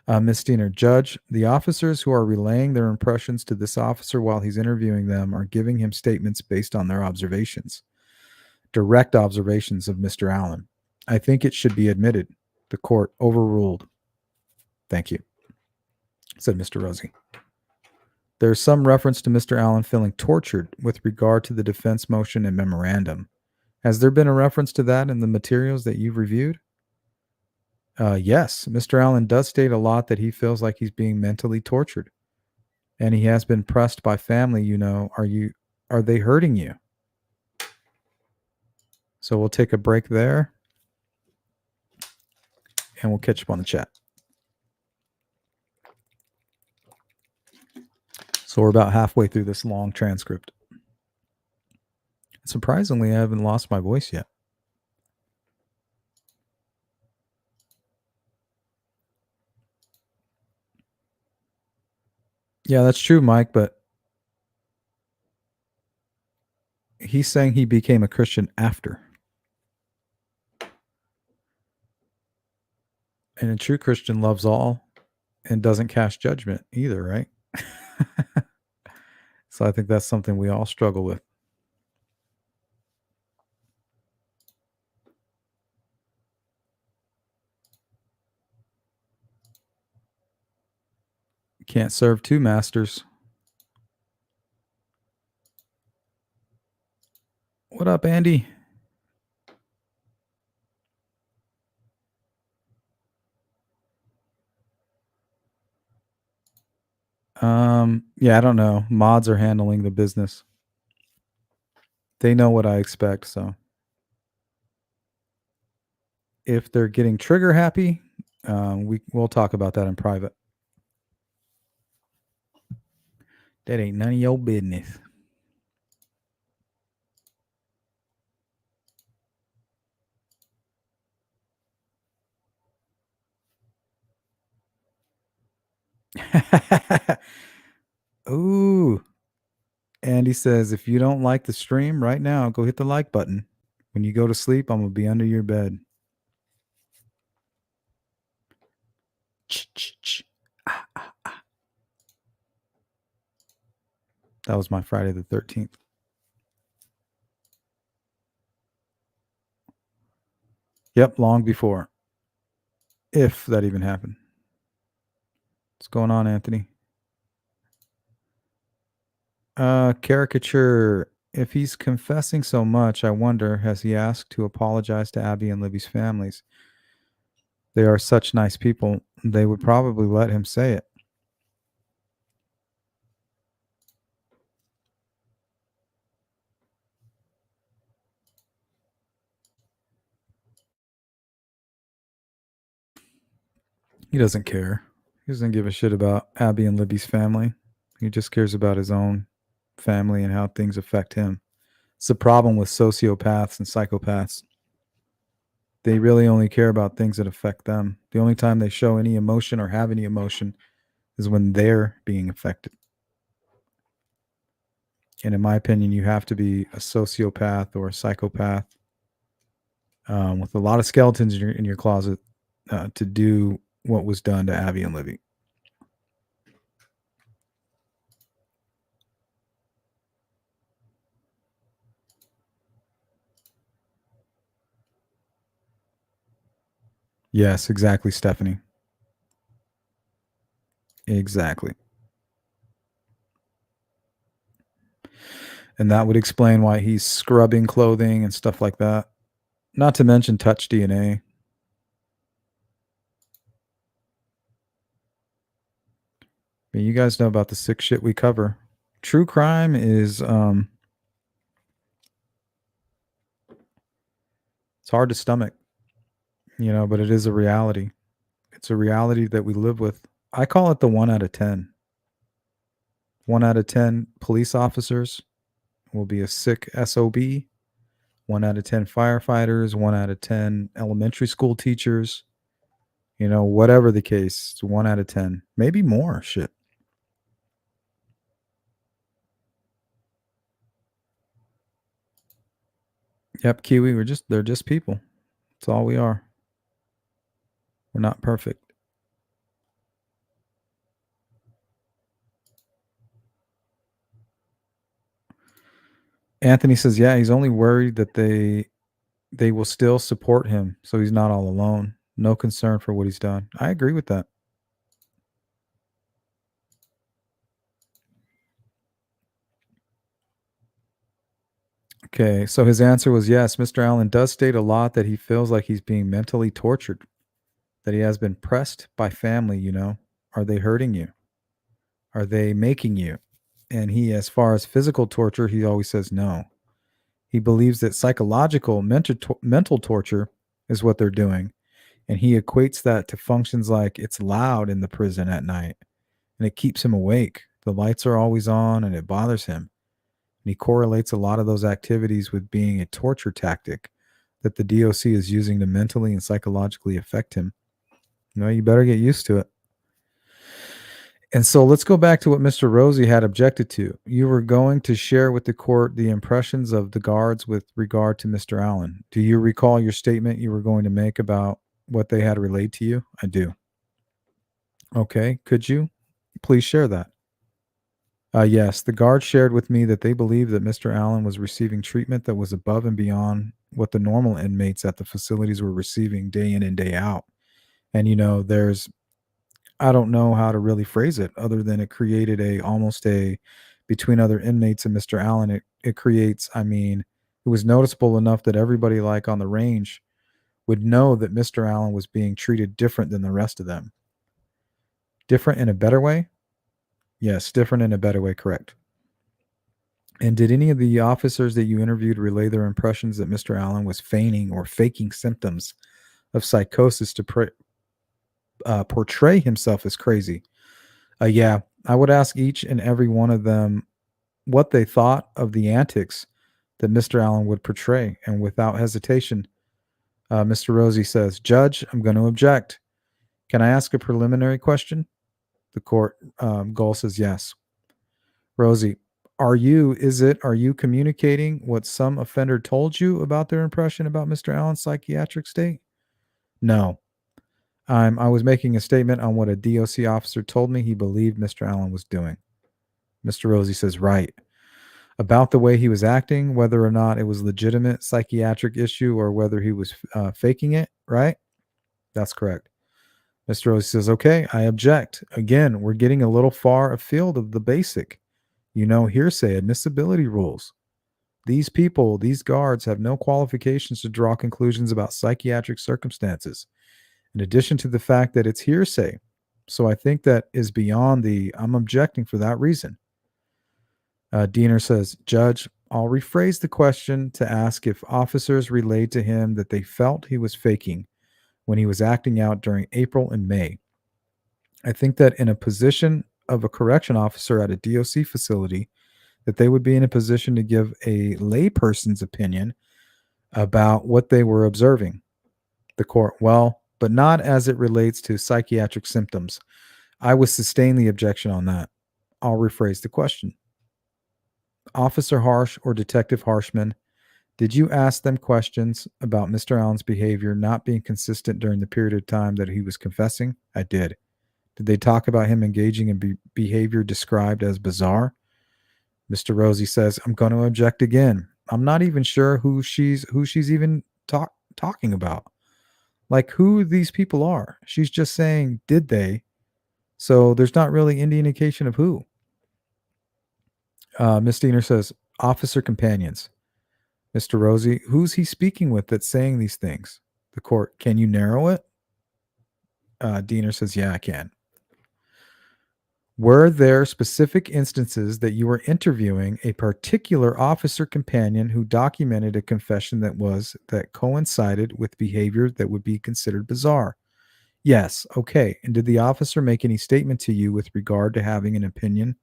Ms. Steiner, Judge, the officers who are relaying their impressions to this officer while he's interviewing them are giving him statements based on their observations, direct observations of Mr. Allen. I think it should be admitted. The court overruled. Thank you, said Mr. Rosie. There's some reference to Mr. Allen feeling tortured with regard to the defense motion and memorandum. Has there been a reference to that in the materials that you've reviewed? Yes, Mr. Allen does state a lot that he feels like he's being mentally tortured. And he has been pressed by family, are they hurting you? So we'll take a break there. And we'll catch up on the chat. So we're about halfway through this long transcript. Surprisingly, I haven't lost my voice yet. Yeah, that's true, Mike, but he's saying he became a Christian after. And a true Christian loves all and doesn't cast judgment either, right? So I think that's something we all struggle with. You can't serve two masters. What up, Andy? Yeah, I don't know. Mods are handling the business. They know what I expect, so if they're getting trigger happy, we'll talk about that in private. That ain't none of your business. Ooh. Andy says, if you don't like the stream right now, go hit the like button. When you go to sleep, I'm going to be under your bed. That was my Friday the 13th. Yep, long before. If that even happened. What's going on, Anthony? Caricature. If he's confessing so much, I wonder, has he asked to apologize to Abby and Libby's families? They are such nice people. They would probably let him say it. He doesn't care. He doesn't give a shit about Abby and Libby's family. He just cares about his own family and how things affect him. It's the problem with sociopaths and psychopaths. They really only care about things that affect them. The only time they show any emotion or have any emotion is when they're being affected. And in my opinion, you have to be a sociopath or a psychopath with a lot of skeletons in your closet to do what was done to Abby and Libby. Yes, exactly, Stephanie. Exactly. And that would explain why he's scrubbing clothing and stuff like that. Not to mention touch DNA. I mean, you guys know about the sick shit we cover. True crime is it's hard to stomach, but it is a reality. It's a reality that we live with. I call it the 1 out of 10. 1 out of 10 police officers will be a sick SOB. 1 out of 10 firefighters, 1 out of 10 elementary school teachers, whatever the case, it's 1 out of 10, maybe more. Shit. Yep, Kiwi, they're just people. That's all we are. We're not perfect. Anthony says, yeah, he's only worried that they will still support him, so he's not all alone. No concern for what he's done. I agree with that. Okay, so his answer was yes. Mr. Allen does state a lot that he feels like he's being mentally tortured, that he has been pressed by family, Are they hurting you? Are they making you? And he, as far as physical torture, he always says no. He believes that psychological, mental torture is what they're doing. And he equates that to functions like it's loud in the prison at night and it keeps him awake. The lights are always on and it bothers him. And he correlates a lot of those activities with being a torture tactic that the DOC is using to mentally and psychologically affect him. You better get used to it. And so let's go back to what Mr. Rosie had objected to. You were going to share with the court the impressions of the guards with regard to Mr. Allen. Do you recall your statement you were going to make about what they had relayed to you? I do. Okay, could you please share that? Yes, the guards shared with me that they believe that Mr. Allen was receiving treatment that was above and beyond what the normal inmates at the facilities were receiving day in and day out. And, I don't know how to really phrase it other than it created almost between other inmates and Mr. Allen. It creates, it was noticeable enough that everybody like on the range would know that Mr. Allen was being treated different than the rest of them. Different in a better way? Yes, different in a better way, correct. And did any of the officers that you interviewed relay their impressions that Mr. Allen was feigning or faking symptoms of psychosis to portray himself as crazy? Yeah, I would ask each and every one of them what they thought of the antics that Mr. Allen would portray. And without hesitation, Mr. Rosie says, Judge, I'm going to object. Can I ask a preliminary question? The court, Gull says yes. Rosie, are you communicating what some offender told you about their impression about Mr. Allen's psychiatric state? No. I was making a statement on what a DOC officer told me he believed Mr. Allen was doing. Mr. Rosie says, right. About the way he was acting, whether or not it was legitimate psychiatric issue or whether he was faking it, right? That's correct. Mr. Rosie says, okay, I object. Again, we're getting a little far afield of the basic, hearsay, admissibility rules. These people, these guards, have no qualifications to draw conclusions about psychiatric circumstances, in addition to the fact that it's hearsay. So I think that is beyond I'm objecting for that reason. Diener says, Judge, I'll rephrase the question to ask if officers relayed to him that they felt he was faking when he was acting out during April and May. I think that in a position of a correction officer at a DOC facility, that they would be in a position to give a layperson's opinion about what they were observing. The court, well, but not as it relates to psychiatric symptoms. I would sustain the objection on that. I'll rephrase the question. Officer Harsh or Detective Harshman, did you ask them questions about Mr. Allen's behavior not being consistent during the period of time that he was confessing? I did. Did they talk about him engaging in behavior described as bizarre? Mr. Rosie says, I'm going to object again. I'm not even sure who she's even talking about. Like who these people are. She's just saying, did they? So there's not really any indication of who. Ms. Diener says, officer companions. Mr. Rosie, who's he speaking with that's saying these things? The court, can you narrow it? Diener says, yeah, I can. Were there specific instances that you were interviewing a particular officer companion who documented a confession that coincided with behavior that would be considered bizarre? Yes. Okay. And did the officer make any statement to you with regard to having an opinion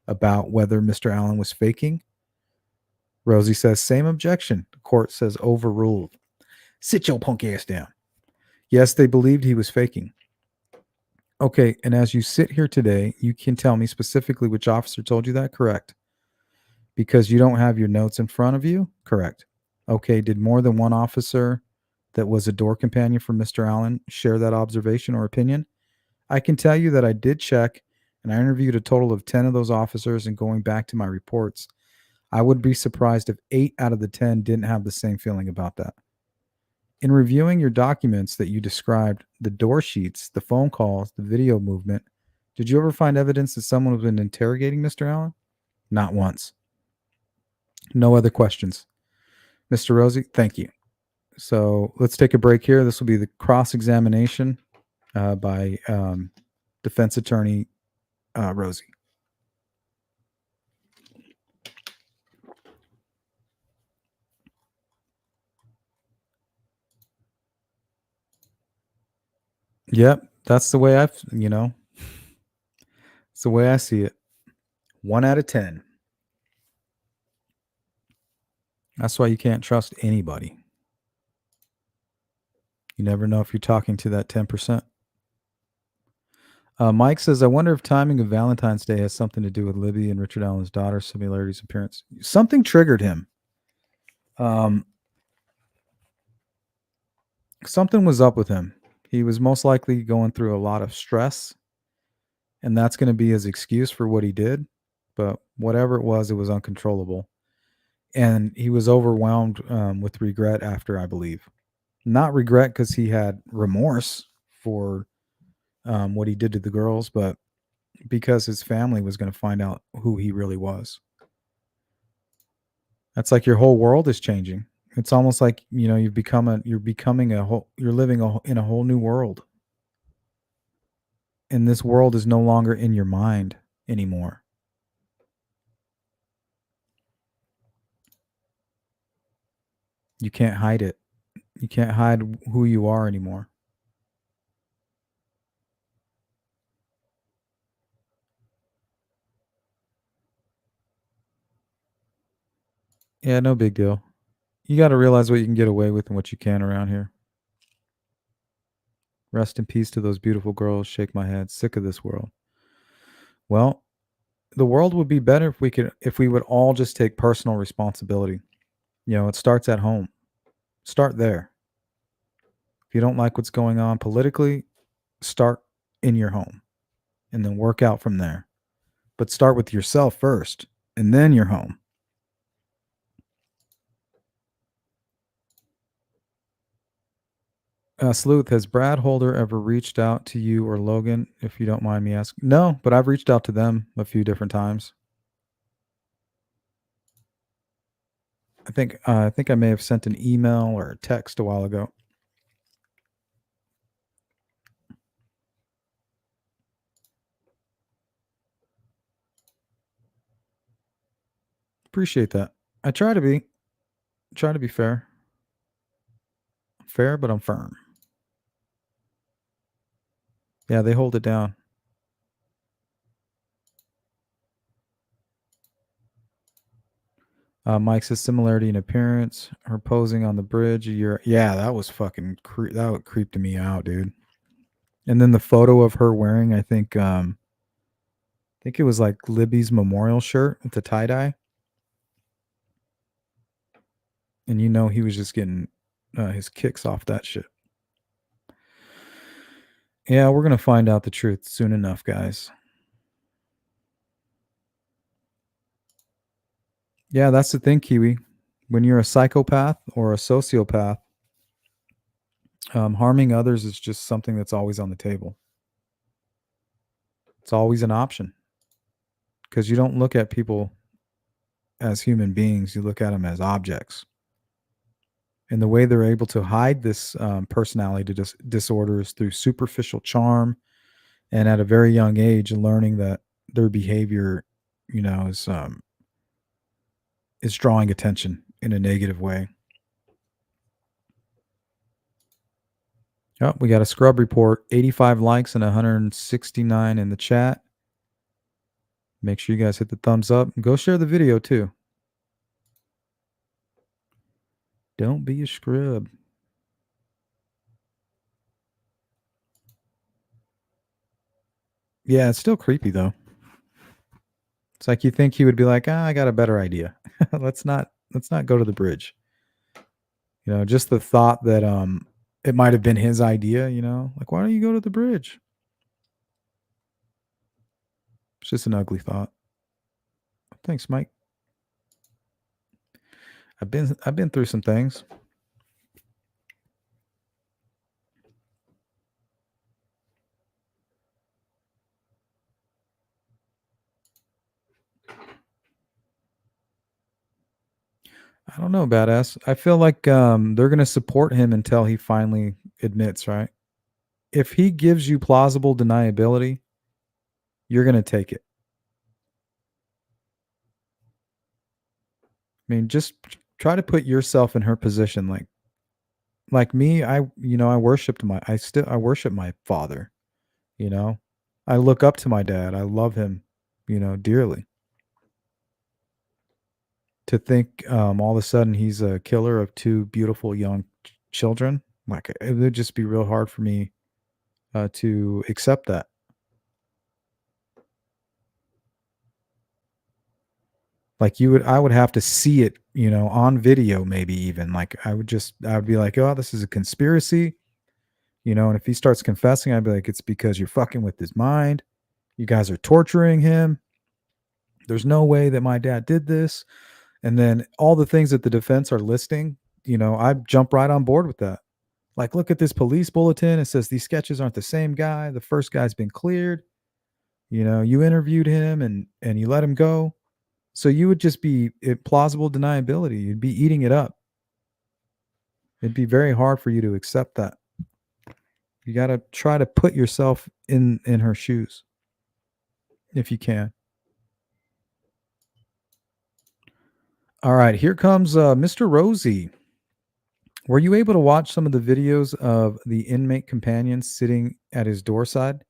about whether Mr. Allen was faking? Rosie says, same objection. The court says overruled. Sit your punk ass down. Yes, they believed he was faking. Okay, and as you sit here today, you can tell me specifically which officer told you that? Correct. Because you don't have your notes in front of you? Correct. Okay, did more than one officer that was a door companion for Mr. Allen share that observation or opinion? I can tell you that I did check, and I interviewed a total of 10 of those officers, and going back to my reports, I would be surprised if 8 out of the 10 didn't have the same feeling about that. In reviewing your documents that you described, the door sheets, the phone calls, the video movement, did you ever find evidence that someone was been interrogating Mr. Allen? Not once. No other questions. Mr. Rosie, thank you. So let's take a break here. This will be the cross-examination by defense attorney Rosie. Yep, that's the way it's the way I see it. 1 out of 10. That's why you can't trust anybody. You never know if you're talking to that 10%. Mike says, I wonder if timing of Valentine's Day has something to do with Libby and Richard Allen's daughter, similarities appearance. Something triggered him. Something was up with him. He was most likely going through a lot of stress, and that's going to be his excuse for what he did. But whatever it was uncontrollable. And he was overwhelmed with regret after, I believe. Not regret because he had remorse for what he did to the girls, but because his family was going to find out who he really was. That's like your whole world is changing. It's almost like, you're living in a whole new world. And this world is no longer in your mind anymore. You can't hide it. You can't hide who you are anymore. Yeah, no big deal. You got to realize what you can get away with and what you can around here. Rest in peace to those beautiful girls. Shake my head. Sick of this world. Well, the world would be better if we would all just take personal responsibility. You know, it starts at home. Start there. If you don't like what's going on politically, start in your home and then work out from there. But start with yourself first and then your home. Sleuth, has Brad Holder ever reached out to you or Logan, if you don't mind me asking? No, but I've reached out to them a few different times. I think I may have sent an email or a text a while ago. Appreciate that. I try to be fair. Fair, but I'm firm. Yeah, they hold it down. Mike says similarity in appearance. Her posing on the bridge a year. Yeah, that was fucking that creeped me out, dude. And then the photo of her wearing, I think it was like Libby's memorial shirt with the tie dye. And you know he was just getting his kicks off that shit. Yeah, we're gonna find out the truth soon enough, guys. Yeah, that's the thing, Kiwi. When you're a psychopath or a sociopath, harming others is just something that's always on the table. It's always an option because you don't look at people as human beings. You look at them as objects. And the way they're able to hide this personality disorder is through superficial charm, and at a very young age, learning that their behavior, you know, is drawing attention in a negative way. Oh, we got a scrub report, 85 likes and 169 in the chat. Make sure you guys hit the thumbs up and go share the video too. Don't be a scrub. Yeah, it's still creepy though. It's like you think he would be like, I got a better idea. let's not go to the bridge. You know, just the thought that it might have been his idea, you know, like why don't you go to the bridge? It's just an ugly thought. Thanks, Mike. I've been through some things. I don't know, badass. I feel like they're going to support him until he finally admits, right? If he gives you plausible deniability, you're going to take it. I mean, just try to put yourself in her position. Like me, I worship my father, you know. I look up to my dad. I love him, you know, dearly. To think all of a sudden he's a killer of two beautiful young children, like it would just be real hard for me to accept that. Like I would have to see it, you know, on video, maybe even. Like I would be like, oh, this is a conspiracy, you know. And if he starts confessing, I'd be like, it's because you're fucking with his mind. You guys are torturing him. There's no way that my dad did this. And then all the things that the defense are listing, you know, I jump right on board with that. Like, look at this police bulletin. It says these sketches aren't the same guy. The first guy's been cleared. You know, you interviewed him and you let him go. So you would just be plausible deniability. You'd be eating it up. It'd be very hard for you to accept that. You got to try to put yourself in her shoes if you can. All right, here comes Mr. Rosie. Were you able to watch some of the videos of the inmate companions sitting at his door side?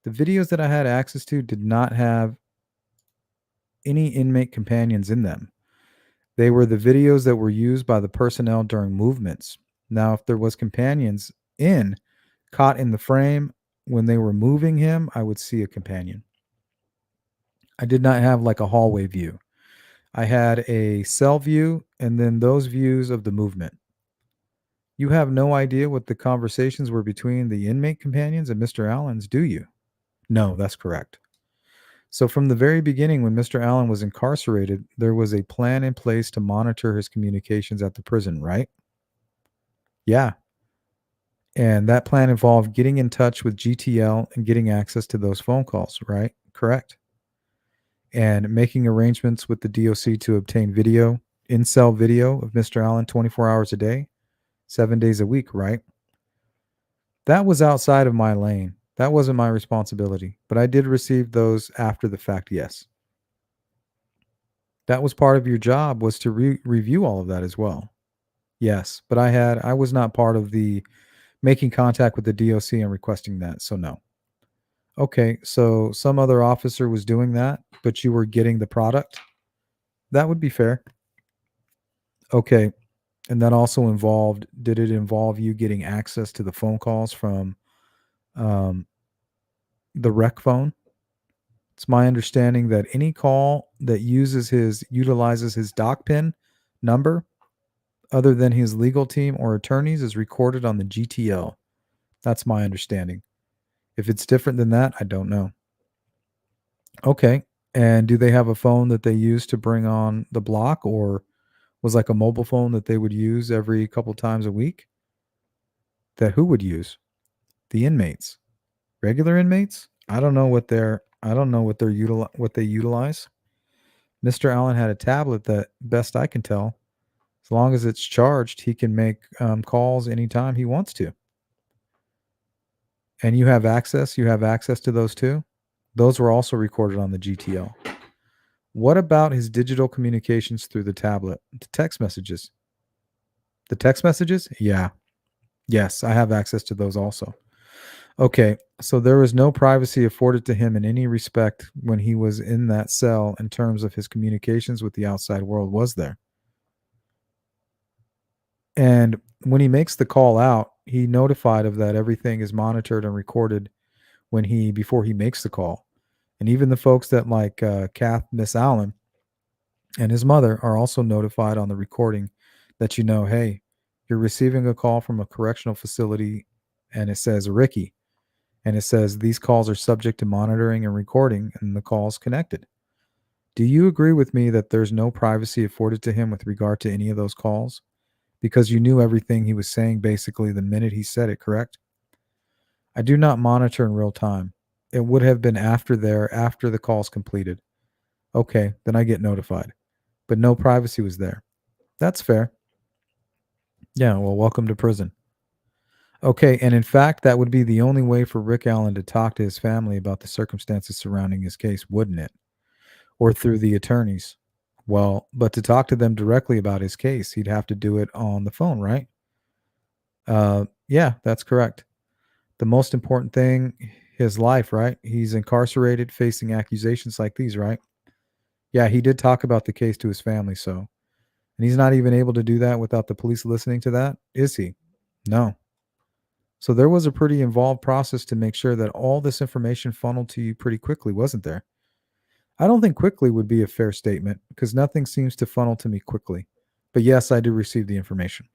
The videos that I had access to did not have any inmate companions in them. They were the videos that were used by the personnel during movements. Now, if there was companions caught in the frame when they were moving him, I would see a companion. I did not have like a hallway view. I had a cell view and then those views of the movement. You have no idea what the conversations were between the inmate companions and Mr. Allen's, do you? No, that's correct. So from the very beginning, when Mr. Allen was incarcerated, there was a plan in place to monitor his communications at the prison, right? Yeah. And that plan involved getting in touch with GTL and getting access to those phone calls, right? Correct. And making arrangements with the DOC to obtain video, in-cell video of Mr. Allen 24 hours a day, 7 days a week, right? That was outside of my lane. That wasn't my responsibility, but I did receive those after the fact, yes. That was part of your job, was to review all of that as well. Yes, but I was not part of the making contact with the DOC and requesting that, so no. Okay, so some other officer was doing that, but you were getting the product? That would be fair. Okay, and that also did it involve you getting access to the phone calls from the rec phone? It's my understanding that any call that utilizes his doc pin number other than his legal team or attorneys is recorded on the GTL. That's my understanding. If it's different than that, I don't know. Okay. And do they have a phone that they use to bring on the block, or was like a mobile phone that they would use every couple times a week? That who would use? The inmates. Regular inmates? I don't know what they utilize. Mr. Allen had a tablet that, best I can tell, as long as it's charged, he can make calls anytime he wants to. And you have access to those too? Those were also recorded on the GTL. What about his digital communications through the tablet? The text messages. The text messages? Yeah. Yes, I have access to those also. Okay, so there was no privacy afforded to him in any respect when he was in that cell in terms of his communications with the outside world, was there? And when he makes the call out, he notified of that everything is monitored and recorded before he makes the call. And even the folks that like Miss Allen and his mother are also notified on the recording that, hey, you're receiving a call from a correctional facility and it says Ricky. And it says these calls are subject to monitoring and recording, and the call's connected. Do you agree with me that there's no privacy afforded to him with regard to any of those calls? Because you knew everything he was saying basically the minute he said it, correct? I do not monitor in real time. It would have been after the call's completed. Okay, then I get notified. But no privacy was there. That's fair. Yeah, well, welcome to prison. Okay, and in fact, that would be the only way for Rick Allen to talk to his family about the circumstances surrounding his case, wouldn't it? Or through the attorneys. Well, but to talk to them directly about his case, he'd have to do it on the phone, right? Yeah, that's correct. The most important thing, his life, right? He's incarcerated, facing accusations like these, right? Yeah, he did talk about the case to his family, so. And he's not even able to do that without the police listening to that, is he? No. So there was a pretty involved process to make sure that all this information funneled to you pretty quickly, wasn't there? I don't think quickly would be a fair statement because nothing seems to funnel to me quickly. But yes, I do receive the information.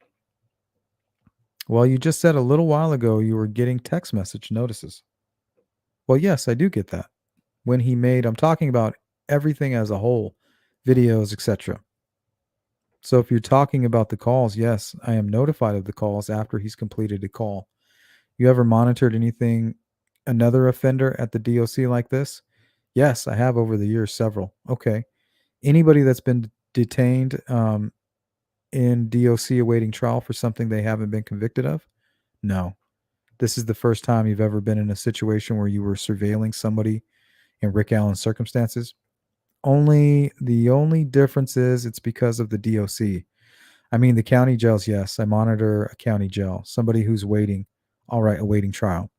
Well, you just said a little while ago you were getting text message notices. Well, yes, I do get that. I'm talking about everything as a whole, videos, etc. So if you're talking about the calls, yes, I am notified of the calls after he's completed a call. You ever monitored another offender at the DOC like this? Yes, I have over the years, several. Okay. Anybody that's been detained in DOC awaiting trial for something they haven't been convicted of? No. This is the first time you've ever been in a situation where you were surveilling somebody in Rick Allen's circumstances. The only difference is it's because of the DOC. I mean, the county jails, yes. I monitor a county jail. Somebody who's waiting, all right, awaiting trial.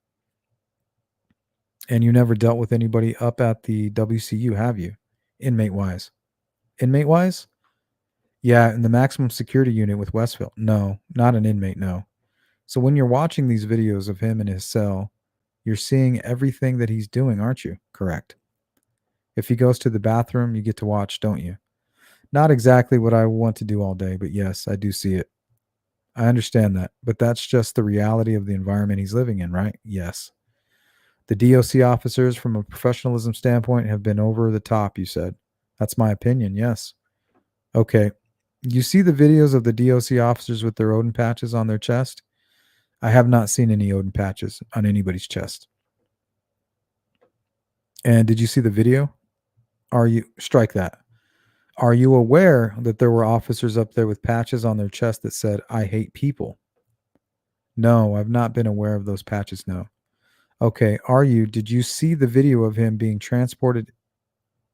And you never dealt with anybody up at the WCU, have you? Inmate-wise. Inmate-wise? Yeah, in the maximum security unit with Westville. No, not an inmate, no. So when you're watching these videos of him in his cell, you're seeing everything that he's doing, aren't you? Correct. If he goes to the bathroom, you get to watch, don't you? Not exactly what I want to do all day, but yes, I do see it. I understand that, but that's just the reality of the environment he's living in, right? Yes. The DOC officers, from a professionalism standpoint, have been over the top, you said. That's my opinion, yes. Okay. You see the videos of the DOC officers with their Odin patches on their chest? I have not seen any Odin patches on anybody's chest. And did you see the video? Strike that. Are you aware that there were officers up there with patches on their chest that said, I hate people? No, I've not been aware of those patches, no. Okay, did you see the video of him being transported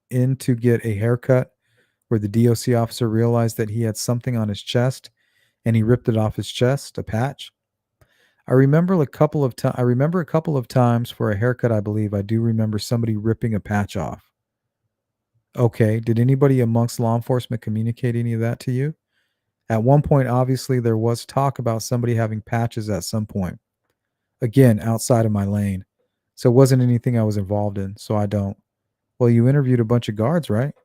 in to get a haircut where the DOC officer realized that he had something on his chest and he ripped it off his chest, a patch? I remember a couple of times for a haircut, I believe. I do remember somebody ripping a patch off. Okay, did anybody amongst law enforcement communicate any of that to you? At one point, obviously, there was talk about somebody having patches at some point. Again, outside of my lane. So it wasn't anything I was involved in, so I don't. Well, you interviewed a bunch of guards, right?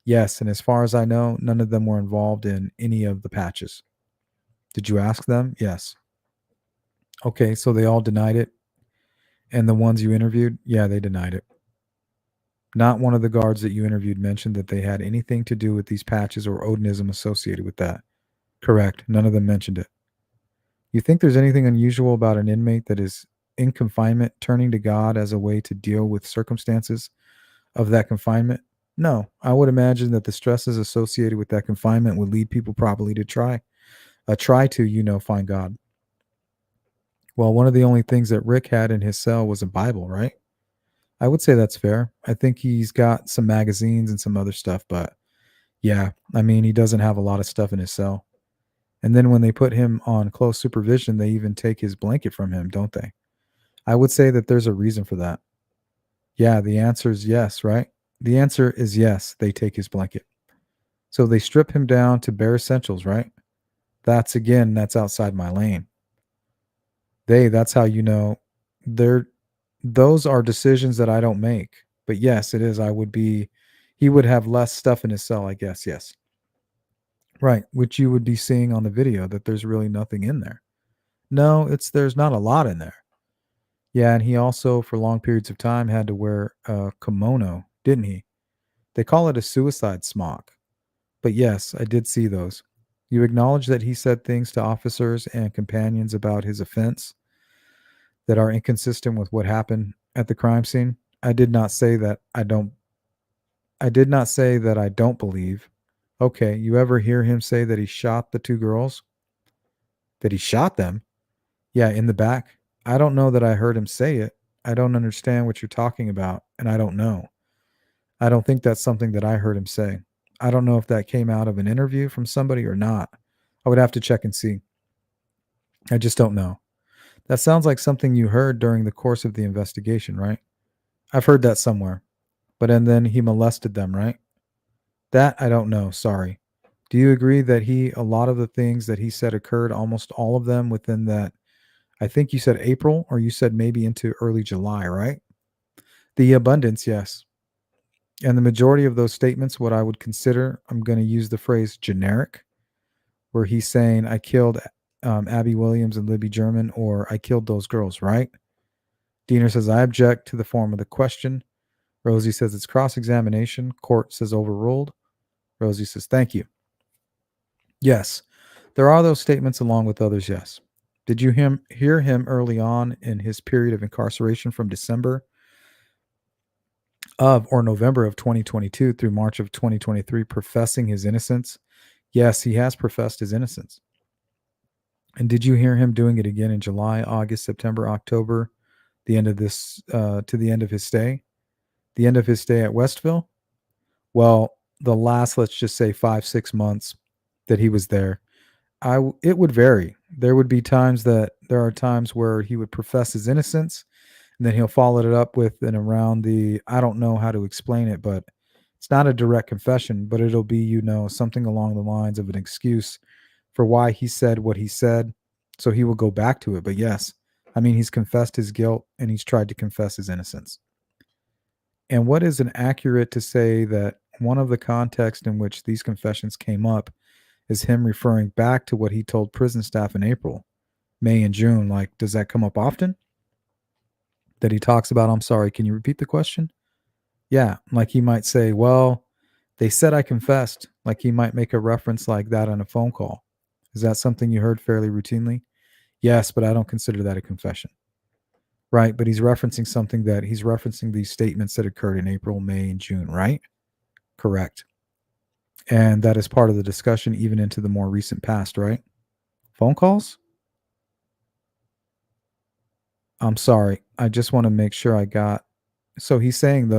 Yes, and as far as I know, none of them were involved in any of the patches. Did you ask them? Yes. Okay, so they all denied it. And the ones you interviewed, yeah, they denied it. Not one of the guards that you interviewed mentioned that they had anything to do with these patches or Odinism associated with that. Correct. None of them mentioned it. You think there's anything unusual about an inmate that is in confinement turning to God as a way to deal with circumstances of that confinement? No. I would imagine that the stresses associated with that confinement would lead people probably to try to find God. Well, one of the only things that Rick had in his cell was a Bible, right? I would say that's fair. I think he's got some magazines and some other stuff, but yeah, I mean, he doesn't have a lot of stuff in his cell. And then when they put him on close supervision, they even take his blanket from him, don't they? I would say that there's a reason for that. Yeah, the answer is yes, right? The answer is yes, they take his blanket. So they strip him down to bare essentials, right? That's outside my lane. That's how you know those are decisions that I don't make. But yes, it is. He would have less stuff in his cell, I guess. Yes. Right. Which you would be seeing on the video that there's really nothing in there. No, there's not a lot in there. Yeah. And he also, for long periods of time, had to wear a kimono, didn't he? They call it a suicide smock. But yes, I did see those. You acknowledge that he said things to officers and companions about his offense that are inconsistent with what happened at the crime scene. I did not say that I don't believe. Okay, you ever hear him say that he shot the two girls? That he shot them? Yeah, in the back. I don't know that I heard him say it. I don't understand what you're talking about, and I don't know. I don't think that's something that I heard him say. I don't know if that came out of an interview from somebody or not. I would have to check and see. I just don't know. That sounds like something you heard during the course of the investigation, right? I've heard that somewhere. And then he molested them, right? That I don't know. Sorry. Do you agree that a lot of the things that he said occurred, almost all of them within that, I think you said April, or you said maybe into early July, right? The abundance, yes. And the majority of those statements, what I would consider, I'm going to use the phrase generic, where he's saying, I killed Abby Williams and Libby German, or I killed those girls, right? Diener says, I object to the form of the question. Rosie says it's cross-examination. Court says overruled. Rosie says, thank you. Yes, there are those statements along with others, yes. Did you hear him early on in his period of incarceration from December or November of 2022 through March of 2023 professing his innocence? Yes, he has professed his innocence. And did you hear him doing it again in July, August, September, October, the end of to the end of his stay? The end of his stay at Westville? Well, the last, let's just say 5-6 months that he was there. It would vary. There would be times that there are times where he would profess his innocence, and then he'll follow it up with and around the I don't know how to explain it, but it's not a direct confession, but it'll be, something along the lines of an excuse for why he said what he said. So he will go back to it. But yes, I mean, he's confessed his guilt and he's tried to confess his innocence. And what is an accurate to say that one of the contexts in which these confessions came up is him referring back to what he told prison staff in April, May, and June? Like, does that come up often? That he talks about, I'm sorry, can you repeat the question? Yeah, like he might say, well, they said I confessed. Like he might make a reference like that on a phone call. Is that something you heard fairly routinely? Yes, but I don't consider that a confession. Right, but he's referencing these statements that occurred in April, May, and June, right? Correct. And that is part of the discussion even into the more recent past, right? Phone calls? I'm sorry. I just want to make sure I got. So he's saying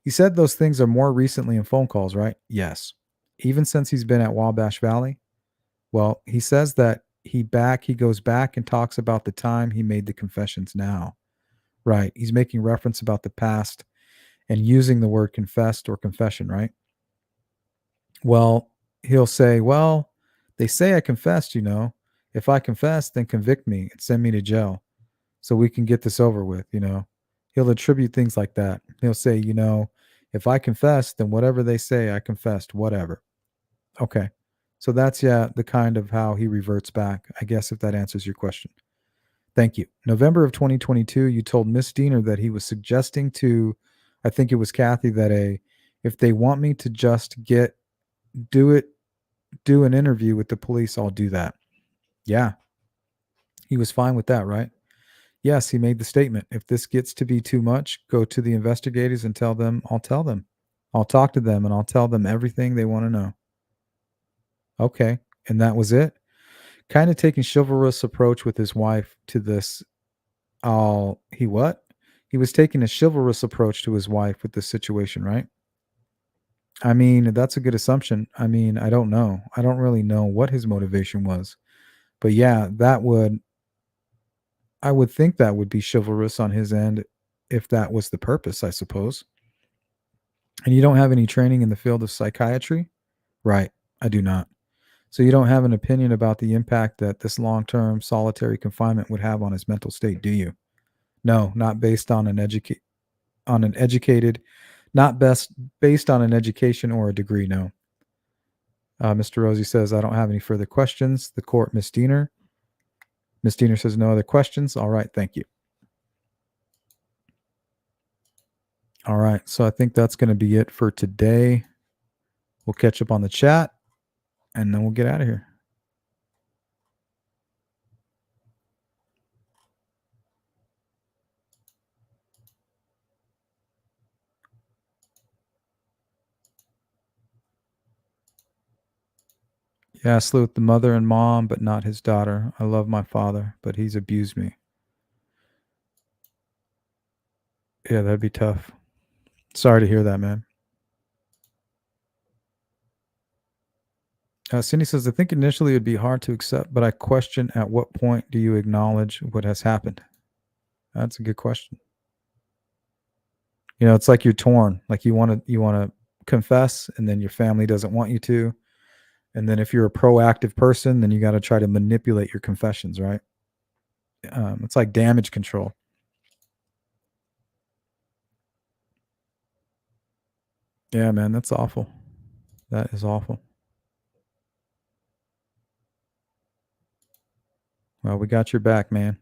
he said those things are more recently in phone calls, right? Yes. Even since he's been at Wabash Valley? Well, he says that he goes back and talks about the time he made the confessions now. Right. He's making reference about the past and using the word confessed or confession, right? Well, he'll say, well, they say I confessed, If I confess, then convict me and send me to jail so we can get this over with, He'll attribute things like that. He'll say, if I confess, then whatever they say, I confessed, whatever. Okay. So that's, the kind of how he reverts back, I guess, if that answers your question. Thank you. November of 2022, you told Miss Diener that he was suggesting to, I think it was Kathy, that if they want me to just do an interview with the police, I'll do that. Yeah. He was fine with that, right? Yes, he made the statement. If this gets to be too much, go to the investigators and tell them. I'll tell them. I'll talk to them and I'll tell them everything they want to know. Okay. And that was it. Kind of taking chivalrous approach with his wife to this. He what? He was taking a chivalrous approach to his wife with this situation, right? I mean, that's a good assumption. I mean, I don't know. I don't really know what his motivation was. But yeah, I would think that would be chivalrous on his end if that was the purpose, I suppose. And you don't have any training in the field of psychiatry? Right. I do not. So you don't have an opinion about the impact that this long-term solitary confinement would have on his mental state, do you? No, not based on based on an education or a degree, no. Mr. Rosie says, I don't have any further questions. The court, Ms. Diener. Ms. Diener says, no other questions. All right, thank you. All right, so I think that's going to be it for today. We'll catch up on the chat, and then we'll get out of here. Yeah, Sleuth, the mother and mom, but not his daughter. I love my father, but he's abused me. Yeah, that'd be tough. Sorry to hear that, man. Cindy says, I think initially it'd be hard to accept, but I question at what point do you acknowledge what has happened? That's a good question. It's like you're torn. Like you want to confess, and then your family doesn't want you to. And then if you're a proactive person, then you got to try to manipulate your confessions, right? It's like damage control. Yeah, man, that's awful. That is awful. Well, we got your back, man.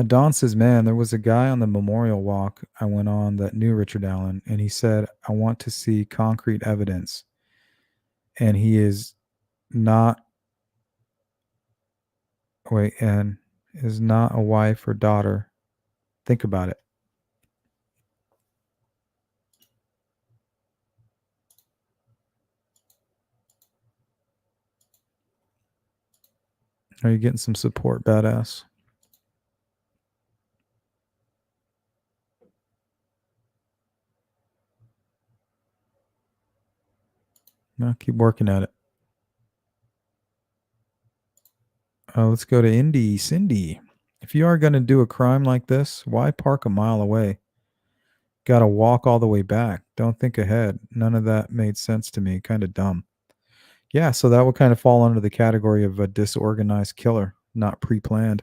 Don says, man, there was a guy on the memorial walk I went on that knew Richard Allen, and he said, I want to see concrete evidence. And he is not a wife or daughter. Think about it. Are you getting some support, badass? I'll keep working at it. Let's go to Indy. Cindy, if you are going to do a crime like this, why park a mile away? Got to walk all the way back. Don't think ahead. None of that made sense to me. Kind of dumb. Yeah, so that would kind of fall under the category of a disorganized killer, not pre-planned.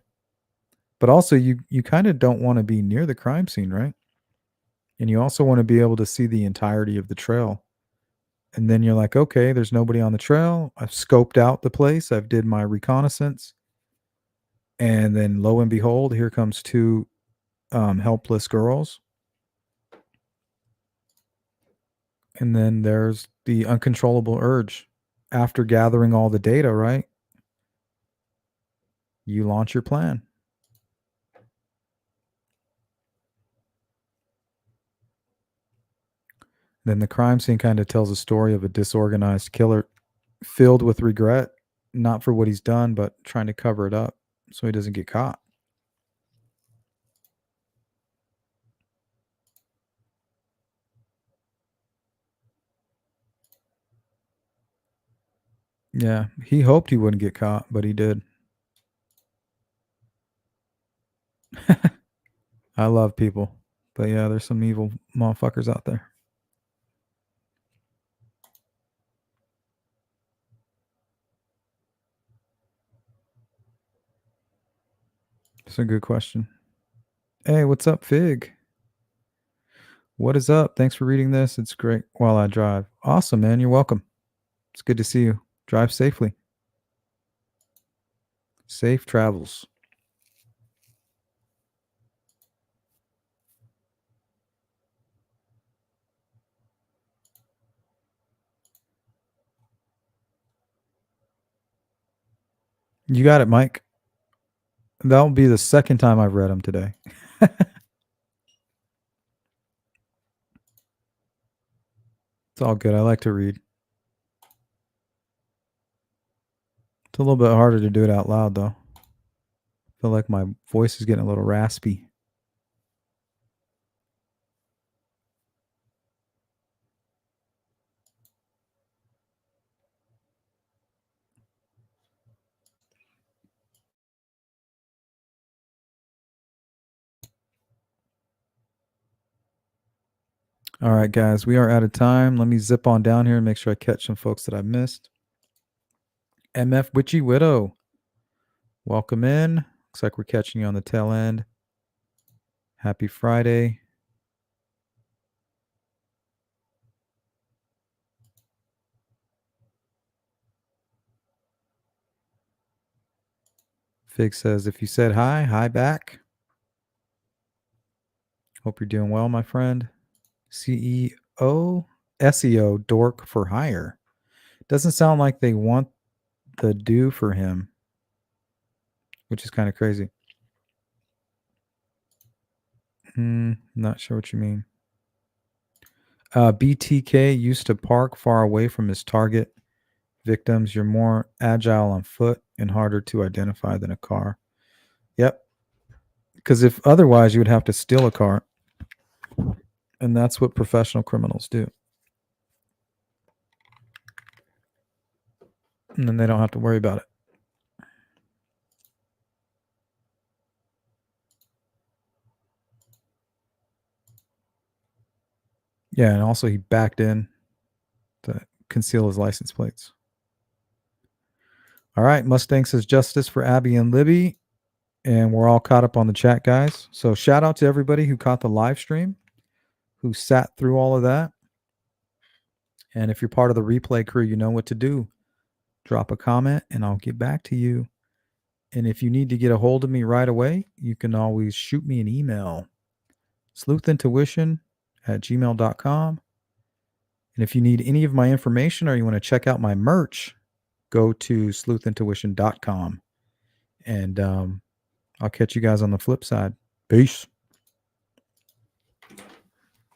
But also, you kind of don't want to be near the crime scene, right? And you also want to be able to see the entirety of the trail. And then you're like, okay, there's nobody on the trail. I've scoped out the place. I've did my reconnaissance. And then lo and behold, here comes two helpless girls. And then there's the uncontrollable urge. After gathering all the data, right? You launch your plan. Then the crime scene kind of tells a story of a disorganized killer filled with regret, not for what he's done, but trying to cover it up so he doesn't get caught. Yeah, he hoped he wouldn't get caught, but he did. I love people, but yeah, there's some evil motherfuckers out there. That's a good question. Hey, what's up, Fig? What is up? Thanks for reading this. It's great while I drive. Awesome, man. You're welcome. It's good to see you. Drive safely. Safe travels. You got it, Mike. That'll be the second time I've read them today. It's all good. I like to read. It's a little bit harder to do it out loud, though. I feel like my voice is getting a little raspy. All right, guys, we are out of time. Let me zip on down here and make sure I catch some folks that I missed. MF Witchy Widow, welcome in. Looks like we're catching you on the tail end. Happy Friday. Fig says, if you said hi, hi back. Hope you're doing well, my friend. SEO dork for hire. Doesn't sound like they want the do for him, which is kind of crazy. Not sure what you mean. BTK used to park far away from his target victims. You're more agile on foot and harder to identify than a car. Yep. Because if otherwise, you would have to steal a car. And that's what professional criminals do. And then they don't have to worry about it. Yeah, and also he backed in to conceal his license plates. All right, Mustang says justice for Abby and Libby. And we're all caught up on the chat, guys. So shout out to everybody who caught the live stream, who sat through all of that. And if you're part of the replay crew, you know what to do. Drop a comment and I'll get back to you. And if you need to get a hold of me right away, you can always shoot me an email. sleuthintuition@gmail.com. And if you need any of my information or you want to check out my merch, go to sleuthintuition.com. And I'll catch you guys on the flip side. Peace.